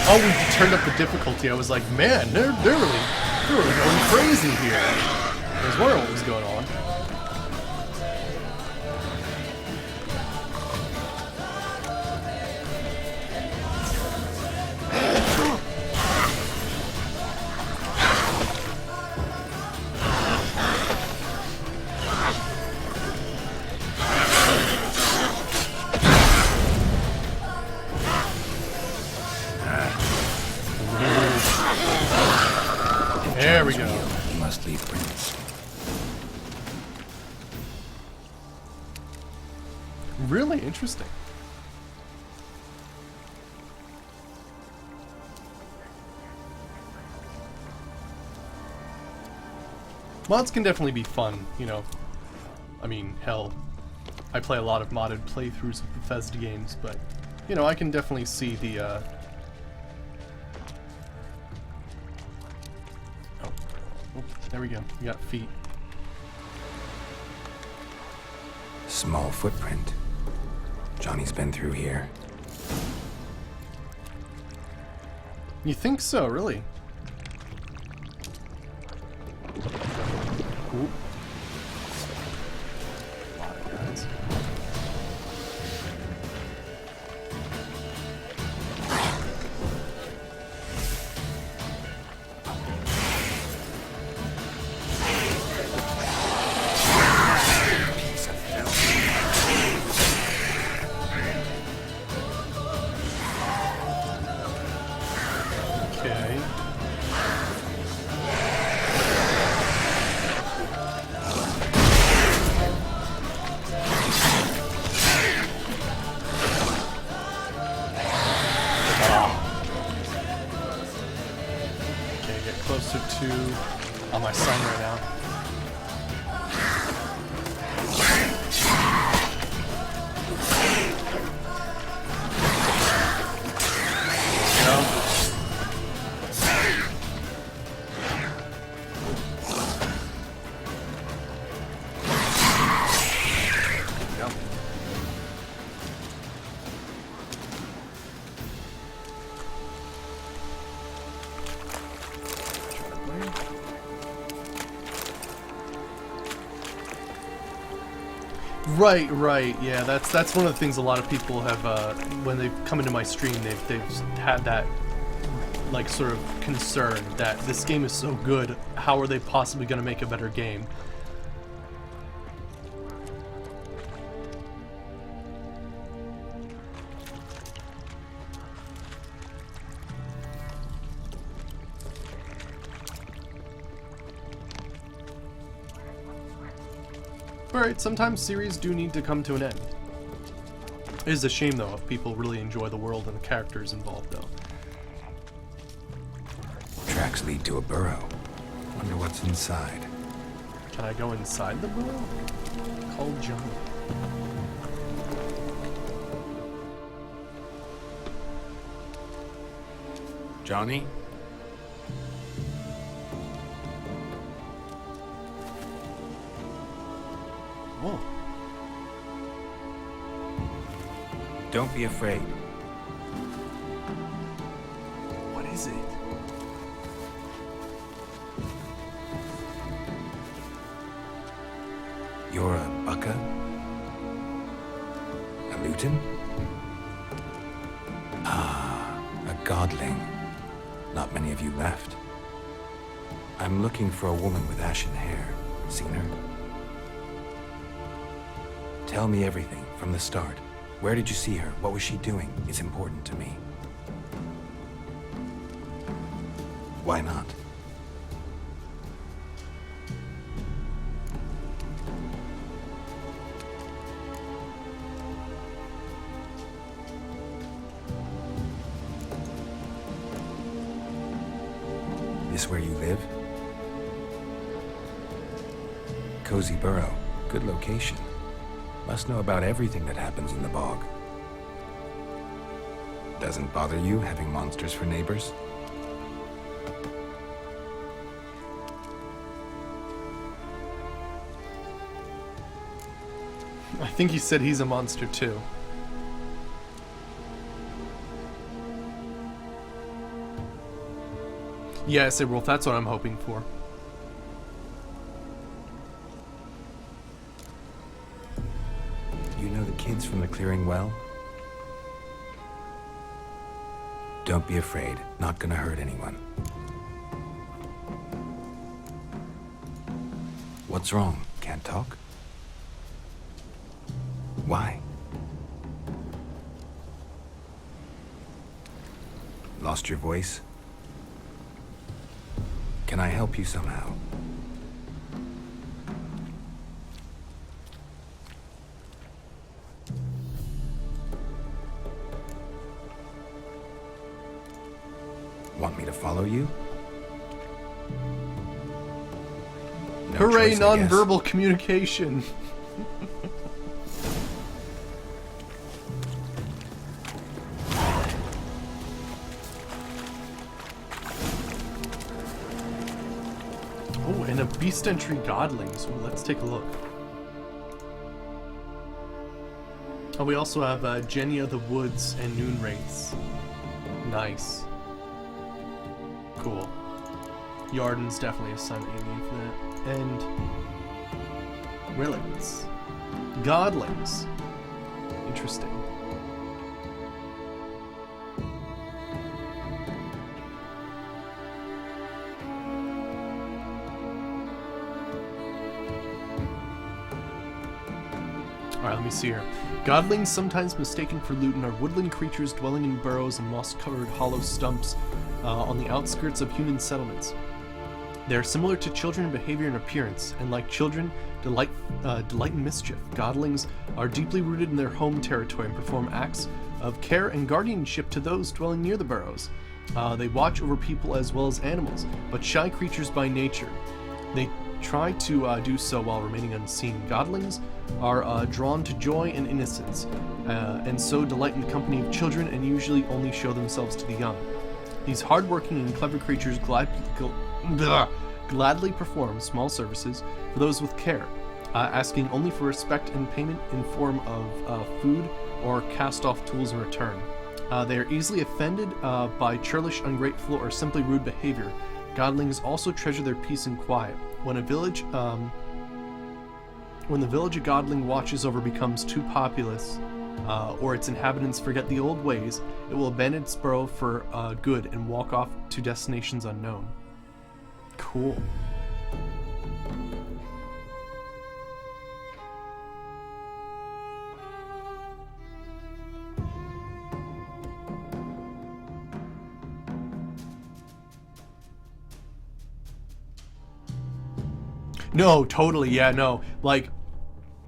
Oh, we turned up the difficulty. I was like, man, they're really going crazy here. I was wondering what was going on. There we go. He must leave prints. Really interesting. Mods can definitely be fun, you know. I mean, hell, I play a lot of modded playthroughs of Bethesda games, but, you know, I can definitely see the, Oh, there we go. We got feet. Small footprint. Johnny's been through here. You think so, really? Ooh. A lot of guys. Okay. Okay, get closer to on my son right now. Right, yeah, that's one of the things a lot of people have, when they've come into my stream, they've had that, like sort of concern that this game is so good, how are they possibly going to make a better game? Alright, sometimes series do need to come to an end. It is a shame, though, if people really enjoy the world and the characters involved, though. Tracks lead to a burrow. Wonder what's inside. Can I go inside the burrow? Call Johnny. Johnny? Whoa. Don't be afraid. What is it? You're a Bucca? A Luton? Ah, a Godling. Not many of you left. I'm looking for a woman with ashen hair. Seen her? Tell me everything, from the start. Where did you see her? What was she doing? It's important to me. Why not? This where you live? Cozy Burrow. Good location. Must know about everything that happens in the bog. Doesn't bother you having monsters for neighbors? I think he said he's a monster too. Yeah, I said, Wolf, that's what I'm hoping for. You know the kids from the clearing well? Don't be afraid. Not gonna hurt anyone. What's wrong? Can't talk? Why? Lost your voice? Can I help you somehow? Want me to follow you? No Hooray, choice, I guess. non-verbal communication. Oh, and a beast entry godlings. Ooh, let's take a look. Oh, we also have Jenny of the Woods and Noon Wraiths. Nice. Cool. Yarden's definitely a son you need for that. And relics. Godlings. Interesting. Alright, let me see here. Godlings, sometimes mistaken for Luton, are woodland creatures dwelling in burrows and moss-covered hollow stumps on the outskirts of human settlements. They are similar to children in behavior and appearance, and like children, delight in mischief. Godlings are deeply rooted in their home territory and perform acts of care and guardianship to those dwelling near the burrows. They watch over people as well as animals, but shy creatures by nature. They try to do so while remaining unseen. Godlings are drawn to joy and innocence, and so delight in the company of children and usually only show themselves to the young. These hardworking and clever creatures gladly perform small services for those with care, asking only for respect and payment in form of food or cast-off tools in return. They are easily offended by churlish, ungrateful, or simply rude behavior. Godlings also treasure their peace and quiet. When the village a godling watches over becomes too populous, or its inhabitants forget the old ways, it will abandon its burrow for good and walk off to destinations unknown. Cool. No, totally, yeah, no. Like,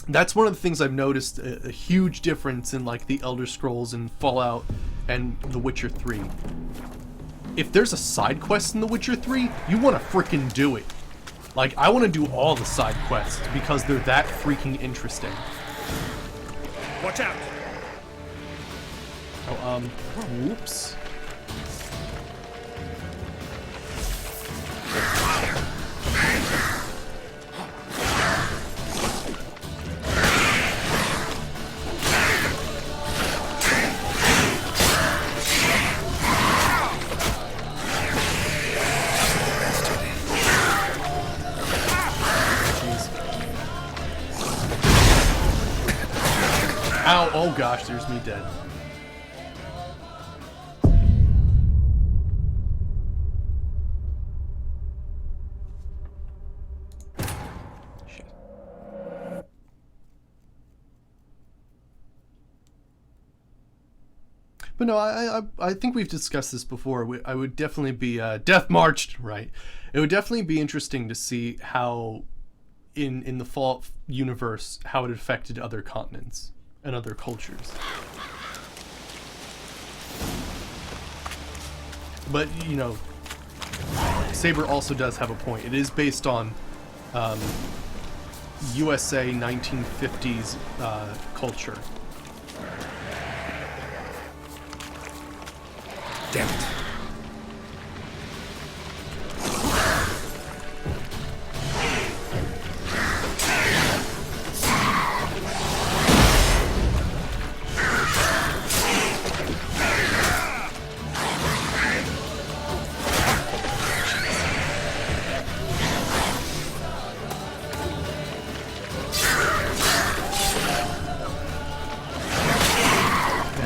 that's one of the things I've noticed, a huge difference in, like, the Elder Scrolls and Fallout and The Witcher 3. If there's a side quest in The Witcher 3, you want to freaking do it. Like, I want to do all the side quests because they're that freaking interesting. Watch out! Oh, whoops. Ow, oh gosh, there's me dead. Shit. But no, I think we've discussed this before. I would definitely be death marched, right? It would definitely be interesting to see how in the Fallout universe how it affected other continents and other cultures. But, you know, Saber also does have a point. It is based on USA 1950s culture. Damn it.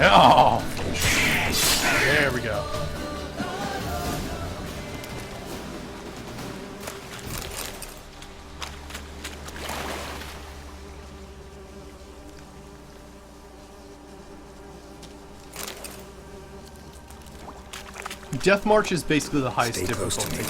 Oh, there we go. Death March is basically the highest difficulty.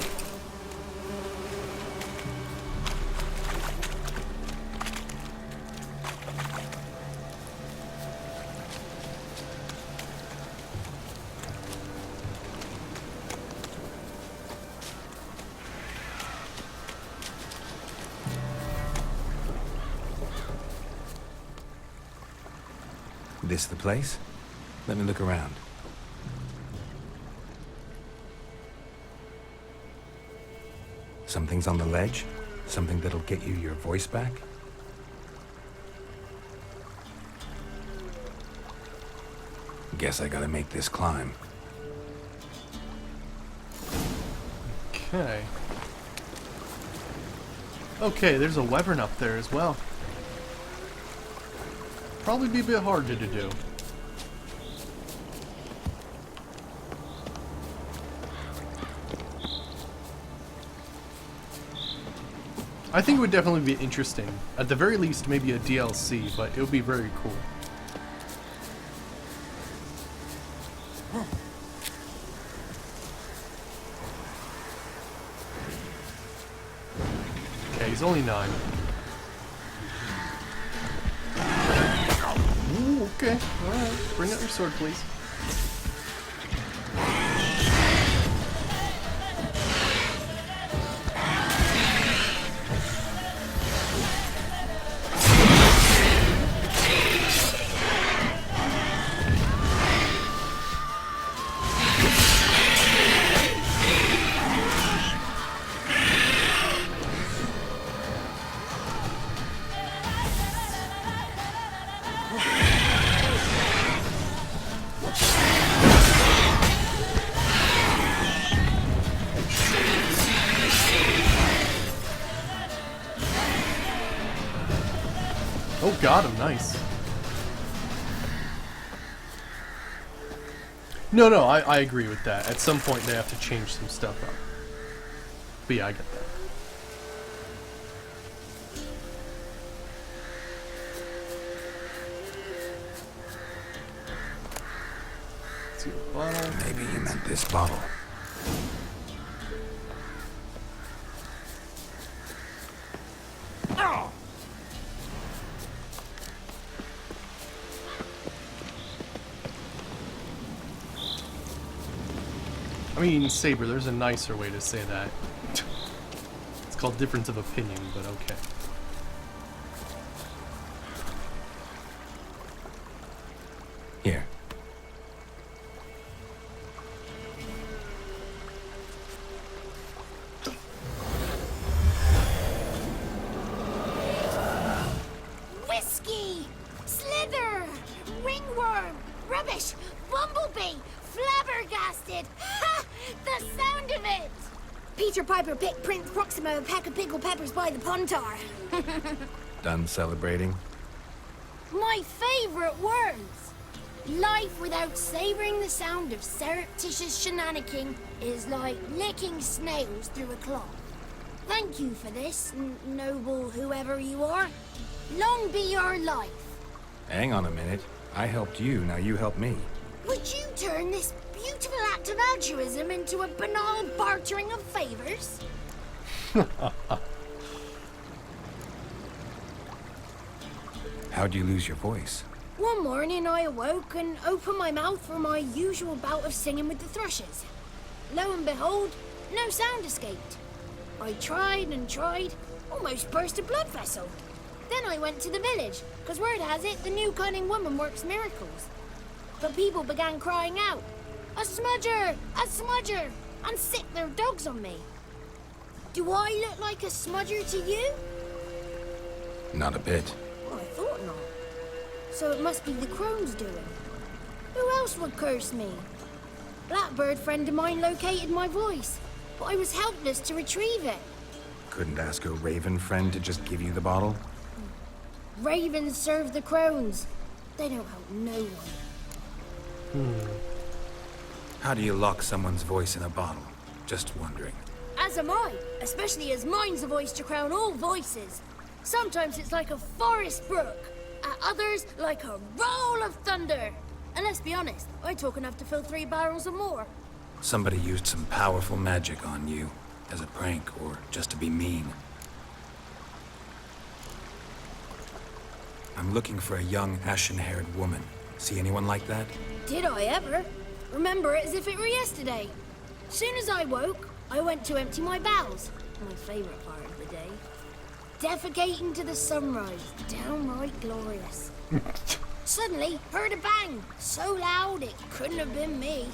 This the place? Let me look around. Something's on the ledge? Something that'll get you your voice back? Guess I gotta make this climb. Okay. Okay, there's a wyvern up there as well. Probably be a bit harder to do. I think it would definitely be interesting. At the very least, maybe a DLC, but it would be very cool. Okay, he's only 9. Ooh, okay, alright. Bring out your sword, please. Oh, got him, nice. No, I agree with that. At some point they have to change some stuff up. But yeah, I get that. Let's see the bottle. Maybe you meant this bottle. I mean, Saber, there's a nicer way to say that. It's called difference of opinion, but okay. Here. Whiskey! Slither! Ringworm! Rubbish! Bumblebee! Flabbergasted! Ha! The sound of it! Peter Piper picked Prince Proxima a pack of pickled peppers by the Pontar. Done celebrating? My favorite words! Life without savoring the sound of surreptitious shenanigans is like licking snails through a cloth. Thank you for this, noble whoever you are. Long be your life. Hang on a minute. I helped you, now you help me. Would you turn this beautiful act of altruism into a banal bartering of favors? How'd you lose your voice? One morning I awoke and opened my mouth for my usual bout of singing with the thrushes. Lo and behold, no sound escaped. I tried and tried, almost burst a blood vessel. Then I went to the village, because word has it the new cunning woman works miracles. But people began crying out, "A smudger! A smudger!" and sicked their dogs on me. Do I look like a smudger to you? Not a bit. Well, I thought not. So it must be the crone's doing. Who else would curse me? Blackbird friend of mine located my voice, but I was helpless to retrieve it. Couldn't ask a raven friend to just give you the bottle? Ravens serve the crones. They don't help no one. How do you lock someone's voice in a bottle? Just wondering. As am I, especially as mine's a voice to crown all voices. Sometimes it's like a forest brook, at others like a roll of thunder. And let's be honest, I talk enough to fill 3 barrels or more. Somebody used some powerful magic on you, as a prank or just to be mean. I'm looking for a young, ashen-haired woman. See anyone like that? Did I ever? Remember it as if it were yesterday. Soon as I woke, I went to empty my bowels. My favorite part of the day. Defecating to the sunrise. Downright glorious. Suddenly, heard a bang. So loud it couldn't have been me.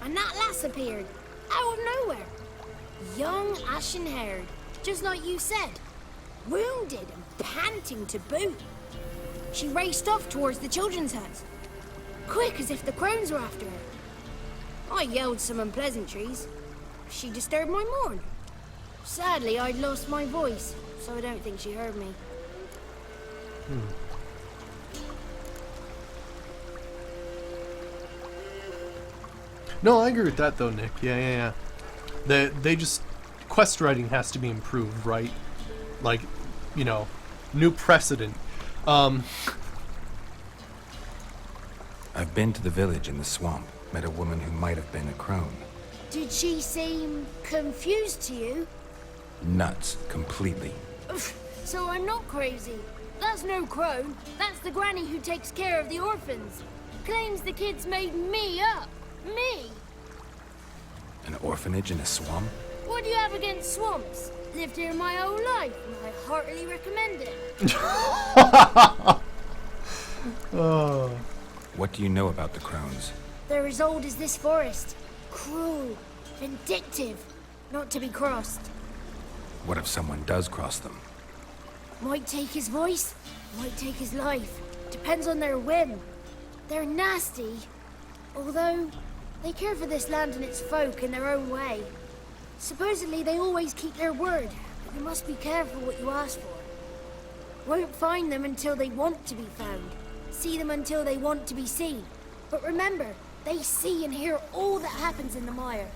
And that lass appeared. Out of nowhere. Young, ashen-haired. Just like you said. Wounded and panting to boot. She raced off towards the children's hut. Quick as if the crones were after her. I yelled some unpleasantries. She disturbed my morn. Sadly, I'd lost my voice, so I don't think she heard me. No, I agree with that though, Nick. Yeah. They just quest writing has to be improved, right? Like, you know, new precedent. I've been to the village in the swamp. Met a woman who might have been a crone. Did she seem confused to you? Nuts, completely. So I'm not crazy. That's no crone. That's the granny who takes care of the orphans. Claims the kids made me up. Me! An orphanage in a swamp? What do you have against swamps? Lived here my whole life, and I heartily recommend it. What do you know about the crones? They're as old as this forest. Cruel, vindictive, not to be crossed. What if someone does cross them? Might take his voice, might take his life. Depends on their whim. They're nasty, although they care for this land and its folk in their own way. Supposedly they always keep their word, but you must be careful what you ask for. Won't find them until they want to be found. See them until they want to be seen. But remember, They see and hear all that happens in the mire.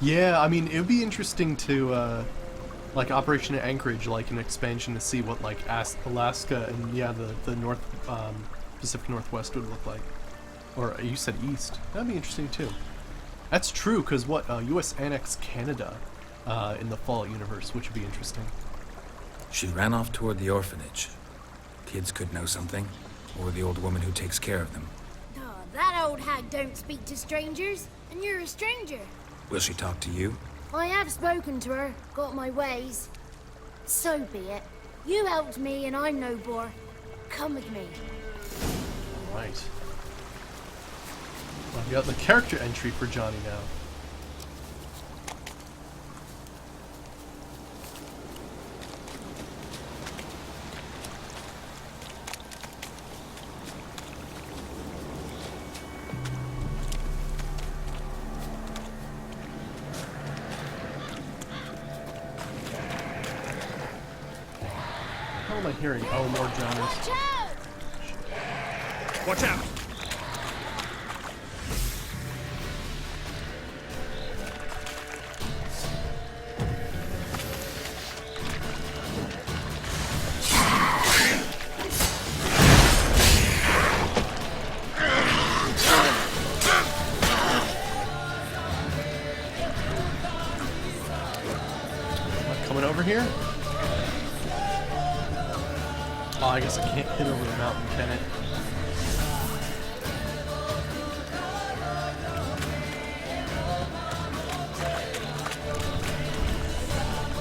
Yeah, I mean, it would be interesting to, like, Operation Anchorage, like, an expansion to see what, like, Alaska and, yeah, the North, Pacific Northwest would look like. Or, you said East. That'd be interesting, too. That's true, because what, U.S. annexed Canada, in the Fallout universe, which would be interesting. She ran off toward the orphanage. Kids could know something, or the old woman who takes care of them. Oh, that old hag don't speak to strangers, and you're a stranger. Will she talk to you? I have spoken to her, got my ways. So be it. You helped me and I'm no bore. Come with me. Alright. Well, we got the character entry for Johnny now. How am I hearing? Oh, more drowners. Watch out! Coming over here? Oh, I guess I can't hit over the mountain, can it?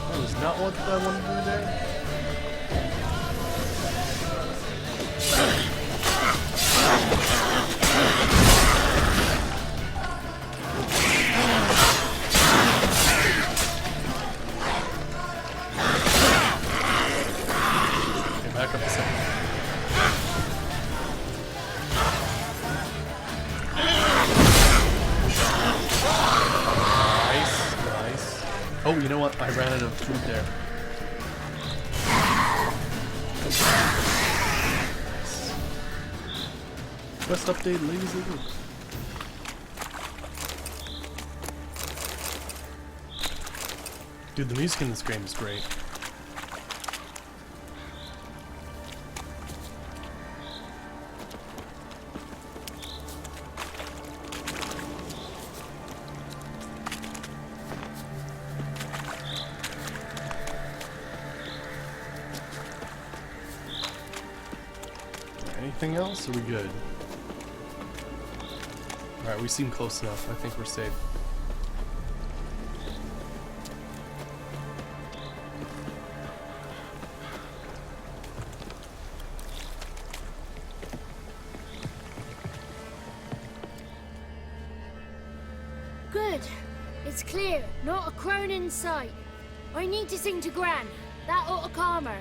That was not what I wanted to do there. Back up a second. Nice, nice. Oh, you know what? I ran out of food there. Nice. Quest update, ladies and gentlemen. Dude, the music in this game is great. Anything else? Are we good? Alright, we seem close enough. I think we're safe. Good. It's clear. Not a crone in sight. I need to sing to Gran. That ought to calm her.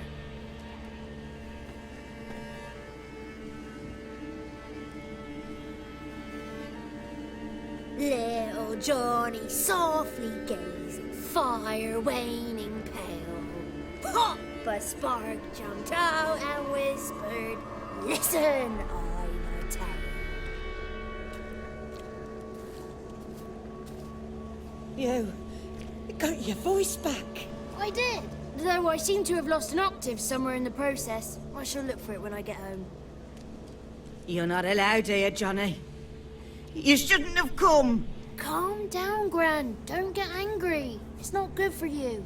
Little Johnny softly gazing, fire waning pale. Pop! A spark jumped out and whispered, "Listen, I'm a tale." You got your voice back. I did, though I seem to have lost an octave somewhere in the process. I shall look for it when I get home. You're not allowed here, Johnny. You shouldn't have come. Calm down, Gran. Don't get angry. It's not good for you.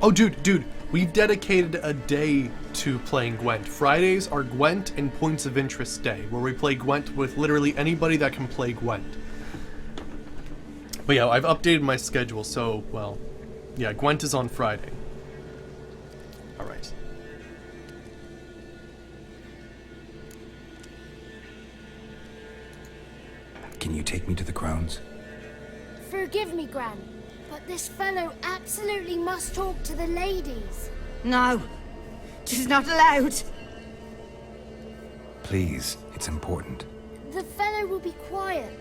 Oh, dude, we've dedicated a day to playing Gwent. Fridays are Gwent and Points of Interest Day, where we play Gwent with literally anybody that can play Gwent. But yeah, I've updated my schedule, so, well, yeah, Gwent is on Friday. Alright. Can you take me to the Crones? Forgive me, Gran, but this fellow absolutely must talk to the ladies. No, 'tis not allowed. Please, It's important. The fellow will be quiet.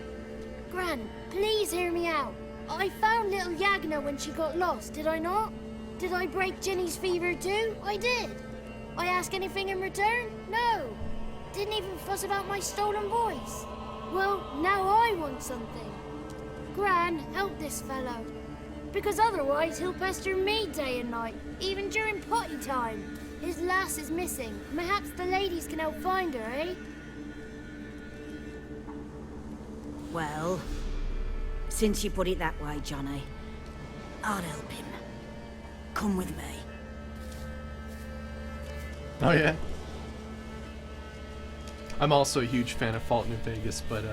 Gran, please hear me out. I found little Yagna when she got lost, did I not? Did I break Ginny's fever too? I did. I ask anything in return? No. Didn't even fuss about my stolen voice. Well, now I want something. Gran, help this fellow. Because otherwise he'll pester me day and night, even during potty time. His lass is missing. Perhaps the ladies can help find her, eh? Well, since you put it that way, Johnny, I'll help him. Come with me. Oh yeah. I'm also a huge fan of Fallout New Vegas, but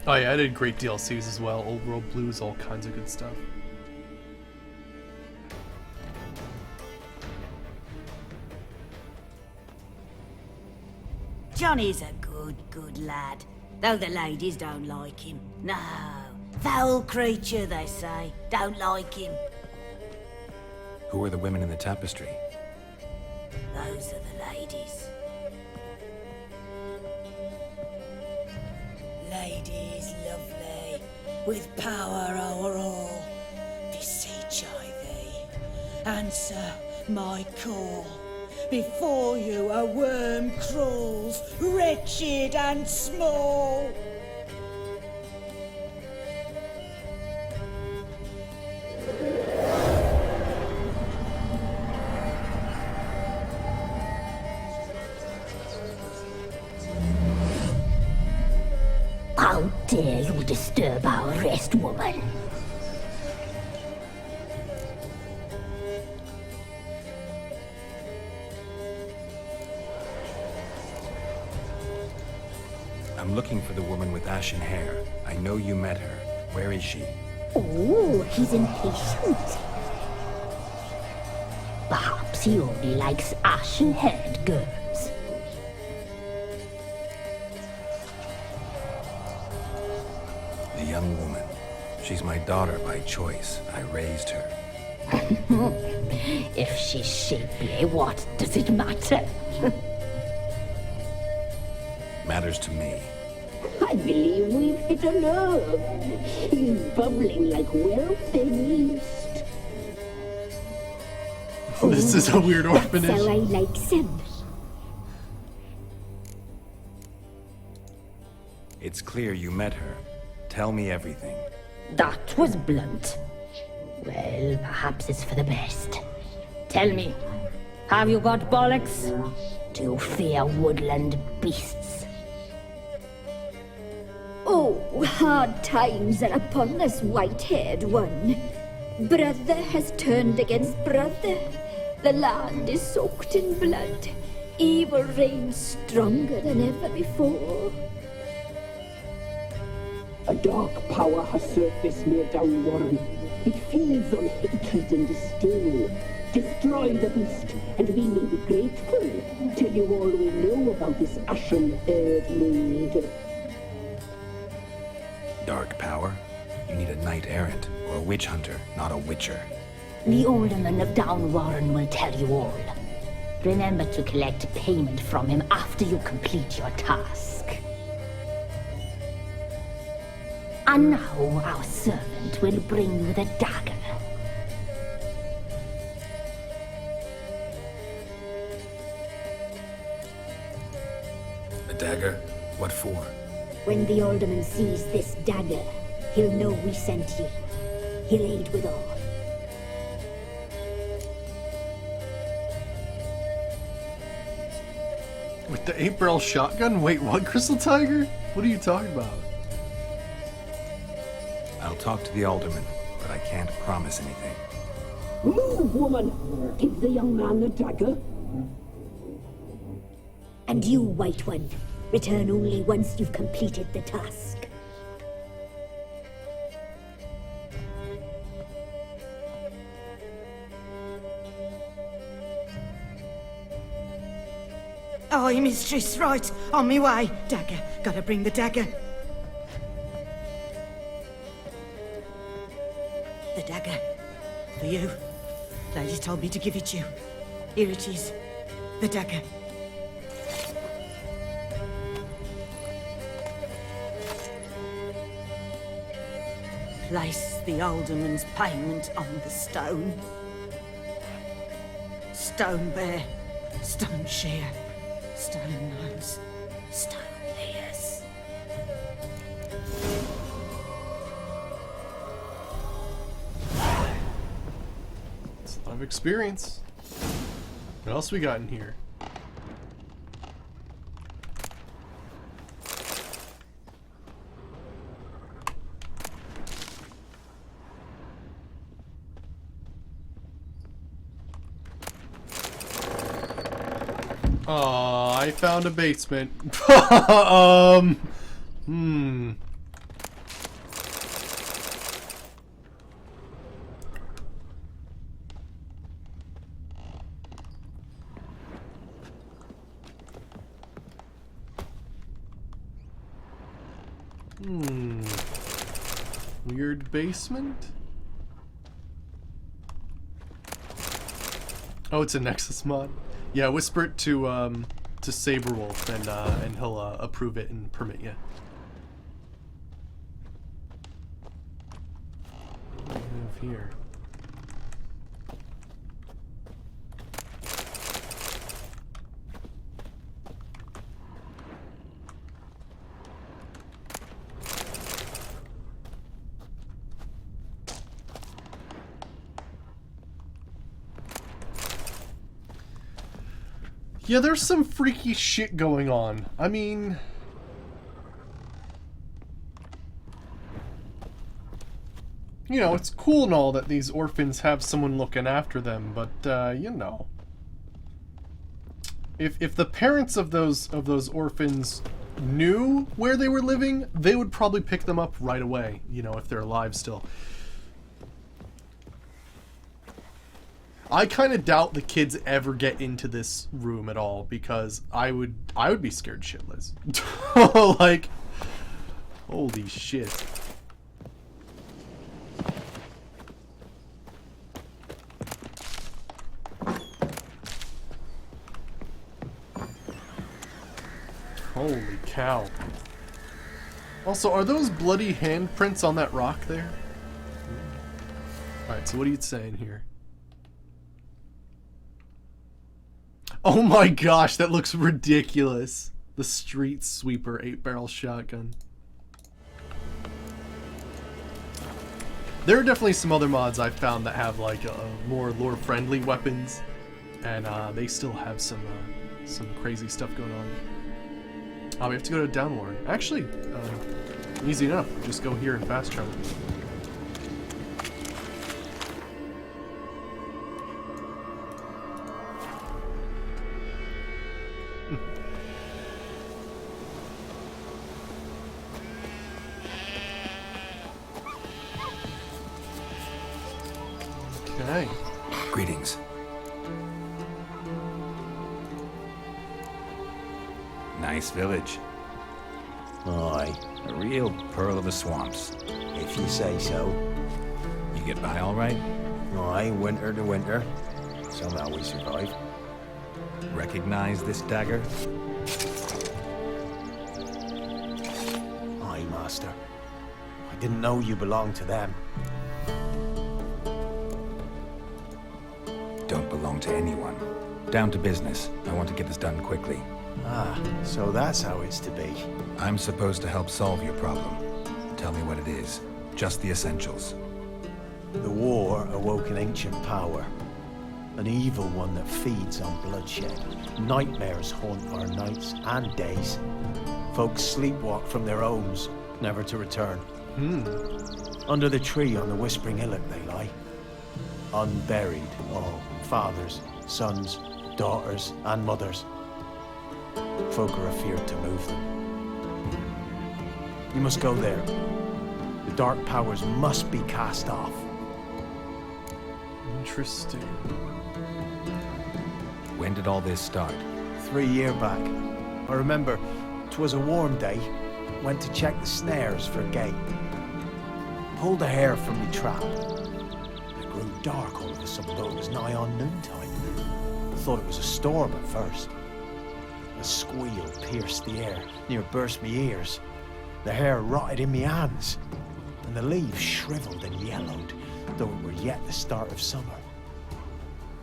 oh yeah, I did great DLCs as well. Old World Blues, all kinds of good stuff. Johnny's a good lad, though the ladies don't like him. No, foul creature, they say. Don't like him. Who are the women in the tapestry? Those are the ladies. Ladies lovely, with power o'er all. Beseech I thee, answer my call. Before you a worm crawls, wretched and small. How dare you disturb our rest, woman? I'm looking for the woman with ashen hair. I know you met her. Where is she? Oh, he's impatient. Perhaps he only likes ashen-haired girls. The young woman. She's my daughter by choice. I raised her. If she's shapely, what does it matter? Matters to me. I believe we've hit a nerve. He's bubbling like well-fed yeast. This is a weird orphanage. That's how I like him. It's clear you met her. Tell me everything. That was blunt. Well, perhaps it's for the best. Tell me, have you got bollocks? Do you fear woodland beasts? Oh, hard times are upon us, white-haired one. Brother has turned against brother. The land is soaked in blood. Evil reigns stronger than ever before. A dark power has surfaced near Downwarren. It feeds on hatred and disdain. Destroy the beast, and we may be grateful. Tell you all we know about this ashen-haired maid. Dark power? You need a knight-errant or a witch hunter, not a witcher. The alderman of Downwarren will tell you all. Remember to collect payment from him after you complete your task. And now our servant will bring you the dagger. A dagger? What for? When the alderman sees this dagger, he'll know we sent you. He'll aid with all. With the 8-barrel shotgun? Wait, what, Crystal Tiger? What are you talking about? I'll talk to the alderman, but I can't promise anything. Move, woman! Give the young man the dagger. And you, White One, return only once you've completed the task. Aye, mistress, right. On me way. Dagger. Gotta bring the dagger. The dagger. For you. Lady told me to give it you. Here it is. The dagger. place the alderman's payment on the stone. Stone bear, stone shear, stone nose, stone ears. It's a lot of experience. What else we got in here? Oh, I found a basement. Weird basement? Oh, it's a Nexus mod. Yeah, whisper it to Saberwolf, and he'll approve it and permit you. What do we have here? Yeah, there's some freaky shit going on. I mean... You know, it's cool and all that these orphans have someone looking after them, but, you know... If the parents of those orphans knew where they were living, they would probably pick them up right away, you know, if they're alive still. I kind of doubt the kids ever get into this room at all, because I would be scared shitless. Like, holy shit. Holy cow. Also, are those bloody handprints on that rock there? Alright, so what are you saying here? Oh my gosh, that looks ridiculous. The Street Sweeper 8-barrel shotgun. There are definitely some other mods I've found that have like more lore-friendly weapons, and they still have some crazy stuff going on. We have to go to Downwarren. Actually, easy enough. Just go here and fast travel. Okay. Greetings. Nice village. Aye, a real pearl of the swamps. If you say so. You get by all right? Aye, winter to winter. Somehow we survive. Recognize this dagger? Aye, master. I didn't know you belonged to them. Don't belong to anyone. Down to business. I want to get this done quickly. Ah, so that's how it's to be. I'm supposed to help solve your problem. Tell me what it is. Just the essentials. The war awoke an ancient power. An evil one that feeds on bloodshed. Nightmares haunt our nights and days. Folks sleepwalk from their homes, never to return. Under the tree on the Whispering Hillock they lie. Unburied, all. Fathers, sons, daughters, and mothers. Folk are afeard to move them. You must go there. The dark powers must be cast off. Interesting. When did all this start? 3 years back. I remember 'twas a warm day. Went to check the snares for gate. Pulled a hare from the trap. It grew dark all of a sudden, though it was nigh on noontime. Thought it was a storm at first. A squeal pierced the air, near burst me ears. The hair rotted in me hands. and the leaves shriveled and yellowed, though it were yet the start of summer.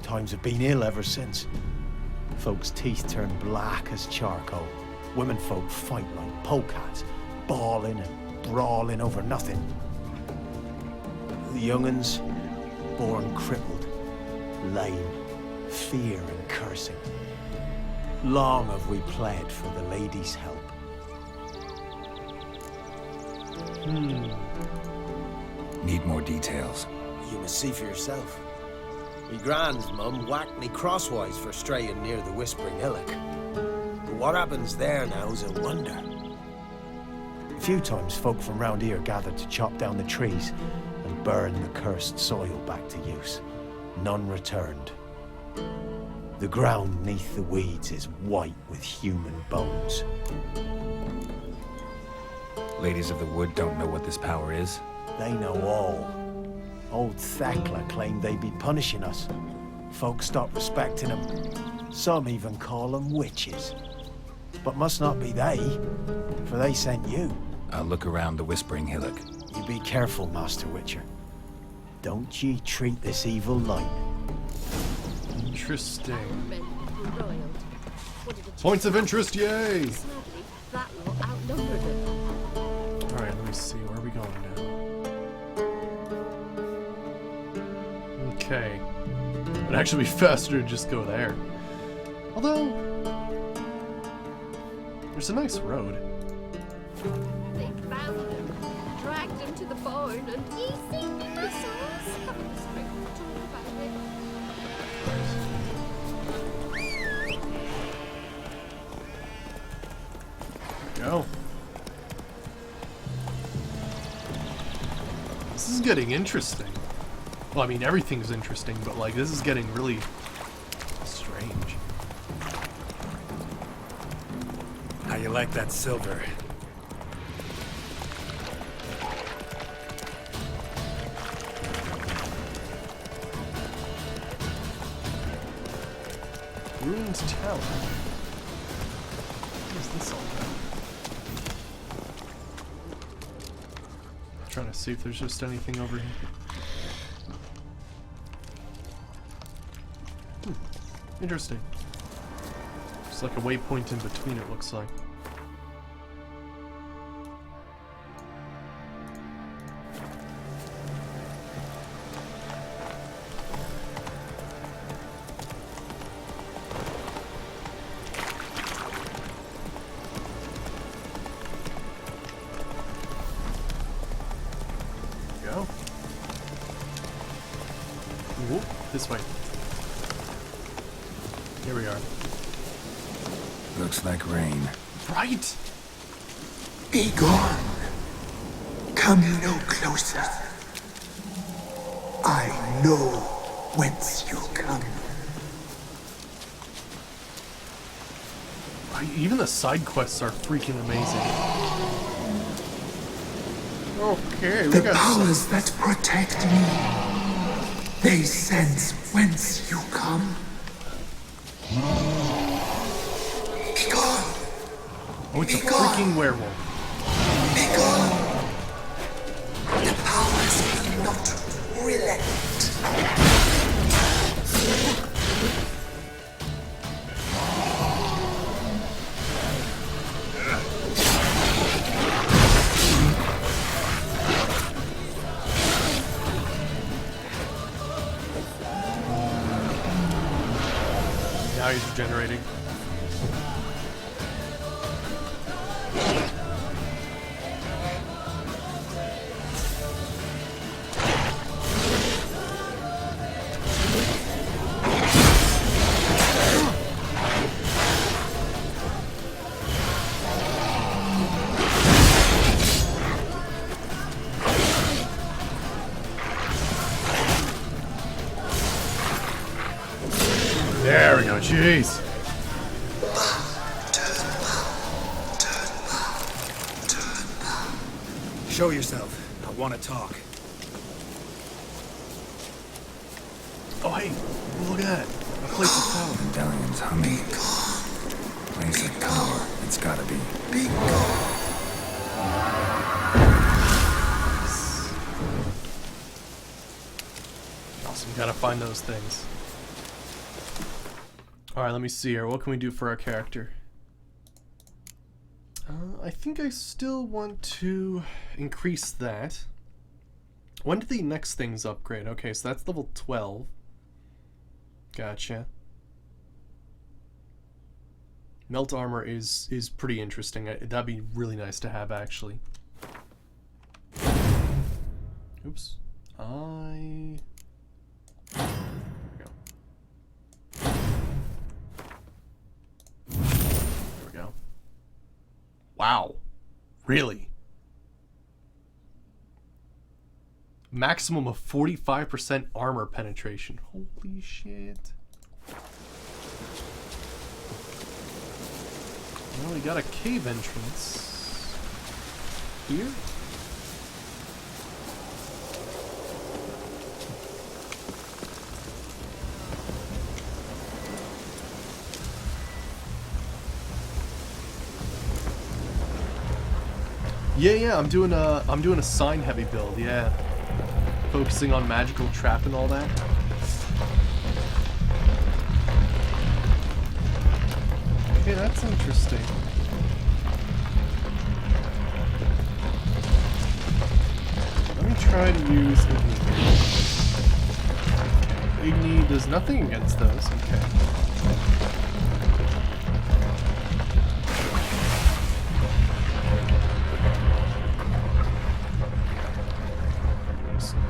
Times have been ill ever since. Folks' teeth turn black as charcoal. Womenfolk fight like polecats, bawling and brawling over nothing. The young'uns, born crippled, lame, fear and cursing. Long have we pled for the lady's help. Need more details. You must see for yourself. Me grand's mum whacked me crosswise for straying near the Whispering Hillock. But what happens there now is a wonder. A few times folk from round here gathered to chop down the trees and burn the cursed soil back to use. None returned. The ground neath the weeds is white with human bones. Ladies of the Wood don't know what this power is? They know all. Old Thekla claimed they'd be punishing us. Folks stopped respecting them. Some even call them witches. But must not be they, for they sent you. I'll look around the Whispering Hillock. You be careful, Master Witcher. Don't ye treat this evil light. Interesting. Points of interest, yay! Alright, let me see. Where are we going now? Okay. It'd actually be faster to just go there. Although, there's a nice road. They found him, dragged him to the barn, and ye see missiles. Straight to talk about it. Go. This is getting interesting. Well, I mean, everything's interesting, but like, this is getting really strange. How you like that silver? Ruined tower. What is this all about? Trying to see if there's just anything over here. Interesting. It's like a waypoint in between, it looks like. Go. Whoop, this way. Here we are. Looks like rain. Right! Be gone. Come no closer. I know whence you come. Right, even the side quests are freaking amazing. Okay, we The got powers that protect me, they sense whence you come. Be gone. Oh, it's a freaking werewolf. Be gone. The powers will not relent. Now he's regenerating. There we go, jeez. Show yourself. I want to talk. Oh, hey, look at that. A place of power. Medallion's humming. Place of power. It's gotta be. So we gotta find those things. Alright, let me see here. What can we do for our character? I think I still want to increase that. When do the next things upgrade? Okay, so that's level 12. Gotcha. Melt armor is pretty interesting. That'd be really nice to have, actually. Oops. There we go. There we go. Wow. Really? Maximum of 45% armor penetration. Holy shit. Well, we got a cave entrance here. Yeah, I'm doing a sign heavy build, yeah. Focusing on magical trap and all that. Okay, that's interesting. Let me try to use Igni. Igni does nothing against those, okay.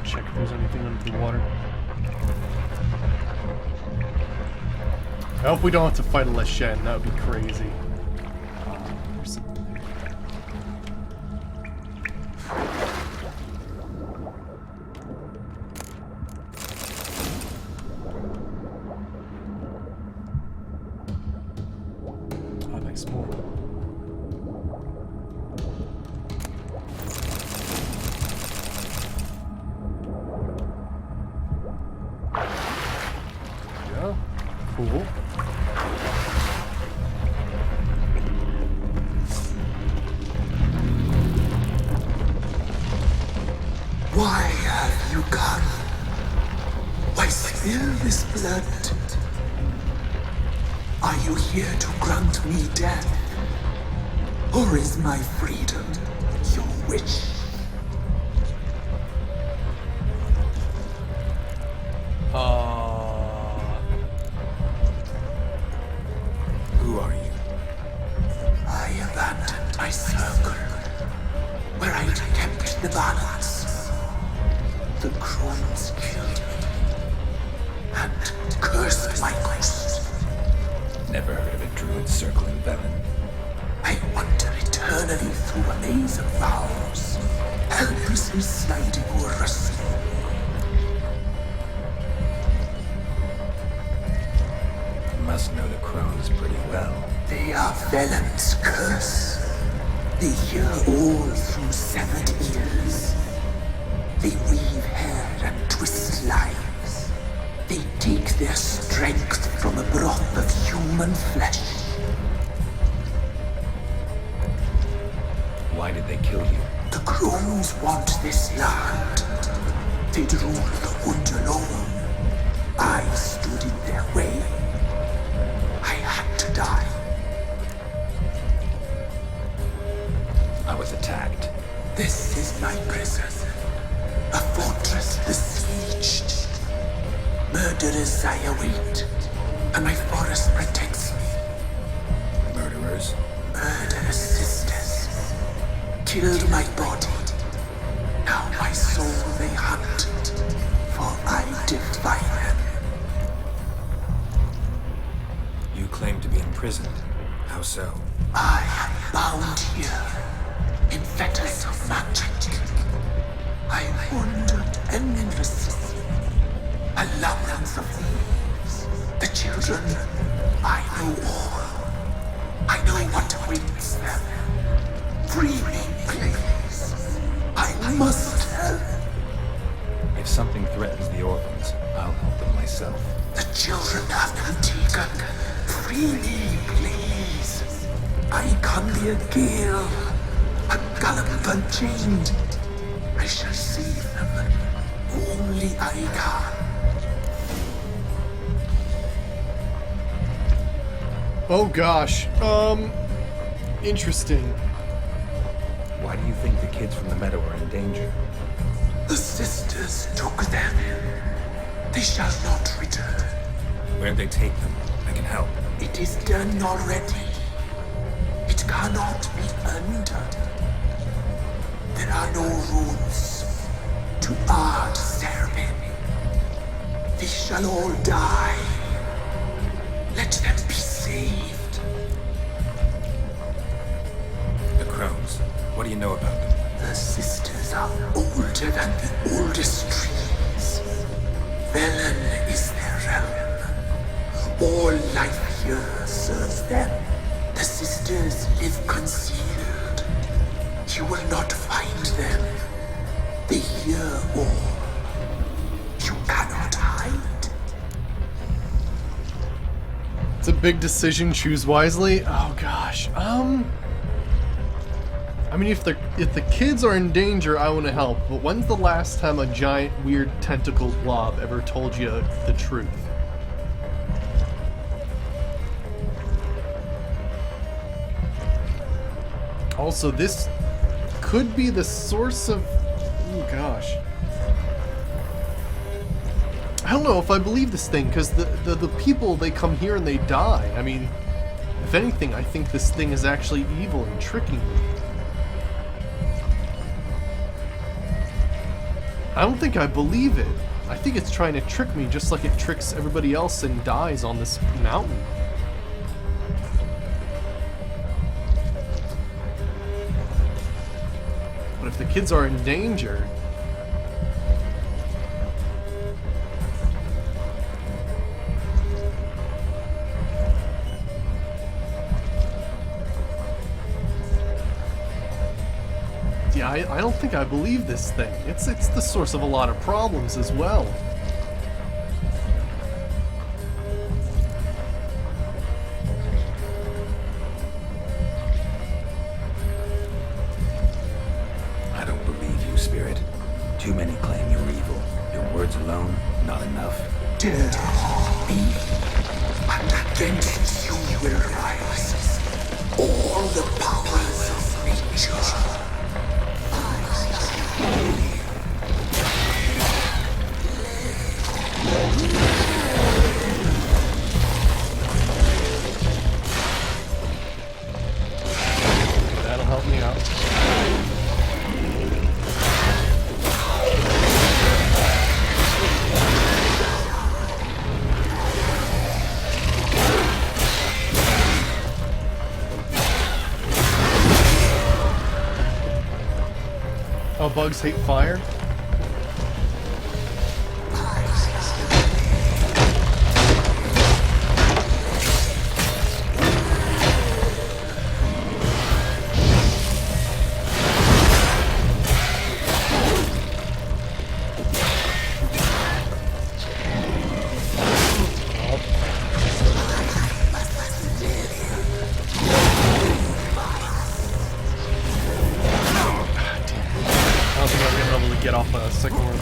Check if there's anything under the water. I hope we don't have to fight a Leshen, that would be crazy. There's something there. Oh, nice more. Yeah, cool. Why have you come? Why spill this blood? Are you here to grant me death? Or is my freedom your wish? Who are you? I abandoned my circle, where I'd kept the balance. The crones killed me, and cursed my ghost. Never heard of a druid circling Velen. I wander eternally through a maze of vows, helplessly sliding o'er a sea. You must know the crones pretty well. They are Velen's curse. They hear all through severed ears. They weave hair and twist lives. They take their strength from a broth of human flesh. Why did they kill you? The crones want this land. They'd rule the wood alone. I stood in their way. I had to die. I was attacked. This is my prison. A fortress besieged. Murderers I await, and my forest protects me. Murderers? Murderous sisters killed my body. Now my soul they hunt, for I defy them. You claim to be imprisoned. How so? I am bound here in fetters of magic. I wandered endlessly, a labyrinth of leaves. The children, I know all. I know what awaits them. Free me, please. I must help. If something threatens the orphans, I'll help them myself. The children have been taken. Free me, please. I can be a gale, a gallop unchained. I shall save them. Only I can. Oh gosh. Interesting. Why do you think the kids from the meadow are in danger? The sisters took them. They shall not return. Where'd they take them? I can help. It is done already. It cannot be undone. There are no rules to our ceremony. They shall all die. Let them be saved. The crows. What do you know about them? The sisters are older than the oldest trees. Velen is their realm. All life here serves them. The sisters live concealed. You will not find them. They hear all. You cannot hide. It's a big decision, choose wisely. Oh gosh. I mean, if the kids are in danger, I want to help. But when's the last time a giant, weird, tentacled blob ever told you the truth? Also, this could be the source of... Oh gosh. I don't know if I believe this thing, because the people, they come here and they die. I mean, if anything, I think this thing is actually evil and tricking me. I don't think I believe it. I think it's trying to trick me just like it tricks everybody else and dies on this mountain. But if the kids are in danger... Yeah, I don't think I believe this thing. It's the source of a lot of problems as well. I don't believe you, Spirit. Too many claim you're evil. Your words alone, not enough. Dare harm me, and against you will rise all the powers of nature. That'll help me out. Oh, bugs hate fire? Get off a second one.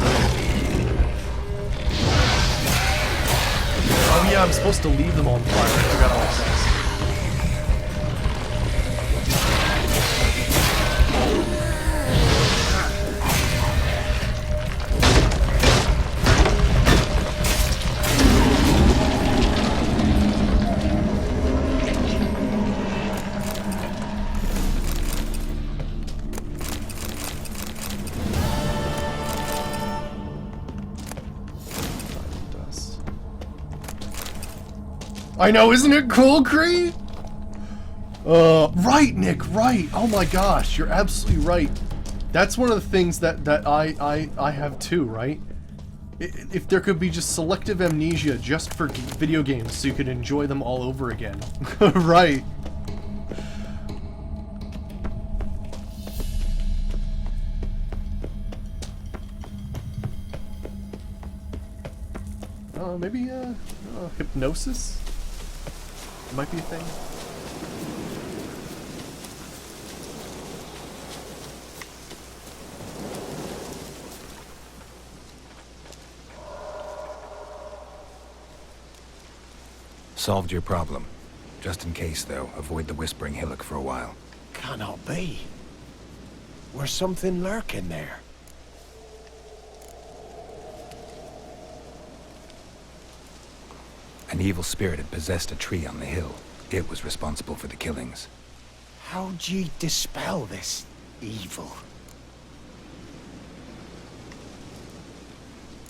Oh yeah, I'm supposed to leave them on fire. I forgot all that. I know, isn't it cool, Cree? Right, Nick, right. Oh my gosh, you're absolutely right. That's one of the things that I have too, right? If there could be just selective amnesia just for video games so you could enjoy them all over again. Right. Maybe, hypnosis? Might be a thing. Solved your problem. Just in case, though, avoid the Whispering Hillock for a while. Cannot be. Where's something lurking there? An evil spirit had possessed a tree on the hill. It was responsible for the killings. How'd ye dispel this evil?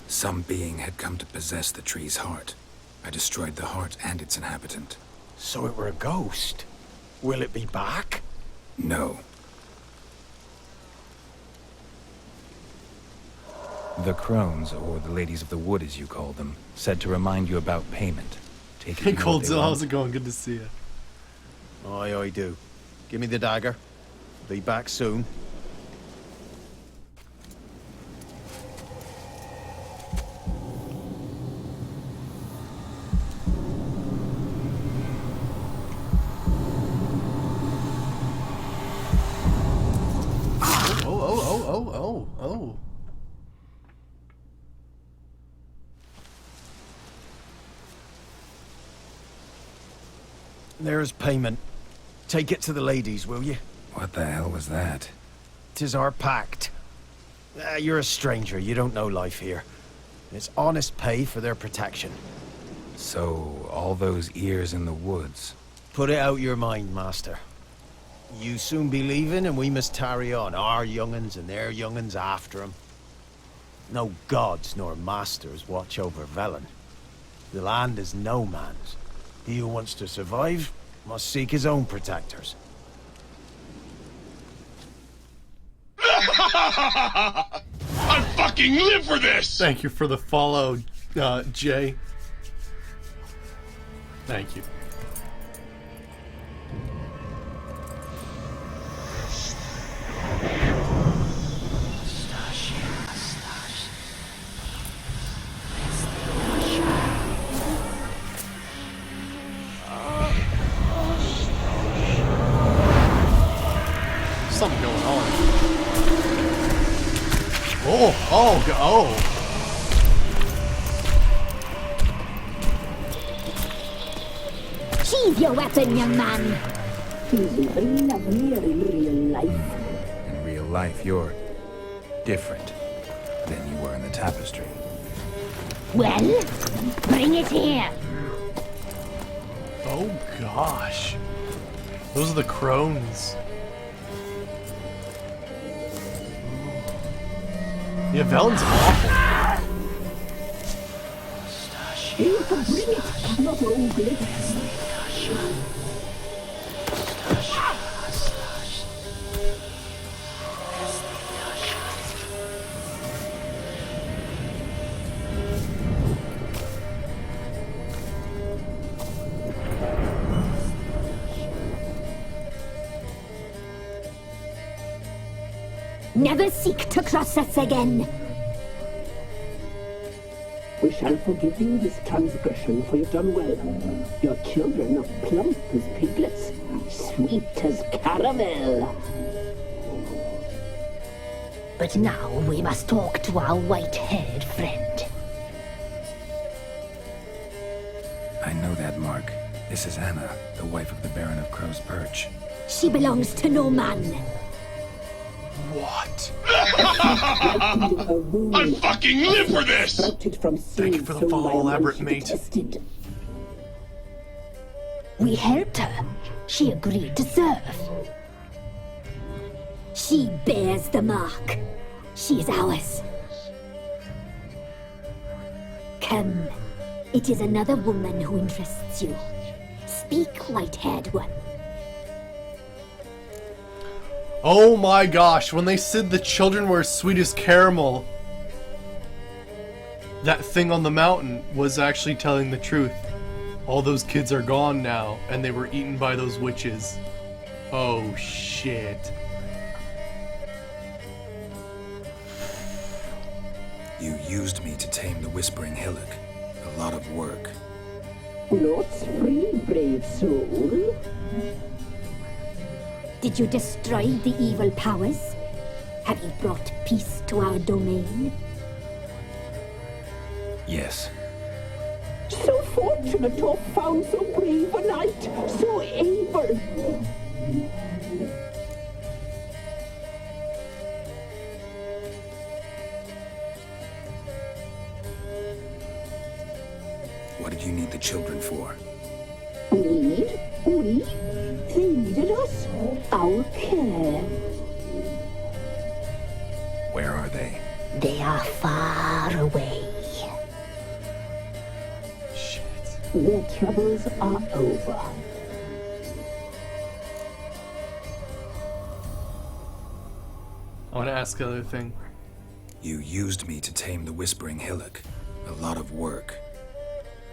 Some being had come to possess the tree's heart. I destroyed the heart and its inhabitant. So it were a ghost. Will it be back? No. The crones, or the ladies of the wood as you call them, said to remind you about payment. Take Hey Coldzilla, how's it going? Good to see you. Aye, I do. Give me the dagger. Be back soon. Oh. There's payment. Take it to the ladies, will you? What the hell was that? 'Tis our pact. You're a stranger, you don't know life here. It's honest pay for their protection. So, all those ears in the woods. Put it out your mind, master. You soon be leaving and we must tarry on, our young'uns and their young'uns after 'em. No gods nor masters watch over Velen. The land is no man's. He who wants to survive must seek his own protectors. I fucking live for this! Thank you for the follow, Jay. Thank you. Something going on. Oh. Sheathe your weapon, young man. He's very lovelier in real life. In real life, you're different than you were in the tapestry. Well, bring it here. Oh gosh. Those are the crones. Yeah, Velen's awful. You can bring it, not ogle it. Never seek to cross us again. We shall forgive you this transgression, for you've done well. Your children are plump as piglets, sweet as caramel. But now we must talk to our white-haired friend. I know that mark. This is Anna, the wife of the Baron of Crow's Perch. She belongs to no man. What? I fucking live for this! Thank you for the follow, elaborate mate. We helped her. She agreed to serve. She bears the mark. She is ours. Come. It is another woman who interests you. Speak, white-haired one. Oh my gosh, when they said the children were as sweet as caramel, that thing on the mountain was actually telling the truth. All those kids are gone now, and they were eaten by those witches. Oh shit. You used me to tame the Whispering Hillock. A lot of work. Lots free, brave soul. Did you destroy the evil powers? Have you brought peace to our domain? Yes. So forth fortunate to have found so brave a knight, so able. What did you need the children for? We? They needed us. Our care. Where are they? They are far away. Their troubles are over. I want to ask another thing. You used me to tame the Whispering Hillock. A lot of work.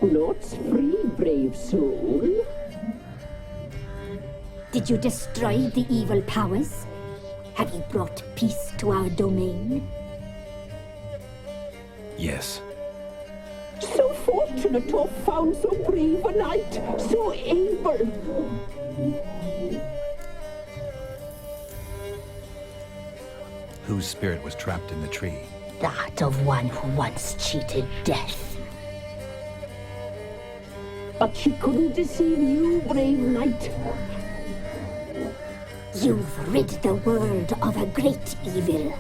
Lots free, brave soul. Did you destroy the evil powers? Have you brought peace to our domain? Yes. So fortunate to have found so brave a knight, so able. Whose spirit was trapped in the tree? That of one who once cheated death. But she couldn't deceive you, brave knight. You've rid the world of a great evil.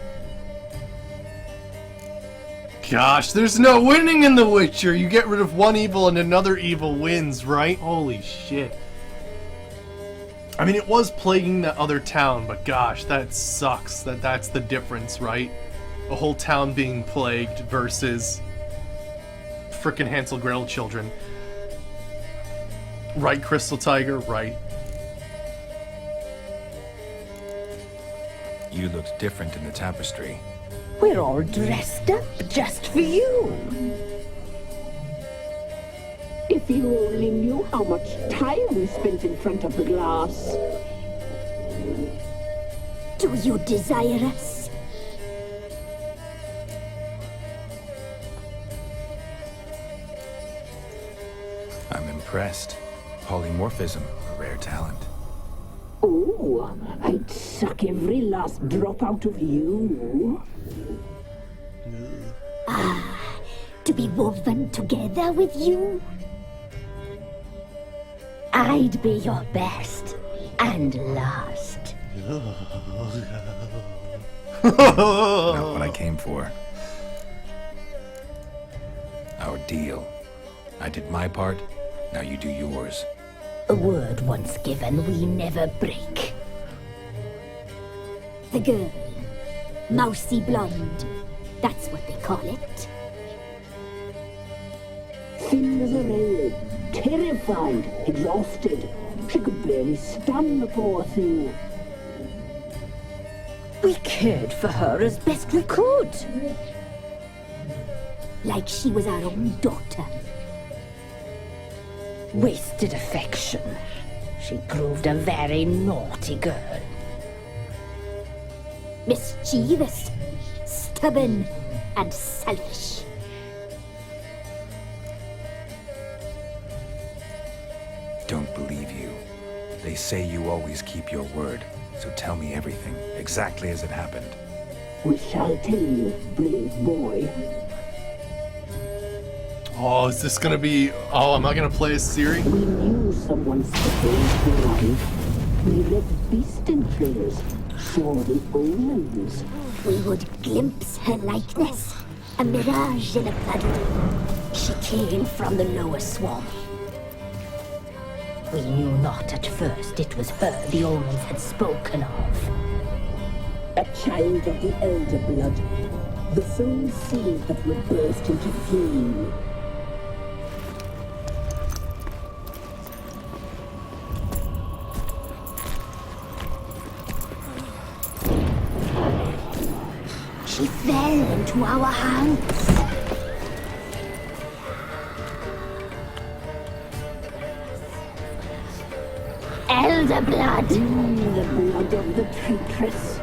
Gosh, there's no winning in The Witcher. You get rid of one evil and another evil wins, right? Holy shit. I mean, it was plaguing that other town, but gosh, that sucks. That's the difference, right? A whole town being plagued versus frickin' Hansel Gretel children. Right, Crystal Tiger, right. You looked different in the tapestry. We're all dressed up just for you. If you only knew how much time we spent in front of the glass. Do you desire us? I'm impressed. Polymorphism, a rare talent. Oh, I'd suck every last drop out of you. To be woven together with you? I'd be your best and last. Not what I came for. Our deal. I did my part, now you do yours. A word once given, we never break. The girl. Mousy blonde. That's what they call it. Thin as a rail, terrified, exhausted. She could barely stand, the poor thing. We cared for her as best we could. Like she was our own daughter. Wasted affection. She proved a very naughty girl. Mischievous, stubborn, and selfish. Don't believe you. They say you always keep your word, so tell me everything, exactly as it happened. We shall tell you, brave boy. Oh, is this gonna be... Oh, am I gonna play as Ciri? We knew someone supposed to arrive. We read beast entrails, saw the omens. We would glimpse her likeness, a mirage in a puddle. She came from the lower swamp. We knew not at first it was her the omens had spoken of. A child of the elder blood, the soul seed that would burst into flame. She fell into our hands. Elder blood! The blood of the traitress.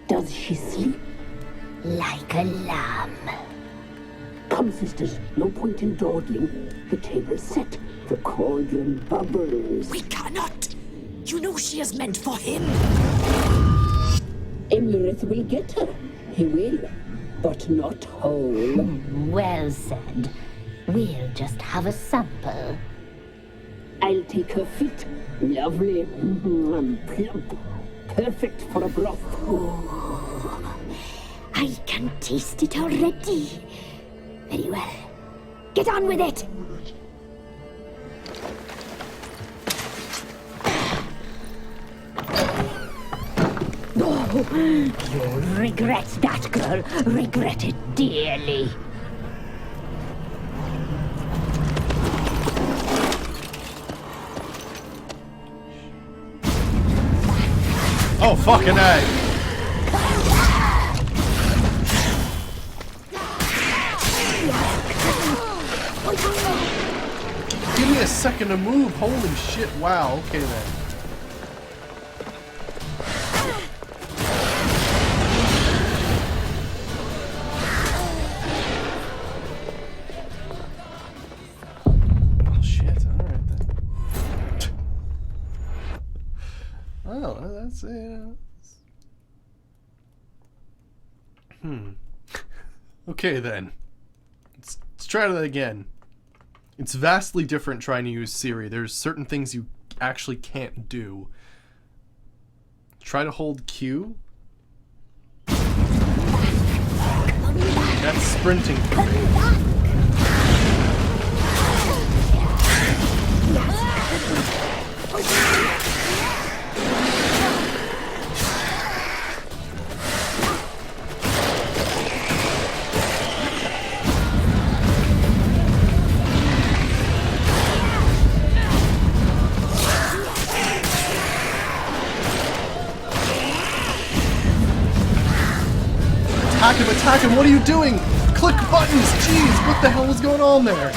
Does she sleep? Like a lamb. Come, sisters, no point in dawdling. The table's set, the cauldron bubbles. We cannot! You know she is meant for him! Emlyrith will get her. He will, but not whole. Well said. We'll just have a sample. I'll take her feet. Lovely. Plump. Perfect for a broth. I can taste it already. Very well. Get on with it! Oh, you'll regret that, girl. Regret it dearly. Oh, fucking A! Give me a second to move. Holy shit. Wow. Okay then. Oh shit. Alright then. Well, that's it. Okay then. Let's try that again. It's vastly different trying to use Ciri. There's certain things you actually can't do. Try to hold Q. That's sprinting. Attack him, what are you doing? Click buttons, jeez, what the hell was going on there?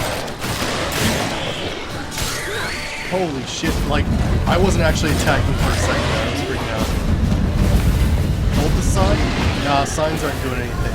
Holy shit, like, I wasn't actually attacking for a second, I was freaking out. Hold the sign? Nah, signs aren't doing anything.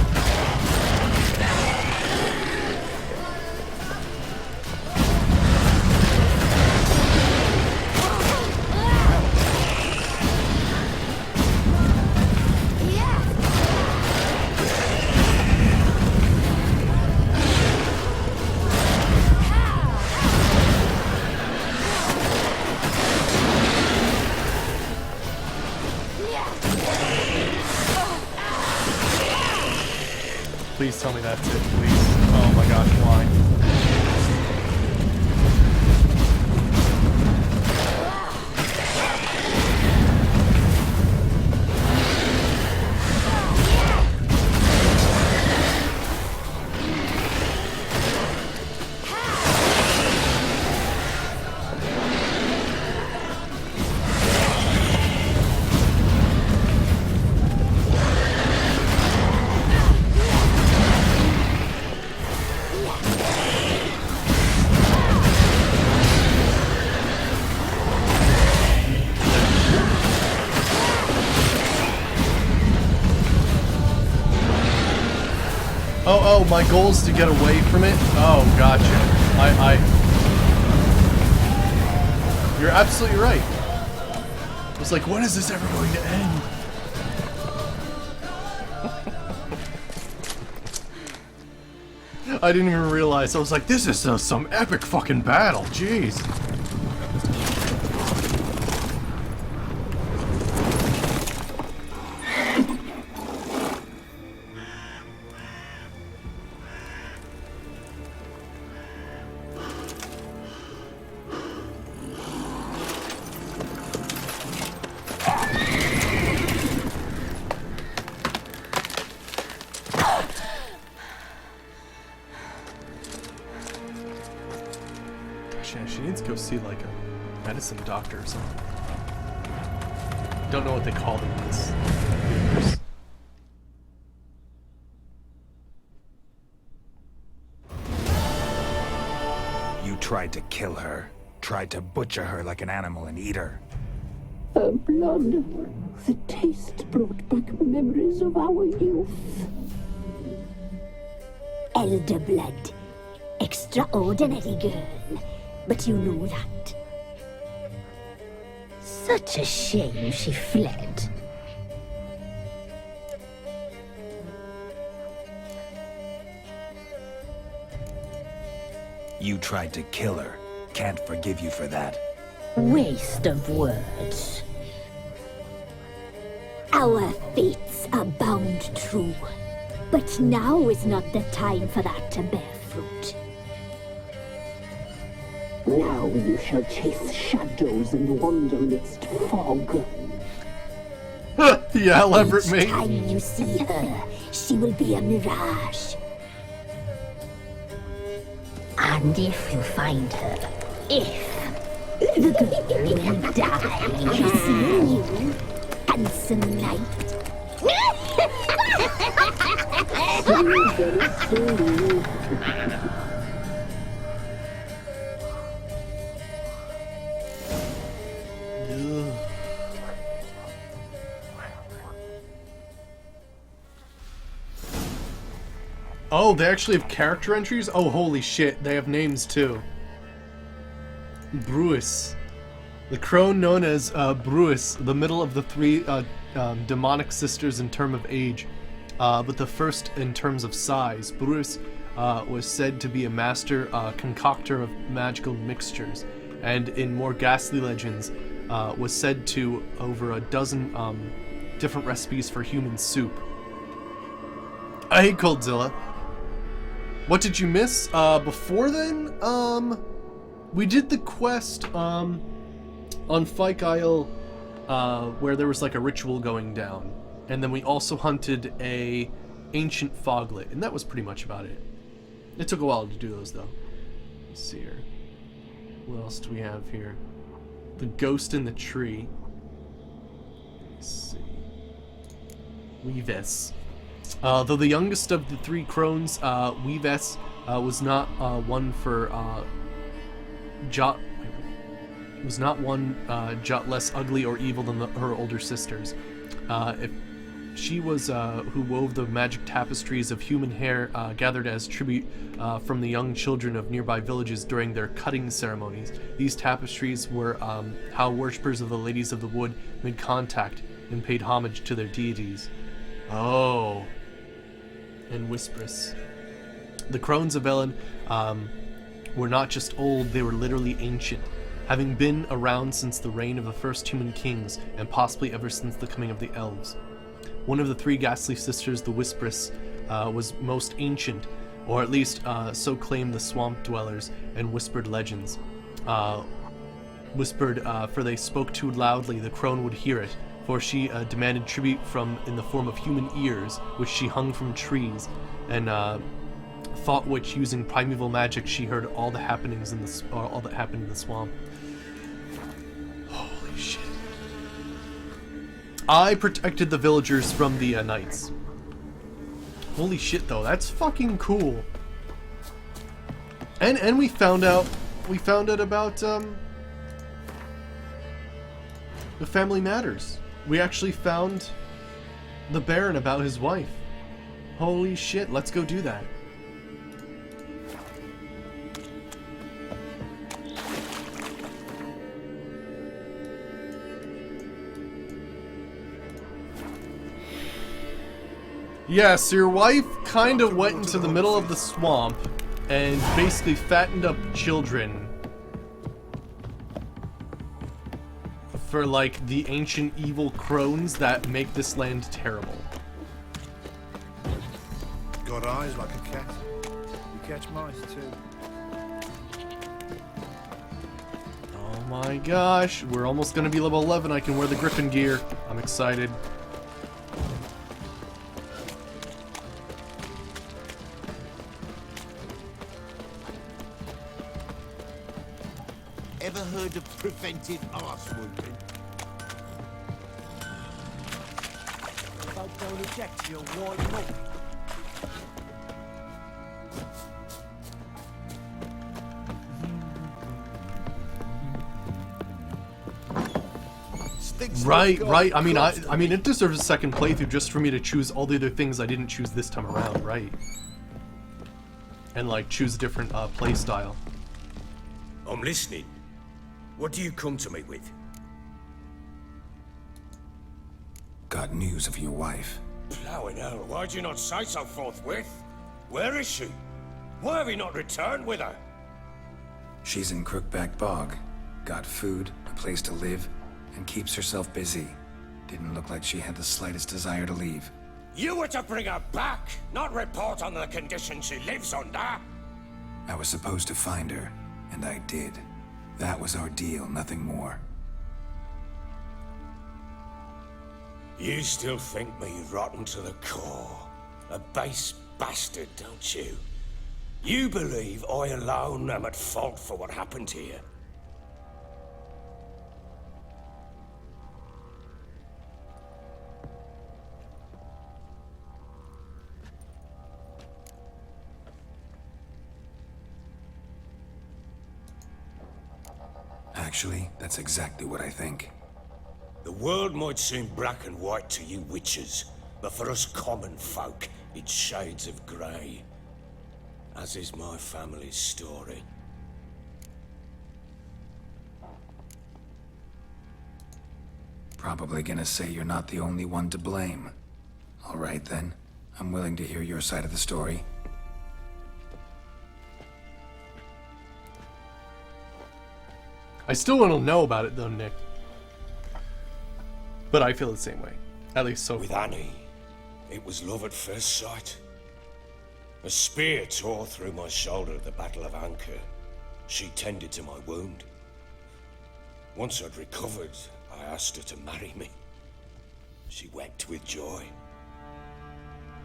Please tell me that's it, please. Oh my gosh, why? Oh, my goal is to get away from it? Oh, gotcha. You're absolutely right. I was like, when is this ever going to end? I didn't even realize. I was like, this is some epic fucking battle. Jeez. She needs to go see like a medicine doctor or something. Don't know what they call them in this universe. You tried to kill her. Tried to butcher her like an animal and eat her. Her blood. The taste brought back memories of our youth. elder blood. Extraordinary girl. But you know that. Such a shame she fled. You tried to kill her. Can't forgive you for that. Waste of words. Our fates are bound true. But now is not the time for that to bear fruit. Now you shall chase shadows and wander midst fog. Yeah, elaborate mate. Each time you see her, she will be a mirage. And if you find her, the girl will die. Seeing you, handsome knight. Oh, they actually have character entries? Oh, holy shit, they have names too. Bruis. The crone known as Bruis, the middle of the three demonic sisters in term of age, but the first in terms of size. Bruis was said to be a master concoctor of magical mixtures, and in more ghastly legends, was said to over a dozen different recipes for human soup. I hate Coldzilla. What did you miss? Before then, we did the quest on Fyke Isle, where there was like a ritual going down, and then we also hunted a ancient foglet, and that was pretty much about it. It took a while to do those though. Let's see here. What else do we have here? The ghost in the tree. Let's see. Weaves. Though the youngest of the three crones, Weaves, was not one jot less ugly or evil than her older sisters. If she was who wove the magic tapestries of human hair gathered as tribute from the young children of nearby villages during their cutting ceremonies. These tapestries were how worshippers of the Ladies of the Wood made contact and paid homage to their deities. Oh. And Whisperous. The crones of Ellen were not just old, they were literally ancient, having been around since the reign of the first human kings, and possibly ever since the coming of the elves. One of the three ghastly sisters, the Whisperous, was most ancient, or at least so claimed the swamp dwellers and whispered legends. Whispered, for they spoke too loudly, the crone would hear it, for she demanded tribute in the form of human ears, which she hung from trees, and thought which, using primeval magic, she heard all the happenings all that happened in the swamp. Holy shit! I protected the villagers from the knights. Holy shit, though, that's fucking cool. And we found out about the Family Matters. We actually found the Baron about his wife. Holy shit, let's go do that. Yeah, so your wife kind of went into the middle of the swamp and basically fattened up children for, like, the ancient evil crones that make this land terrible. Got eyes like a cat. You catch mice too. Oh my gosh, we're almost gonna be level 11. I can wear the Griffin gear. I'm excited. Ever heard of preventive arse wounding? Folk don't object to your white milk. Right. I mean, it deserves a second playthrough just for me to choose all the other things I didn't choose this time around, right? and like choose a different play style. I'm listening. What do you come to me with? Got news of your wife. Plowing hell, why'd you not say so forthwith? Where is she? Why have you not returned with her? She's in Crookback Bog. Got food, a place to live, and keeps herself busy. Didn't look like she had the slightest desire to leave. You were to bring her back, not report on the conditions she lives under. I was supposed to find her, and I did. That was our deal, nothing more. You still think me rotten to the core. A base bastard, don't you? You believe I alone am at fault for what happened here. Actually, that's exactly what I think. The world might seem black and white to you witches, but for us common folk, it's shades of grey. As is my family's story. Probably gonna say you're not the only one to blame. All right then, I'm willing to hear your side of the story. I still want to know about it though, Nick. But I feel the same way. At least so With far. Annie, it was love at first sight. A spear tore through my shoulder at the Battle of Anchor. She tended to my wound. Once I'd recovered, I asked her to marry me. She wept with joy.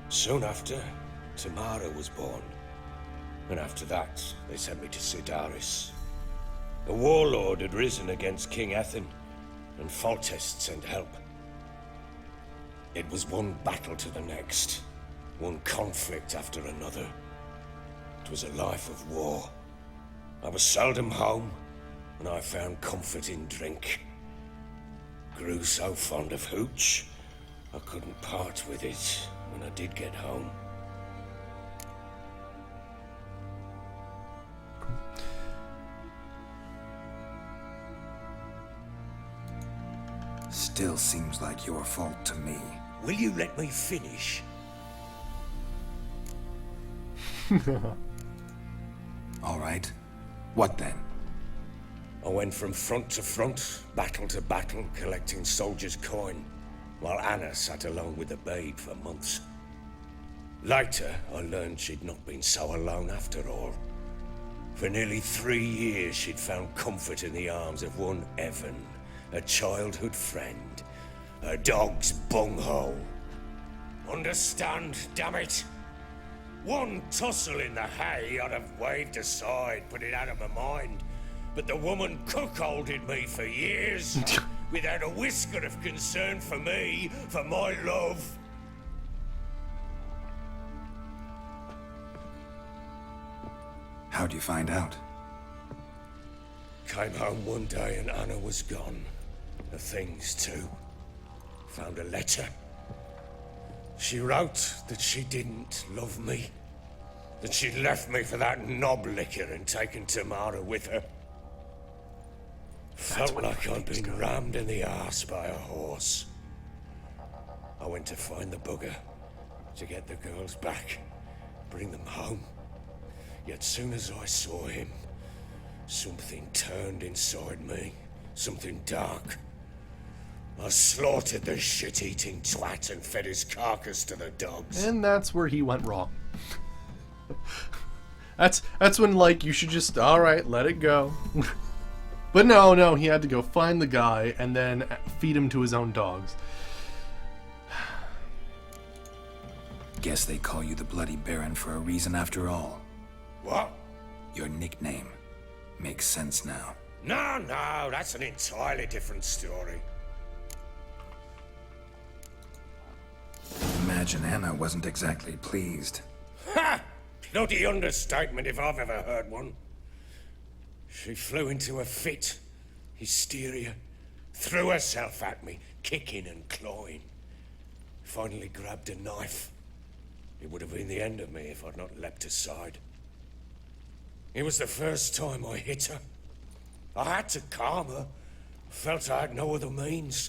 Soon after, Tamara was born. And after that, they sent me to Sidaris. A warlord had risen against King Ethan, and Foltest sent help. It was one battle to the next, one conflict after another. It was a life of war. I was seldom home, and I found comfort in drink. Grew so fond of hooch, I couldn't part with it when I did get home. Still seems like your fault to me. Will you let me finish? All right. What then? I went from front to front, battle to battle, collecting soldiers' coin, while Anna sat alone with the babe for months. Later, I learned she'd not been so alone after all. For nearly 3 years, she'd found comfort in the arms of one Evan, a childhood friend, a dog's bunghole. Understand, damn it? One tussle in the hay I'd have waved aside, put it out of my mind. But the woman cuckolded me for years, without a whisker of concern for me, for my love. How'd you find out? Came home one day and Anna was gone. The things too. Found a letter. She wrote that she didn't love me. That she'd left me for that knob licker and taken Tamara with her. Felt like I'd been rammed in the arse by a horse. I went to find the bugger, to get the girls back, bring them home. Yet soon as I saw him, something turned inside me, something dark. I slaughtered the shit-eating twat and fed his carcass to the dogs. And that's where he went wrong. That's when, like, you should just, alright, let it go. But no, he had to go find the guy and then feed him to his own dogs. Guess they call you the Bloody Baron for a reason after all. What? Your nickname. Makes sense now. No, that's an entirely different story. Imagine Anna wasn't exactly pleased. Ha! Bloody understatement if I've ever heard one. She flew into a fit, hysteria, threw herself at me, kicking and clawing. Finally grabbed a knife. It would have been the end of me if I'd not leapt aside. It was the first time I hit her. I had to calm her. Felt I had no other means.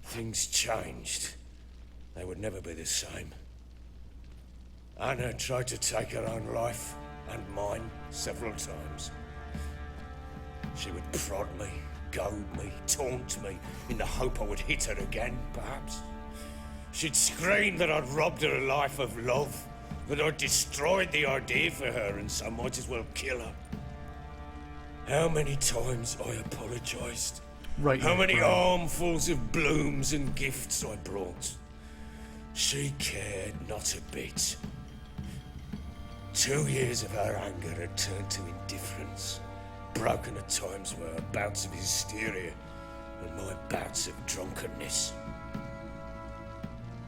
Things changed. They would never be the same. Anna tried to take her own life, and mine, several times. She would prod me, goad me, taunt me, in the hope I would hit her again, perhaps. She'd scream that I'd robbed her a life of love, that I'd destroyed the idea for her, and so might as well kill her. How many times I apologized. Right. How many armfuls of blooms and gifts I brought. She cared not a bit. 2 years of her anger had turned to indifference, broken at times were her bouts of hysteria and my bouts of drunkenness.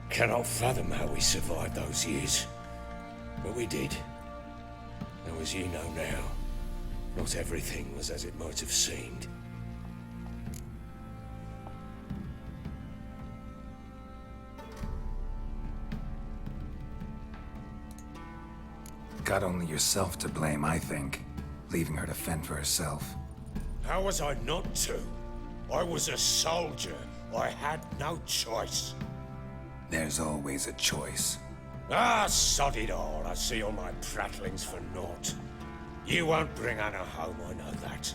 Cannot fathom how we survived those years, but we did. Though as you know now, not everything was as it might have seemed. Got only yourself to blame, I think. Leaving her to fend for herself. How was I not to? I was a soldier. I had no choice. There's always a choice. Ah, sod it all. I see all my prattlings for naught. You won't bring Anna home, I know that.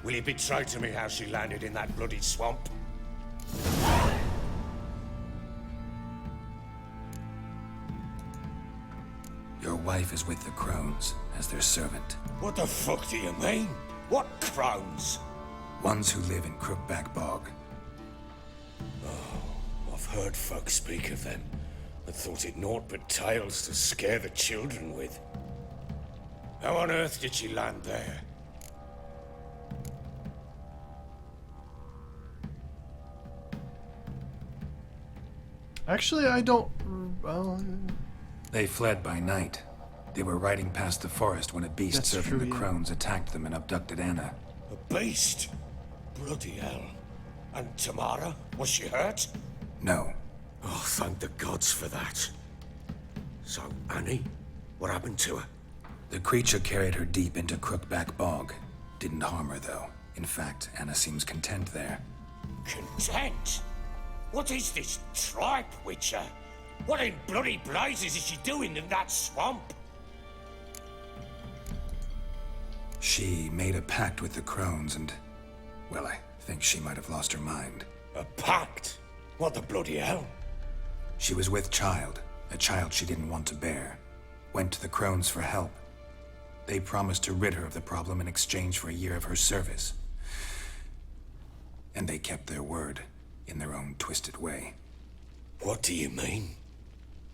Will you betray to me how she landed in that bloody swamp? Your wife is with the Crones, as their servant. What the fuck do you mean? What Crones? Ones who live in Crookback Bog. Oh, I've heard folk speak of them, and thought it naught but tales to scare the children with. How on earth did she land there? Actually, I don't... well... They fled by night. They were riding past the forest when a beast That's serving true, the yeah. Crones attacked them and abducted Anna. A beast? Bloody hell. And Tamara? Was she hurt? No. Oh, thank the gods for that. So, Annie? What happened to her? The creature carried her deep into Crookback Bog. Didn't harm her, though. In fact, Anna seems content there. Content? What is this tripe, Witcher? What in bloody blazes is she doing in that swamp? She made a pact with the Crones and... well, I think she might have lost her mind. A pact? What the bloody hell? She was with child, a child she didn't want to bear. Went to the Crones for help. They promised to rid her of the problem in exchange for a year of her service. And they kept their word, in their own twisted way. What do you mean?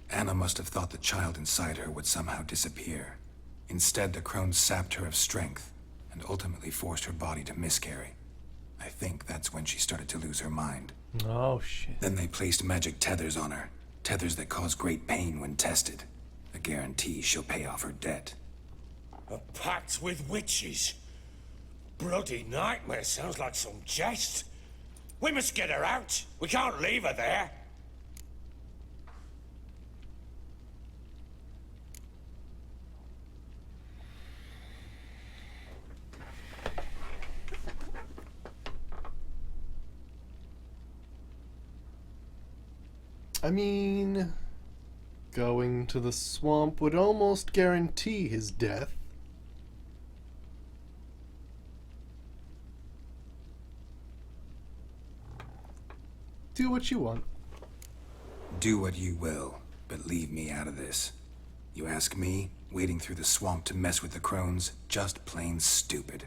Anna must have thought the child inside her would somehow disappear. Instead, the Crones sapped her of strength, and ultimately forced her body to miscarry. I think that's when she started to lose her mind. Oh, shit. Then they placed magic tethers on her. Tethers that cause great pain when tested. A guarantee she'll pay off her debt. A pact with witches? Bloody nightmare, sounds like some jest. We must get her out. We can't leave her there. I mean, going to the swamp would almost guarantee his death. Do what you want. Do what you will, but leave me out of this. You ask me, wading through the swamp to mess with the Crones, just plain stupid.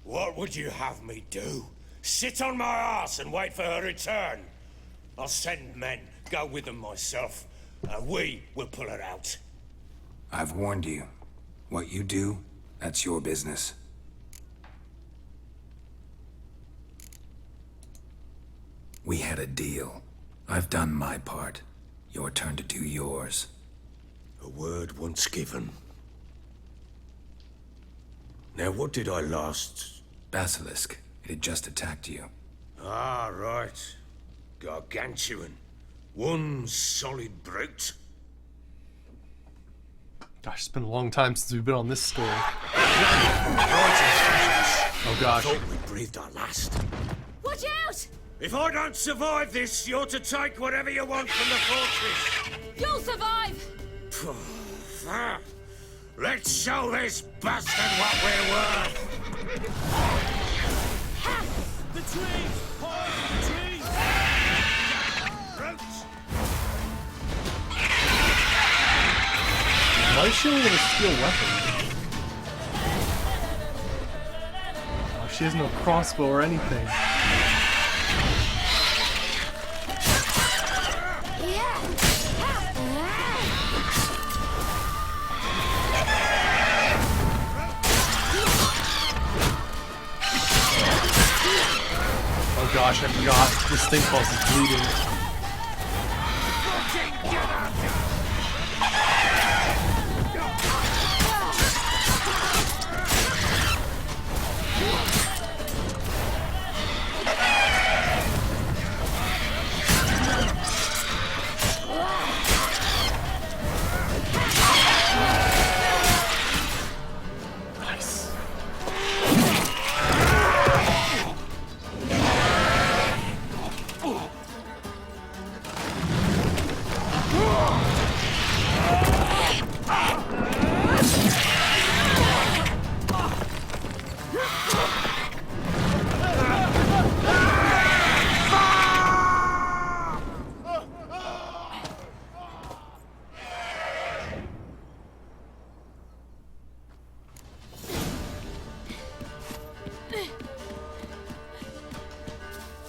What would you have me do? Sit on my ass and wait for her return? I'll send men, go with them myself, and we will pull her out. I've warned you. What you do, that's your business. We had a deal. I've done my part. Your turn to do yours. A word once given. Now, what did I last... Basilisk. It had just attacked you. Ah, right. Gargantuan. One solid brute. Gosh, it's been a long time since we've been on this story. Oh gosh. I thought we breathed our last. Watch out! If I don't survive this, you're to take whatever you want from the fortress. You'll survive! Let's show this bastard what we're worth. The trees! Hold the trees! Roots! Why is she only gonna steal weapons? Oh, she has no crossbow or anything. Oh gosh, I forgot. This thing causes bleeding.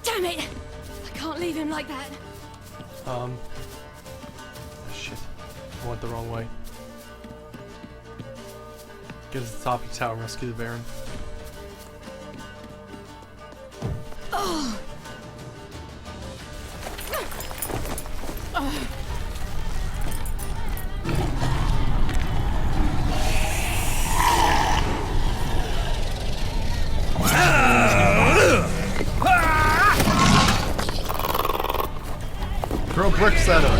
Damn it! I can't leave him like that. Shit. I went the wrong way. Get to the top of the tower and rescue the Baron. Oh! Throw bricks at her.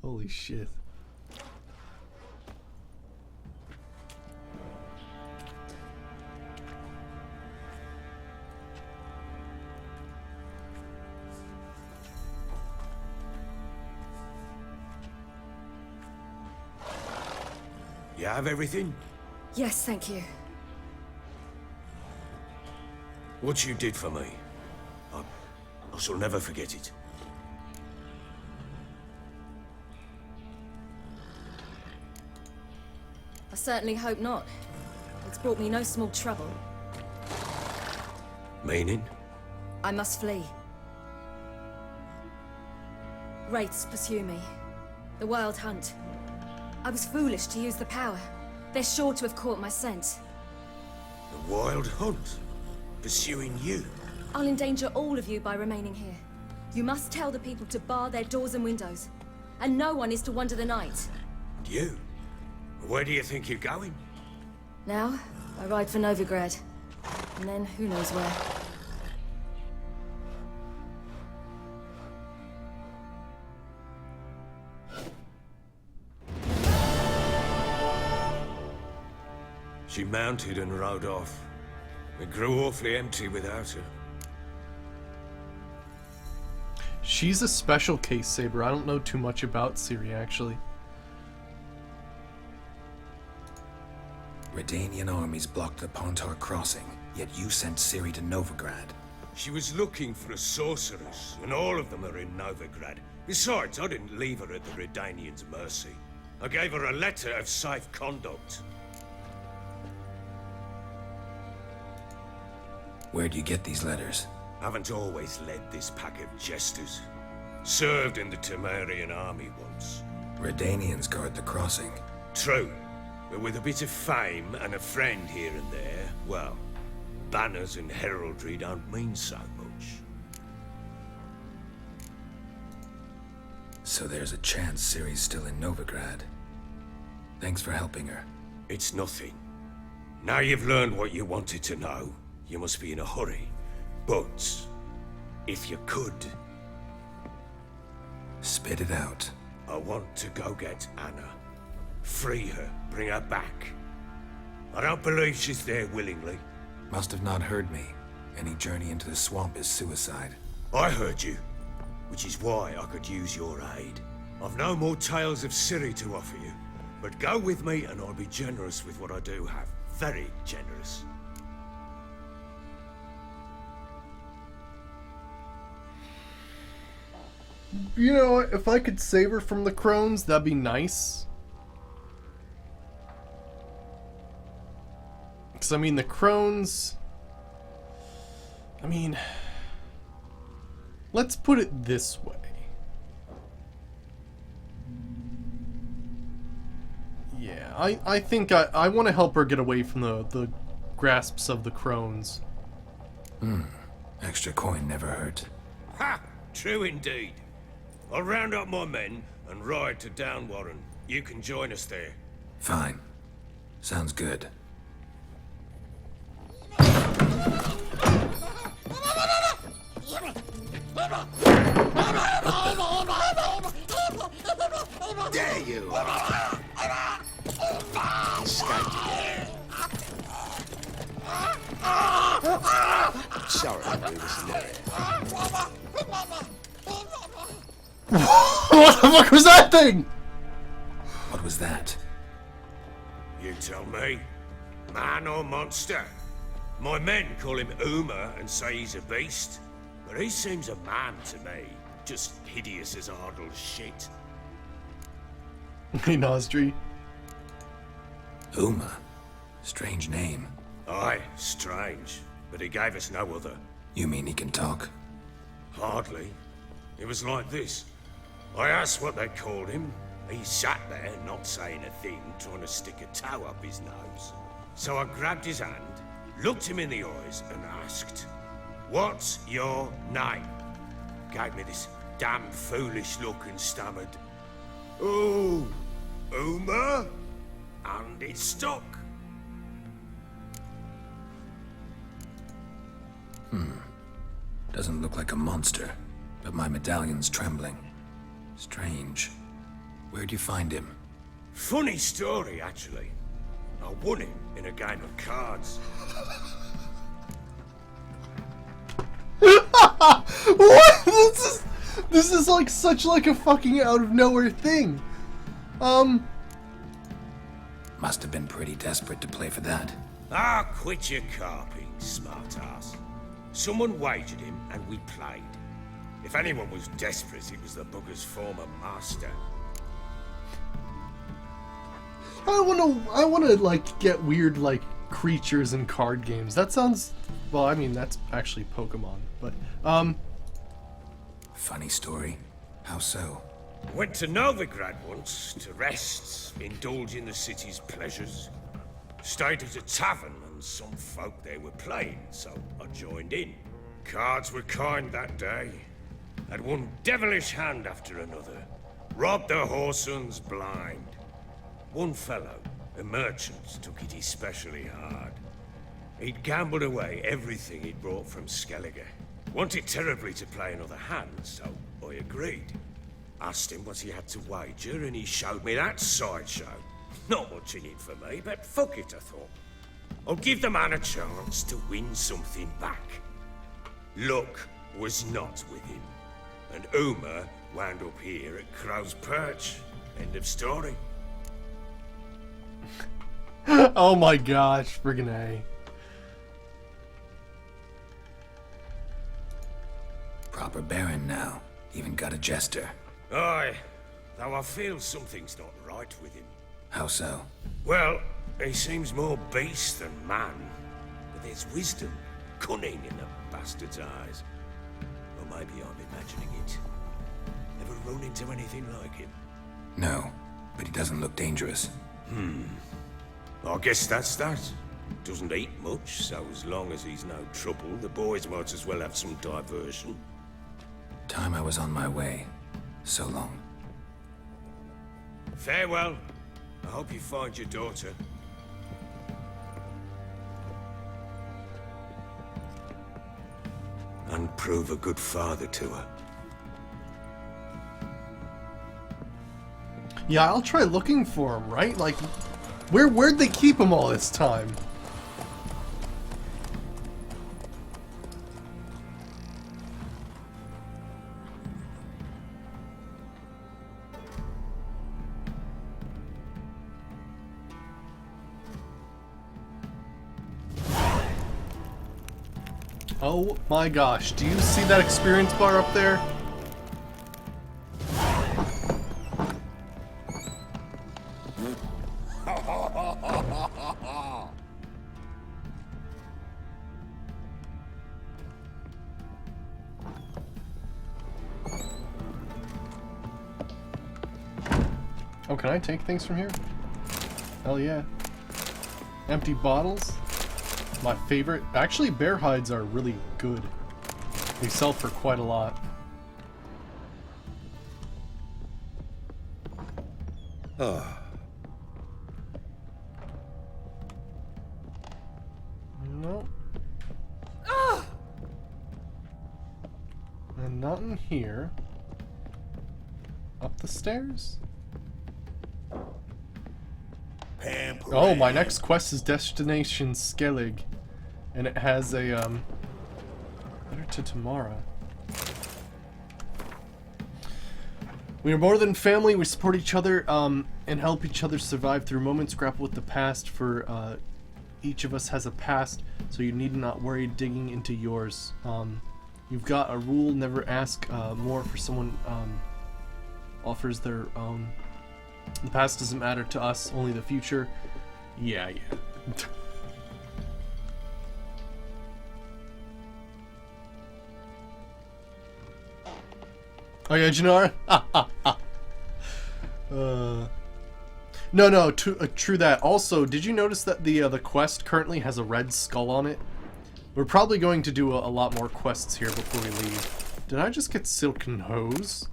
Holy shit. You have everything? Yes, thank you. What you did for me, I shall never forget it. I certainly hope not. It's brought me no small trouble. Meaning? I must flee. Wraiths pursue me. The Wild Hunt. I was foolish to use the power. They're sure to have caught my scent. The Wild Hunt? Pursuing you? I'll endanger all of you by remaining here. You must tell the people to bar their doors and windows. And no one is to wander the night. You? Where do you think you're going? Now, I ride for Novigrad. And then, who knows where. She mounted and rode off. It grew awfully empty without her. She's a special case, Saber. I don't know too much about Ciri, actually. Redanian armies blocked the Pontar crossing, yet you sent Ciri to Novigrad. She was looking for a sorceress, and all of them are in Novigrad. Besides, I didn't leave her at the Redanians' mercy. I gave her a letter of safe conduct. Where'd you get these letters? Haven't always led this pack of jesters. Served in the Temerian army once. Redanians guard the crossing. True. But with a bit of fame and a friend here and there, well, banners and heraldry don't mean so much. So there's a chance Ciri's still in Novigrad. Thanks for helping her. It's nothing. Now you've learned what you wanted to know, you must be in a hurry. But, if you could... Spit it out. I want to go get Anna. Free her, bring her back. I don't believe she's there willingly. Must have not heard me. Any journey into the swamp is suicide. I heard you, which is why I could use your aid. I've no more tales of Ciri to offer you, but go with me and I'll be generous with what I do have. Very generous. You know, if I could save her from the crones, that'd be nice. Because, I mean, the crones... I mean... Let's put it this way. Yeah, I think I want to help her get away from the grasps of the crones. Extra coin never hurt. Ha! True indeed. I'll round up my men and ride to Downwarren. You can join us there. Fine. Sounds good. There you are! Sorry, we was there. What the fuck was that thing? What was that? You tell me. Man or monster? My men call him Uma and say he's a beast, but he seems a man to me. Just hideous as Ardle's shit. Hey, Nozdri. Uma. Strange name. Aye, strange. But he gave us no other. You mean he can talk? Hardly. It was like this. I asked what they called him. He sat there, not saying a thing, trying to stick a toe up his nose. So I grabbed his hand, looked him in the eyes, and asked, "What's your name?" Gave me this damn foolish look and stammered, "Oh, Uma?" And it stuck. Doesn't look like a monster, but my medallion's trembling. Strange. Where'd you find him? Funny story, actually. I won him in a game of cards. What? This is like such like a fucking out of nowhere thing. Must have been pretty desperate to play for that. Ah, quit your carping, smartass. Someone wagered him, and we played. If anyone was desperate, it was the bugger's former master. I wanna like get weird like creatures in card games. That sounds, well, I mean that's actually Pokemon, but Funny story. How so? Went to Novigrad once to rest, indulge in the city's pleasures. Stayed at a tavern and some folk there were playing, so I joined in. Cards were kind that day. Had one devilish hand after another. Robbed the whoresun's blind. One fellow, a merchant, took it especially hard. He'd gambled away everything he'd brought from Skellige. Wanted terribly to play another hand, so I agreed. Asked him what he had to wager, and he showed me that sideshow. Not much in it for me, but fuck it, I thought. I'll give the man a chance to win something back. Luck was not with him, and Uma wound up here at Crow's Perch. End of story. Oh my gosh, friggin' A. Proper baron now. Even got a jester. Aye, though I feel something's not right with him. How so? Well, he seems more beast than man. But there's wisdom, cunning in the bastard's eyes. Or maybe I'm imagining it. Ever run into anything like him? No, but he doesn't look dangerous. I guess that's that. Doesn't eat much, so as long as he's no trouble, the boys might as well have some diversion. Time I was on my way. So long. Farewell. I hope you find your daughter. And prove a good father to her. Yeah, I'll try looking for him, right? Like, where'd they keep him all this time? Oh my gosh, do you see that experience bar up there? Oh, can I take things from here? Hell yeah. Empty bottles? My favorite. Actually, bear hides are really good. They sell for quite a lot. Oh. No. And not in here. Up the stairs? Oh, my next quest is Destination Skellig. And it has a, letter to Tamara. We are more than family. We support each other, and help each other survive through moments, grapple with the past, for, each of us has a past, so you need not worry digging into yours. You've got a rule, never ask, more for someone, offers their own. The past doesn't matter to us, only the future. Yeah. Oh yeah, Janara? No, true that. Also, did you notice that the quest currently has a red skull on it? We're probably going to do a lot more quests here before we leave. Did I just get silken hose?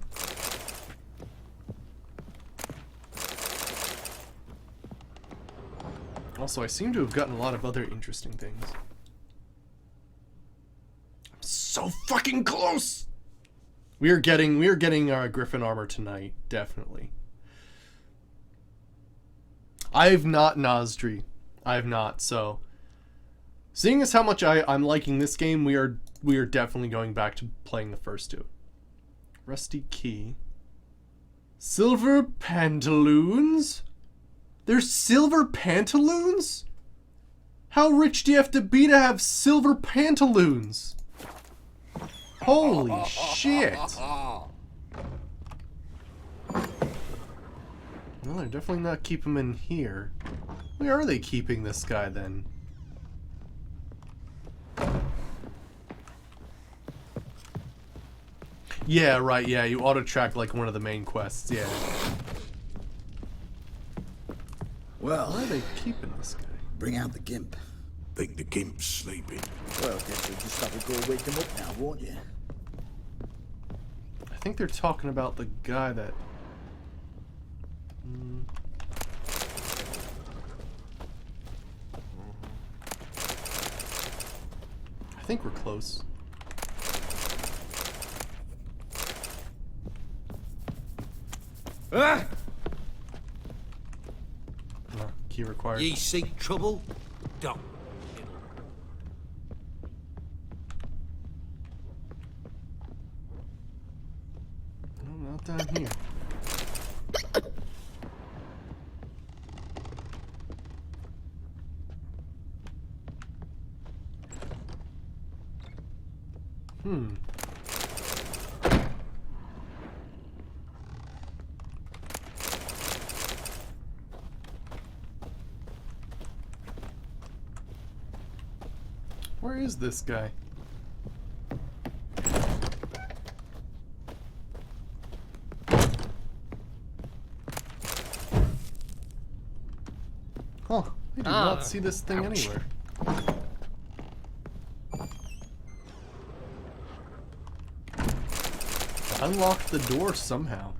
Also, I seem to have gotten a lot of other interesting things. I'm so fucking close! We are getting Griffin armor tonight, definitely. I have not Nozdri. I have not, so seeing as how much I'm liking this game, we are definitely going back to playing the first two. Rusty key. Silver pantaloons? There's silver pantaloons? How rich do you have to be to have silver pantaloons? Holy shit. Well, they're definitely not keeping him in here. Where are they keeping this guy then? Yeah, right, yeah, you auto-track like one of the main quests, yeah. Well, where are they keeping this guy? Bring out the gimp. Think the gimp's sleeping. Well, guess you'll just have to go wake him up now, won't you? I think they're talking about the guy that... I think we're close. Ah! No, key required. Ye seek trouble? Don't. No, not down here. Where is this guy? Huh. I did not see this thing anywhere. Unlocked the door somehow.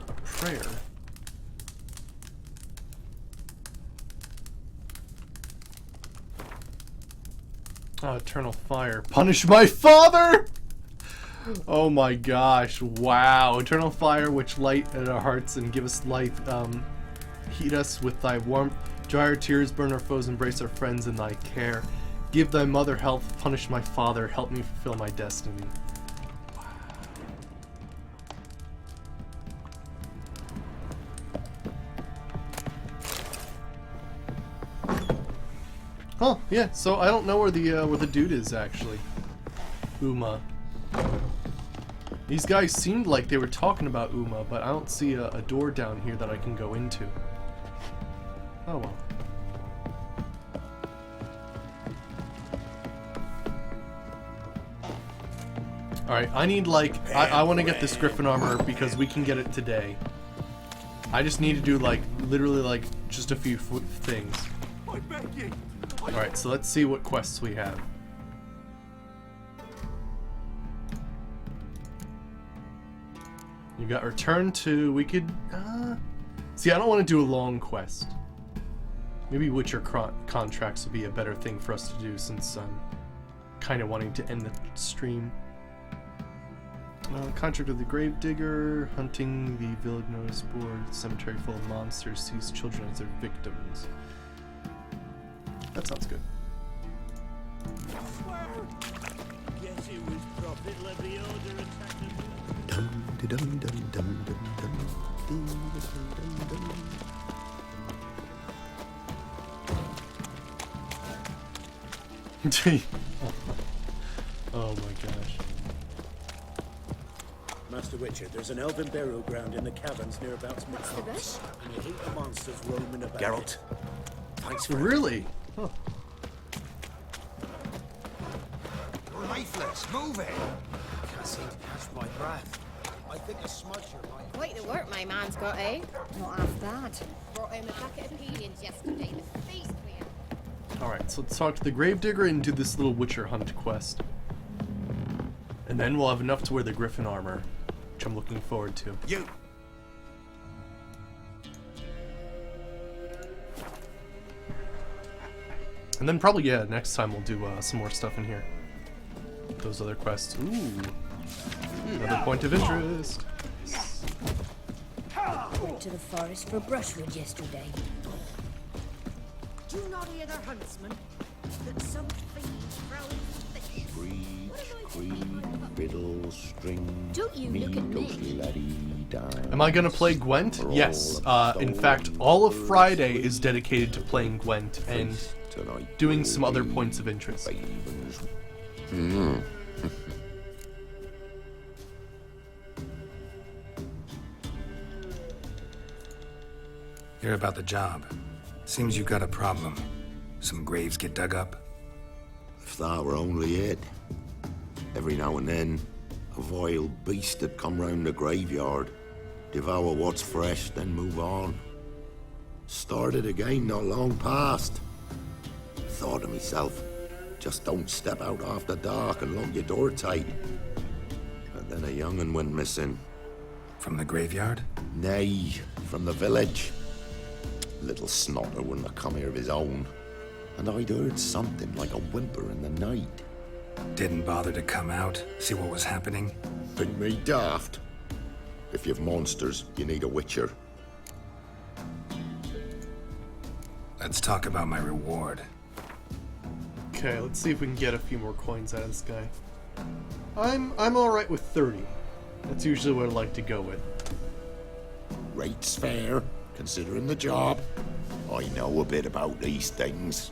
A prayer. Oh, eternal fire. Punish my father! Oh my gosh, wow. Eternal fire which light at our hearts and give us life. Heat us with thy warmth. Dry our tears, burn our foes, embrace our friends in thy care. Give thy mother health, punish my father, help me fulfill my destiny. Oh, yeah, so I don't know where the dude is actually. Uma. These guys seemed like they were talking about Uma, but I don't see a door down here that I can go into. Oh well. Alright, I need like, I want to get this Griffin armor because we can get it today. I just need to do like, literally like, just a few things. Alright, so let's see what quests we have. You got return to, we could, see, I don't want to do a long quest. Maybe Witcher contracts would be a better thing for us to do since I'm kind of wanting to end the stream. Contract of the Gravedigger, hunting the village notice board, cemetery full of monsters, sees children as their victims. That sounds good. Guess it was Prophet Lebioda attacking me. Oh my gosh. Master Witcher, there's an elven burial ground in the caverns near about Midgard. And you hate the monsters roaming about. Geralt, thanks for really? Huh. You're lifeless. Move it. I can't seem to catch my breath. I think a smudger might. Quite the work my man's got, eh? Not half bad. Brought home a bucket of peelings yesterday. The face clear. Alright, so let's talk to the Gravedigger and do this little Witcher hunt quest. And then we'll have enough to wear the Griffin armor, which I'm looking forward to. You. And then probably, yeah, next time we'll do some more stuff in here. Those other quests. Ooh. Another point of interest. Went to the forest for brushwood yesterday. Do you not hear the huntsman? That some fiends prowling fish. Creed, riddle, string. Don't you look at me. Ghostly laddie, dime. Am I gonna play Gwent? Yes. In fact, all of Friday is dedicated to playing Gwent and doing some other points of interest. Hear about the job. Seems you got a problem. Some graves get dug up. If that were only it. Every now and then, a vile beast would come round the graveyard, devour what's fresh, then move on. Started again not long past. Thought to myself, just don't step out after dark and lock your door tight. But then a young'un went missing. From the graveyard? Nay, from the village. Little snotter wouldn't have come here of his own. And I'd heard something like a whimper in the night. Didn't bother to come out, see what was happening? Think me daft? If you've monsters, you need a witcher. Let's talk about my reward. Okay, let's see if we can get a few more coins out of this guy. I'm alright with 30. That's usually what I like to go with. Rate's fair, considering the job. I know a bit about these things.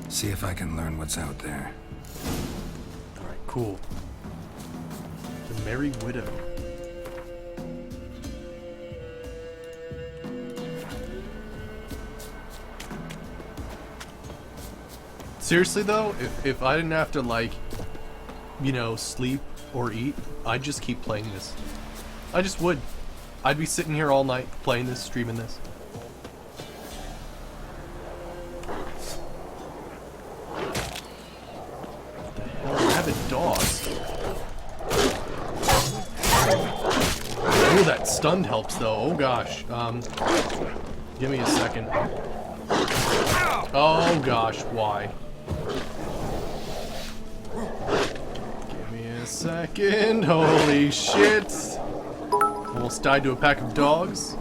See if I can learn what's out there. Alright, cool. The Merry Widow. Seriously though, if I didn't have to, like, you know, sleep or eat, I'd just keep playing this. I just would. I'd be sitting here all night playing this, streaming this. What the hell? Rabid dogs. Oh, that stunned helps though. Oh gosh. Give me a second. Oh gosh, why? Give me a second. Holy shit. Almost died to a pack of dogs.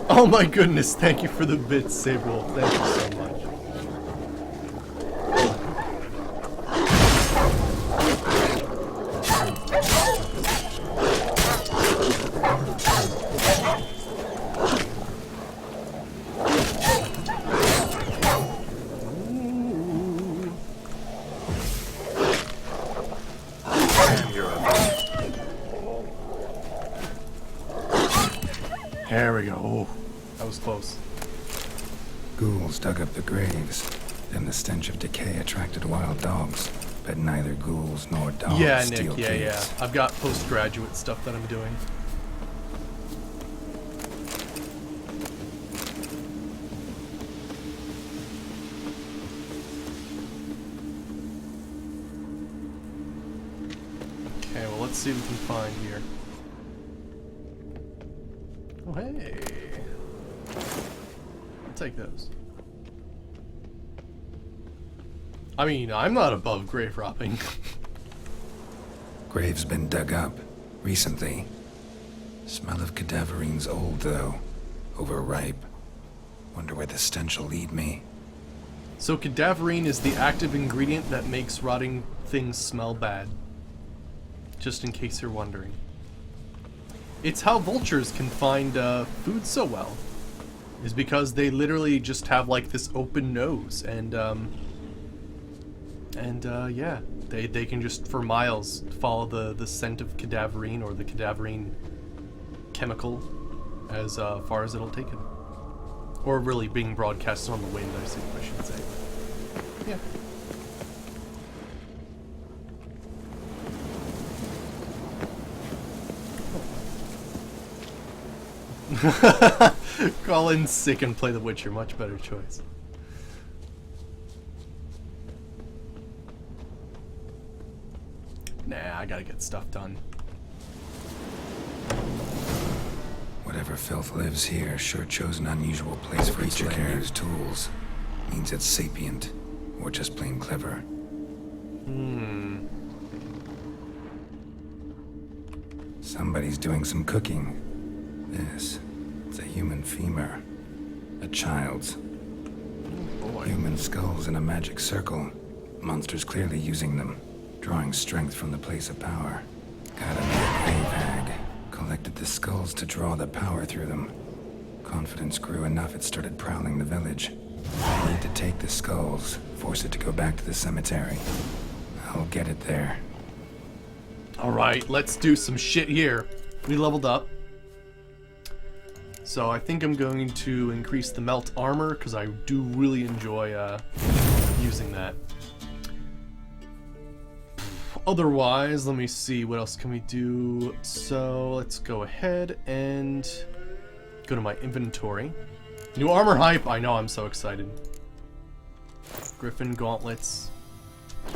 Oh my goodness, thank you for the bits, Sable. Thank you so much. There we go. Oh, that was close. Ghouls dug up the graves. Then the stench of decay attracted wild dogs. But neither ghouls nor dogs Yeah, steal Nick, yeah. caves. I've got postgraduate stuff that I'm doing. Okay, well, let's see what we can find here. Oh, hey. I'll take those. I mean, I'm not above grave robbing. Grave's been dug up. Recently. Smell of cadaverine's old, though. Overripe. Wonder where the stench will lead me. So cadaverine is the active ingredient that makes rotting things smell bad. Just in case you're wondering. It's how vultures can find food so well. Is because they literally just have like this open nose and yeah, they can just for miles follow the scent of cadaverine or the cadaverine chemical as far as it'll take it. Or really being broadcasted on the wind, I should say. Yeah. Call in sick and play The Witcher, much better choice. Nah, I gotta get stuff done. Whatever filth lives here sure chose an unusual place for each to use tools. Means it's sapient, or just plain clever. Somebody's doing some cooking. It's a human femur. A child's. Human skulls in a magic circle. Monsters clearly using them. Drawing strength from the place of power. Gotta be a grave hag. Collected the skulls to draw the power through them. Confidence grew enough it started prowling the village. I need to take the skulls, force it to go back to the cemetery. I'll get it there. Alright, let's do some shit here. We leveled up. So I think I'm going to increase the melt armor, because I do really enjoy using that. Otherwise, let me see, what else can we do? So let's go ahead and go to my inventory. New armor hype! I know, I'm so excited. Griffin gauntlets,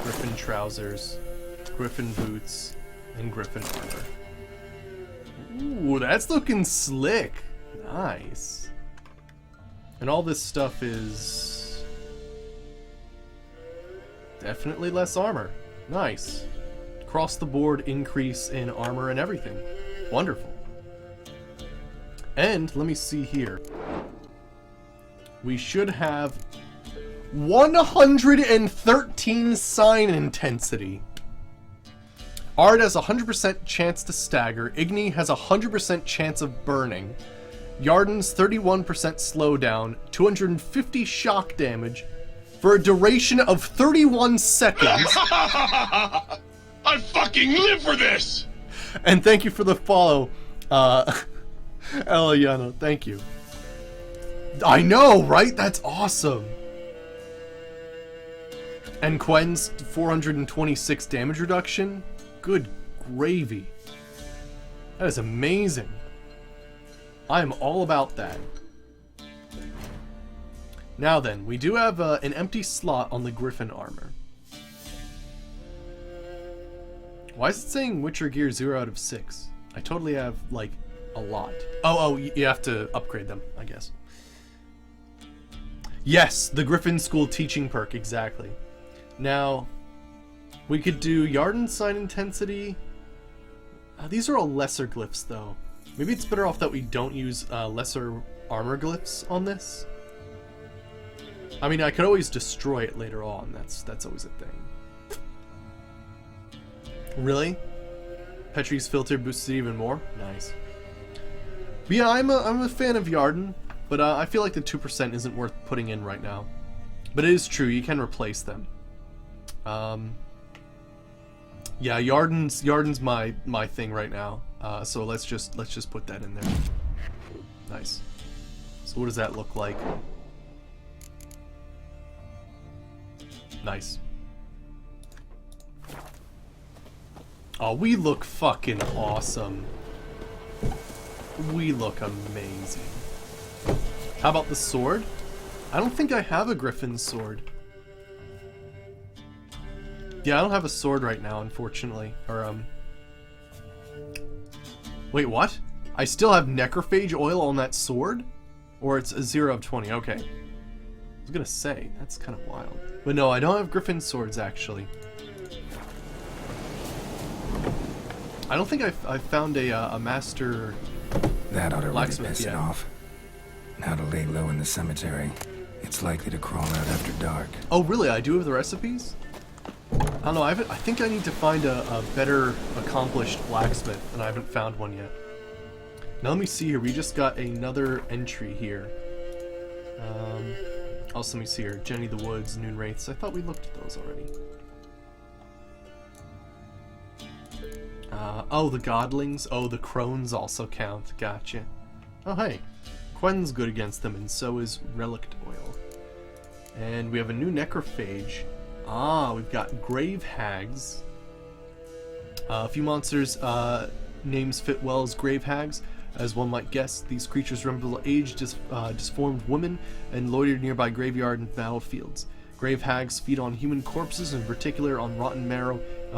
Griffin trousers, Griffin boots, and Griffin armor. Ooh, that's looking slick. Nice. And all this stuff is definitely less armor. Nice. Across the board increase in armor and everything. Wonderful. And let me see here. We should have 113 sign intensity. Ard has a 100% chance to stagger. Igni has a 100% chance of burning. Yarden's 31% slowdown, 250 shock damage, for a duration of 31 seconds. I fucking live for this! And thank you for the follow, Eliana. Thank you. I know, right? That's awesome. And Quen's 426 damage reduction. Good gravy. That is amazing. I am all about that. Now then, we do have an empty slot on the Griffin armor. Why is it saying Witcher gear 0 out of 6? I totally have, like, a lot. Oh, you have to upgrade them, I guess. Yes, the Griffin School teaching perk, exactly. Now, we could do Yarden Sign Intensity. These are all lesser glyphs, though. Maybe it's better off that we don't use lesser armor glyphs on this. I mean, I could always destroy it later on. That's always a thing. Really? Petrie's filter boosted even more? Nice. But yeah, I'm a fan of Yarden, but I feel like the 2% isn't worth putting in right now. But it is true, you can replace them. Yeah, Yarden's my thing right now. So let's just put that in there. Nice. So what does that look like? Nice. Oh, we look fucking awesome. We look amazing. How about the sword? I don't think I have a Griffin sword. Yeah, I don't have a sword right now, unfortunately. Or, Wait, what? I still have necrophage oil on that sword? Or it's a 0 of 20, okay. I was gonna say, that's kind of wild. But no, I don't have Griffin swords, actually. I don't think I found a master that ought to really piss yet. it off. Now to lay low in the cemetery. It's likely to crawl out after dark. Oh, really? I do have the recipes? I don't know. I think I need to find a better accomplished blacksmith, and I haven't found one yet. Now let me see here. We just got another entry here. Also, let me see here. Jenny the Woods, Noon Wraiths. I thought we looked at those already. Oh, the Godlings. Oh, the Crones also count. Gotcha. Oh, hey. Quen's good against them, and so is Relict Oil. And we have a new Necrophage. Ah, we've got Grave Hags. A few monsters' names fit well as Grave Hags. As one might guess, these creatures resemble aged, disformed women and loiter nearby graveyard and battlefields. Grave Hags feed on human corpses, in particular on rotten marrow,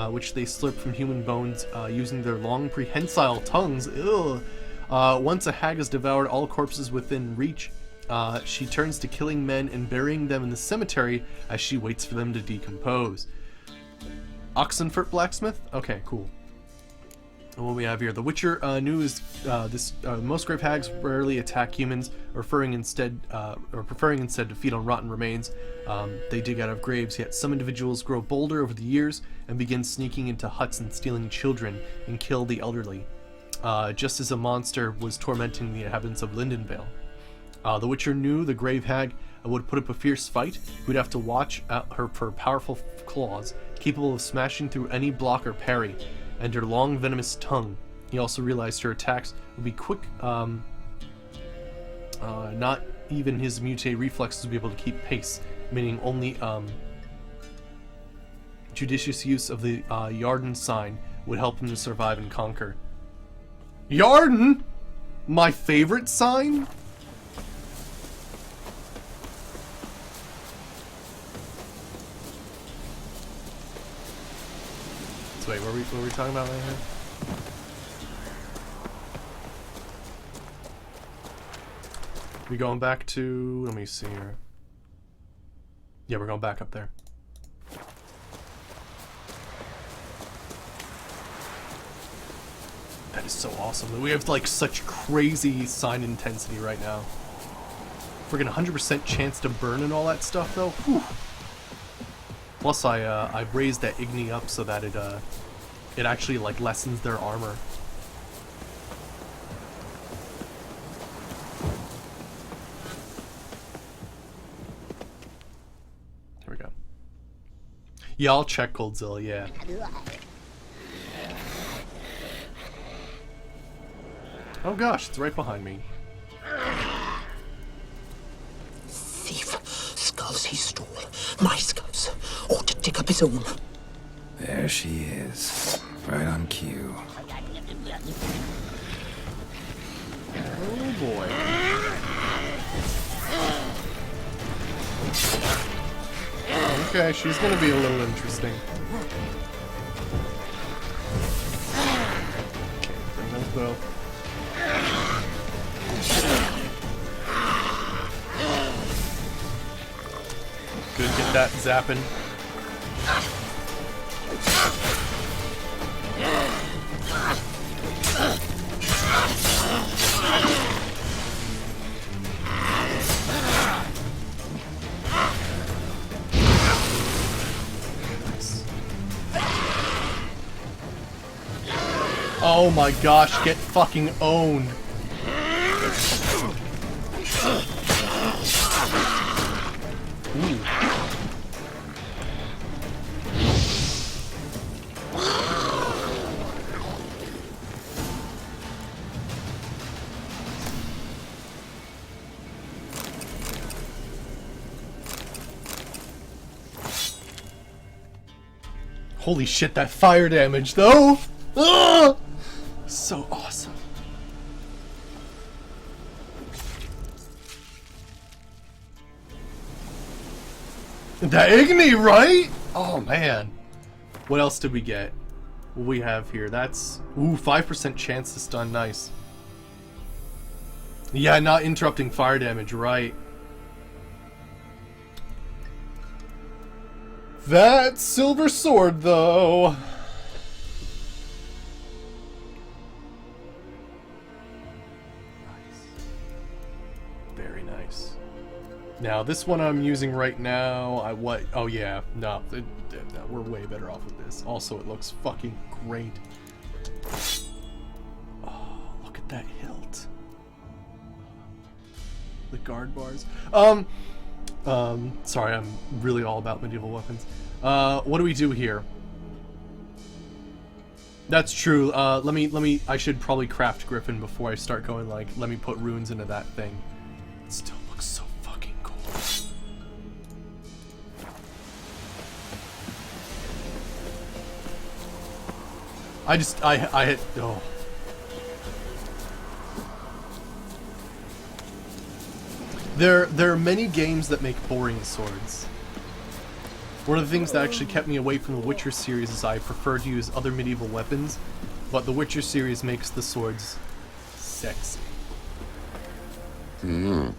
which they slurp from human bones using their long prehensile tongues. Ugh. Once a hag has devoured all corpses within reach, she turns to killing men and burying them in the cemetery as she waits for them to decompose. Oxenfurt Blacksmith? Okay, cool. And what we have here, the Witcher knew is most grave hags rarely attack humans, preferring instead to feed on rotten remains. They dig out of graves, yet some individuals grow bolder over the years and begin sneaking into huts and stealing children and kill the elderly, just as a monster was tormenting the inhabitants of Lindenvale. The Witcher knew the grave hag would put up a fierce fight. He would have to watch out her powerful claws, capable of smashing through any block or parry, and her long venomous tongue. He also realized her attacks would be quick. Not even his mutated reflexes would be able to keep pace, meaning only judicious use of the Yarden sign would help him to survive and conquer. Yarden? My favorite sign? So wait, what were we talking about right here? We going back to, let me see here. Yeah, we're going back up there. That is so awesome. We have like such crazy sign intensity right now. Friggin' 100% chance to burn and all that stuff though. Whew. Plus I raised that Igni up so that it actually like lessens their armor. Here we go. Yeah, I'll check Goldzilla, yeah. Oh gosh, it's right behind me. Thief. Skulls he stole. My skulls. Ought to dig up his own. There she is. Right on cue. Oh boy. Okay, she's gonna be a little interesting. Okay, bring those both. Good, get that zapping. Oh my gosh, get fucking owned. Ooh. Holy shit, that fire damage though! Ah! So awesome. That Igni, right? Oh man. What else did we get? What we have here? That's 5% chance to stun, nice. Yeah, not interrupting fire damage, right. That silver sword though. Very nice. Now this one I'm using right now, oh yeah, no, we're way better off with this. Also, it looks fucking great. Oh, look at that hilt. The guard bars. Sorry, I'm really all about medieval weapons. What do we do here? That's true. I should probably craft Griffin before I start going like, let me put runes into that thing. It still looks so fucking cool. I hit, oh. There are many games that make boring swords. One of the things that actually kept me away from the Witcher series is I prefer to use other medieval weapons, but the Witcher series makes the swords sexy. Mm.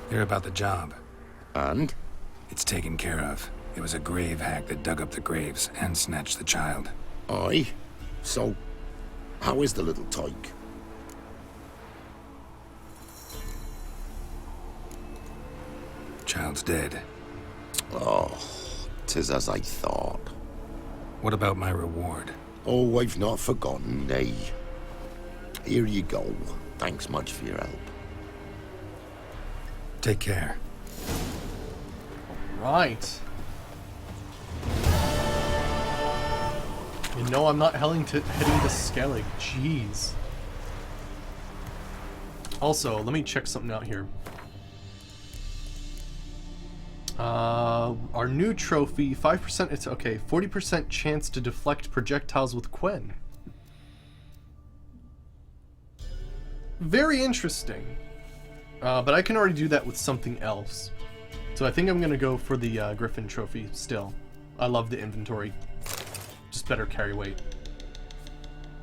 Hear about the job. And? It's taken care of. It was a grave hack that dug up the graves and snatched the child. Aye? So, how is the little tyke? Child's dead. Oh, 'tis as I thought. What about my reward? Oh, I've not forgotten, nay. Here you go. Thanks much for your help. Take care. Right. You know I'm not heading to Skellig. Jeez. Also, let me check something out here. Our new trophy, 5%, it's okay, 40% chance to deflect projectiles with Quen. Very interesting. But I can already do that with something else. So I think I'm gonna go for the Griffin trophy still. I love the inventory. Just better carry weight.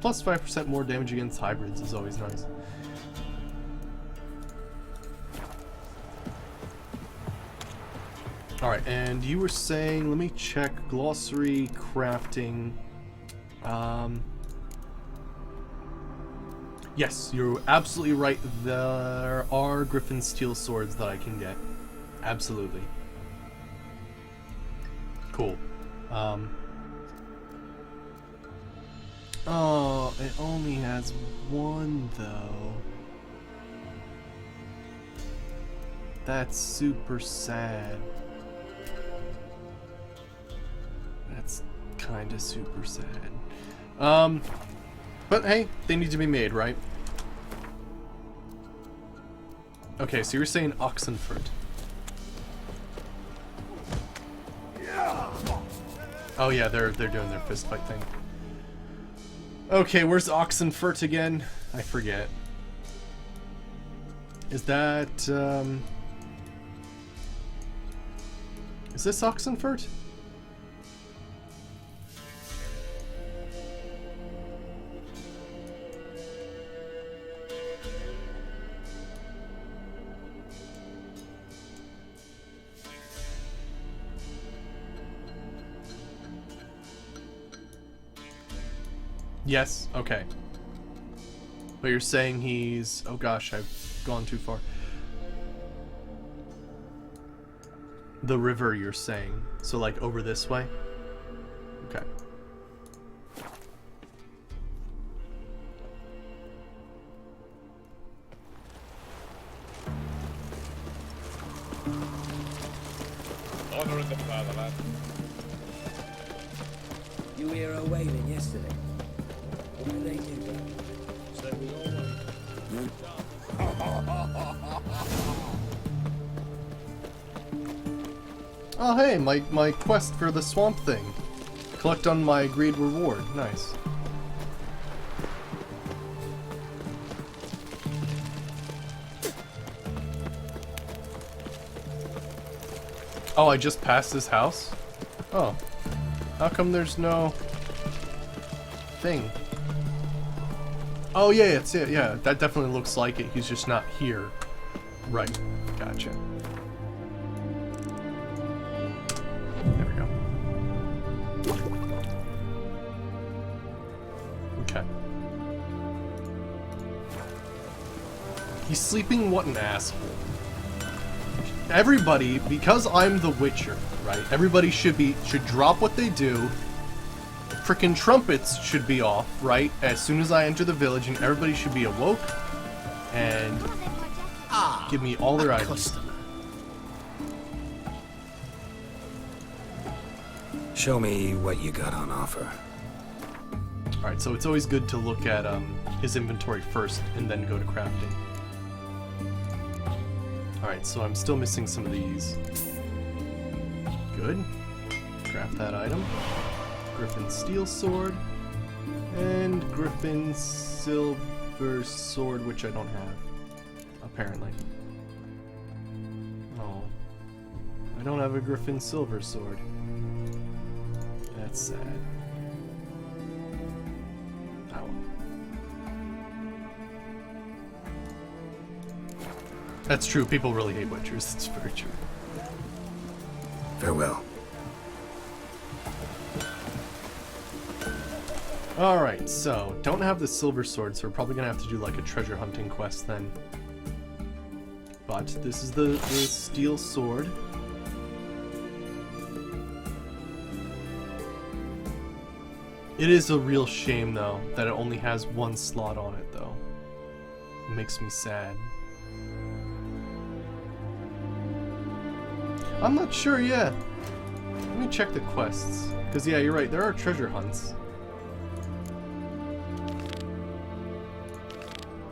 Plus 5% more damage against hybrids is always nice. Alright, and you were saying, let me check, glossary, crafting, yes, you're absolutely right, there are Griffin steel swords that I can get, absolutely. Cool. Oh, it only has one though. That's super sad. That's kinda super sad. But hey, they need to be made, right? Okay, so you're saying Oxenfurt. Oh yeah, they're doing their fist fight thing. Okay, where's Oxenfurt again? I forget. Is that is this Oxenfurt? Yes, okay. But you're saying he's... Oh gosh, I've gone too far. The river, you're saying. So like over this way? Okay. Honor in the fatherland. You hear her wailing yesterday? What did they do? So we all Oh hey, my quest for the swamp thing. Collect on my agreed reward. Nice. Oh, I just passed this house? Oh. How come there's no thing? Oh yeah, it's it, yeah. That definitely looks like it. He's just not here. Right. Gotcha. There we go. Okay. He's sleeping? What an asshole. Everybody, because I'm the Witcher, right? Everybody should drop what they do. Frickin' trumpets should be off, right? As soon as I enter the village, and everybody should be awoke and give me all their items. Show me what you got on offer. Alright, so it's always good to look at his inventory first and then go to crafting. Alright, so I'm still missing some of these. Good. Craft that item. Griffin steel sword. And Griffin silver sword, which I don't have. Apparently. Oh. I don't have a Griffin silver sword. That's sad. Oh. That's true. People really hate Witchers. It's very true. Farewell. Alright, so don't have the silver sword, so we're probably gonna have to do like a treasure hunting quest then. But this is the steel sword. It is a real shame though that it only has one slot on it though. It makes me sad. I'm not sure yet. Let me check the quests. Because yeah, you're right, there are treasure hunts.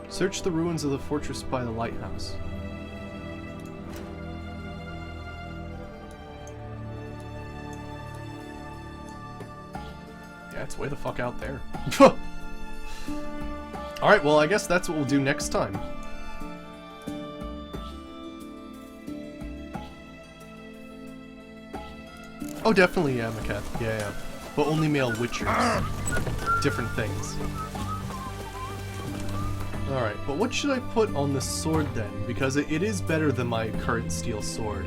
Search the ruins of the fortress by the lighthouse. Yeah, it's way the fuck out there. Alright, well I guess that's what we'll do next time. Oh, definitely, yeah, Maketh. Yeah. But only male Witchers. Different things. Alright, but what should I put on the sword then? Because it is better than my current steel sword.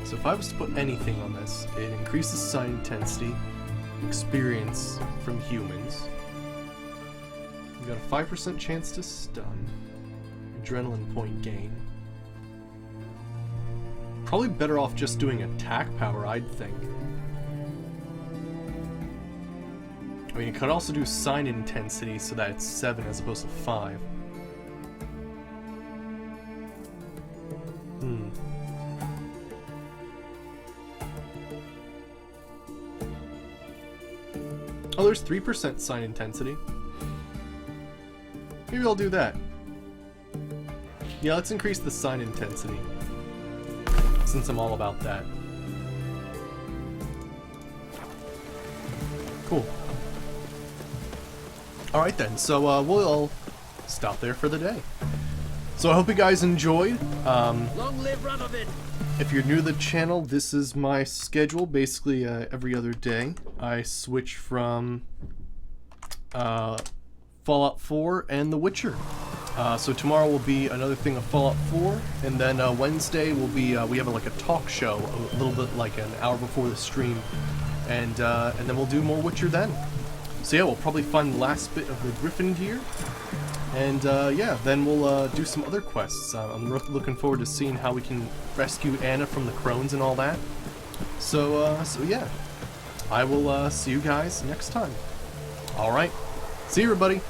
So if I was to put anything on this, it increases sign intensity, experience from humans. You got a 5% chance to stun, adrenaline point gain. Probably better off just doing attack power, I'd think. I mean, you could also do sign intensity so that it's 7 as opposed to 5. Oh, there's 3% sign intensity. Maybe I'll do that. Yeah, let's increase the sign intensity, since I'm all about that. Cool. Alright then, so we'll stop there for the day. So I hope you guys enjoyed. Long live Radovid! If you're new to the channel, this is my schedule. Basically, every other day, I switch from Fallout 4 and The Witcher. So tomorrow will be another thing of Fallout 4, and then Wednesday will be we have like a talk show, a little bit like an hour before the stream, and then we'll do more Witcher then. So yeah, we'll probably find the last bit of the Griffin gear. And yeah, then we'll do some other quests. I'm looking forward to seeing how we can rescue Anna from the crones and all that. So yeah, I will see you guys next time. Alright, see you everybody!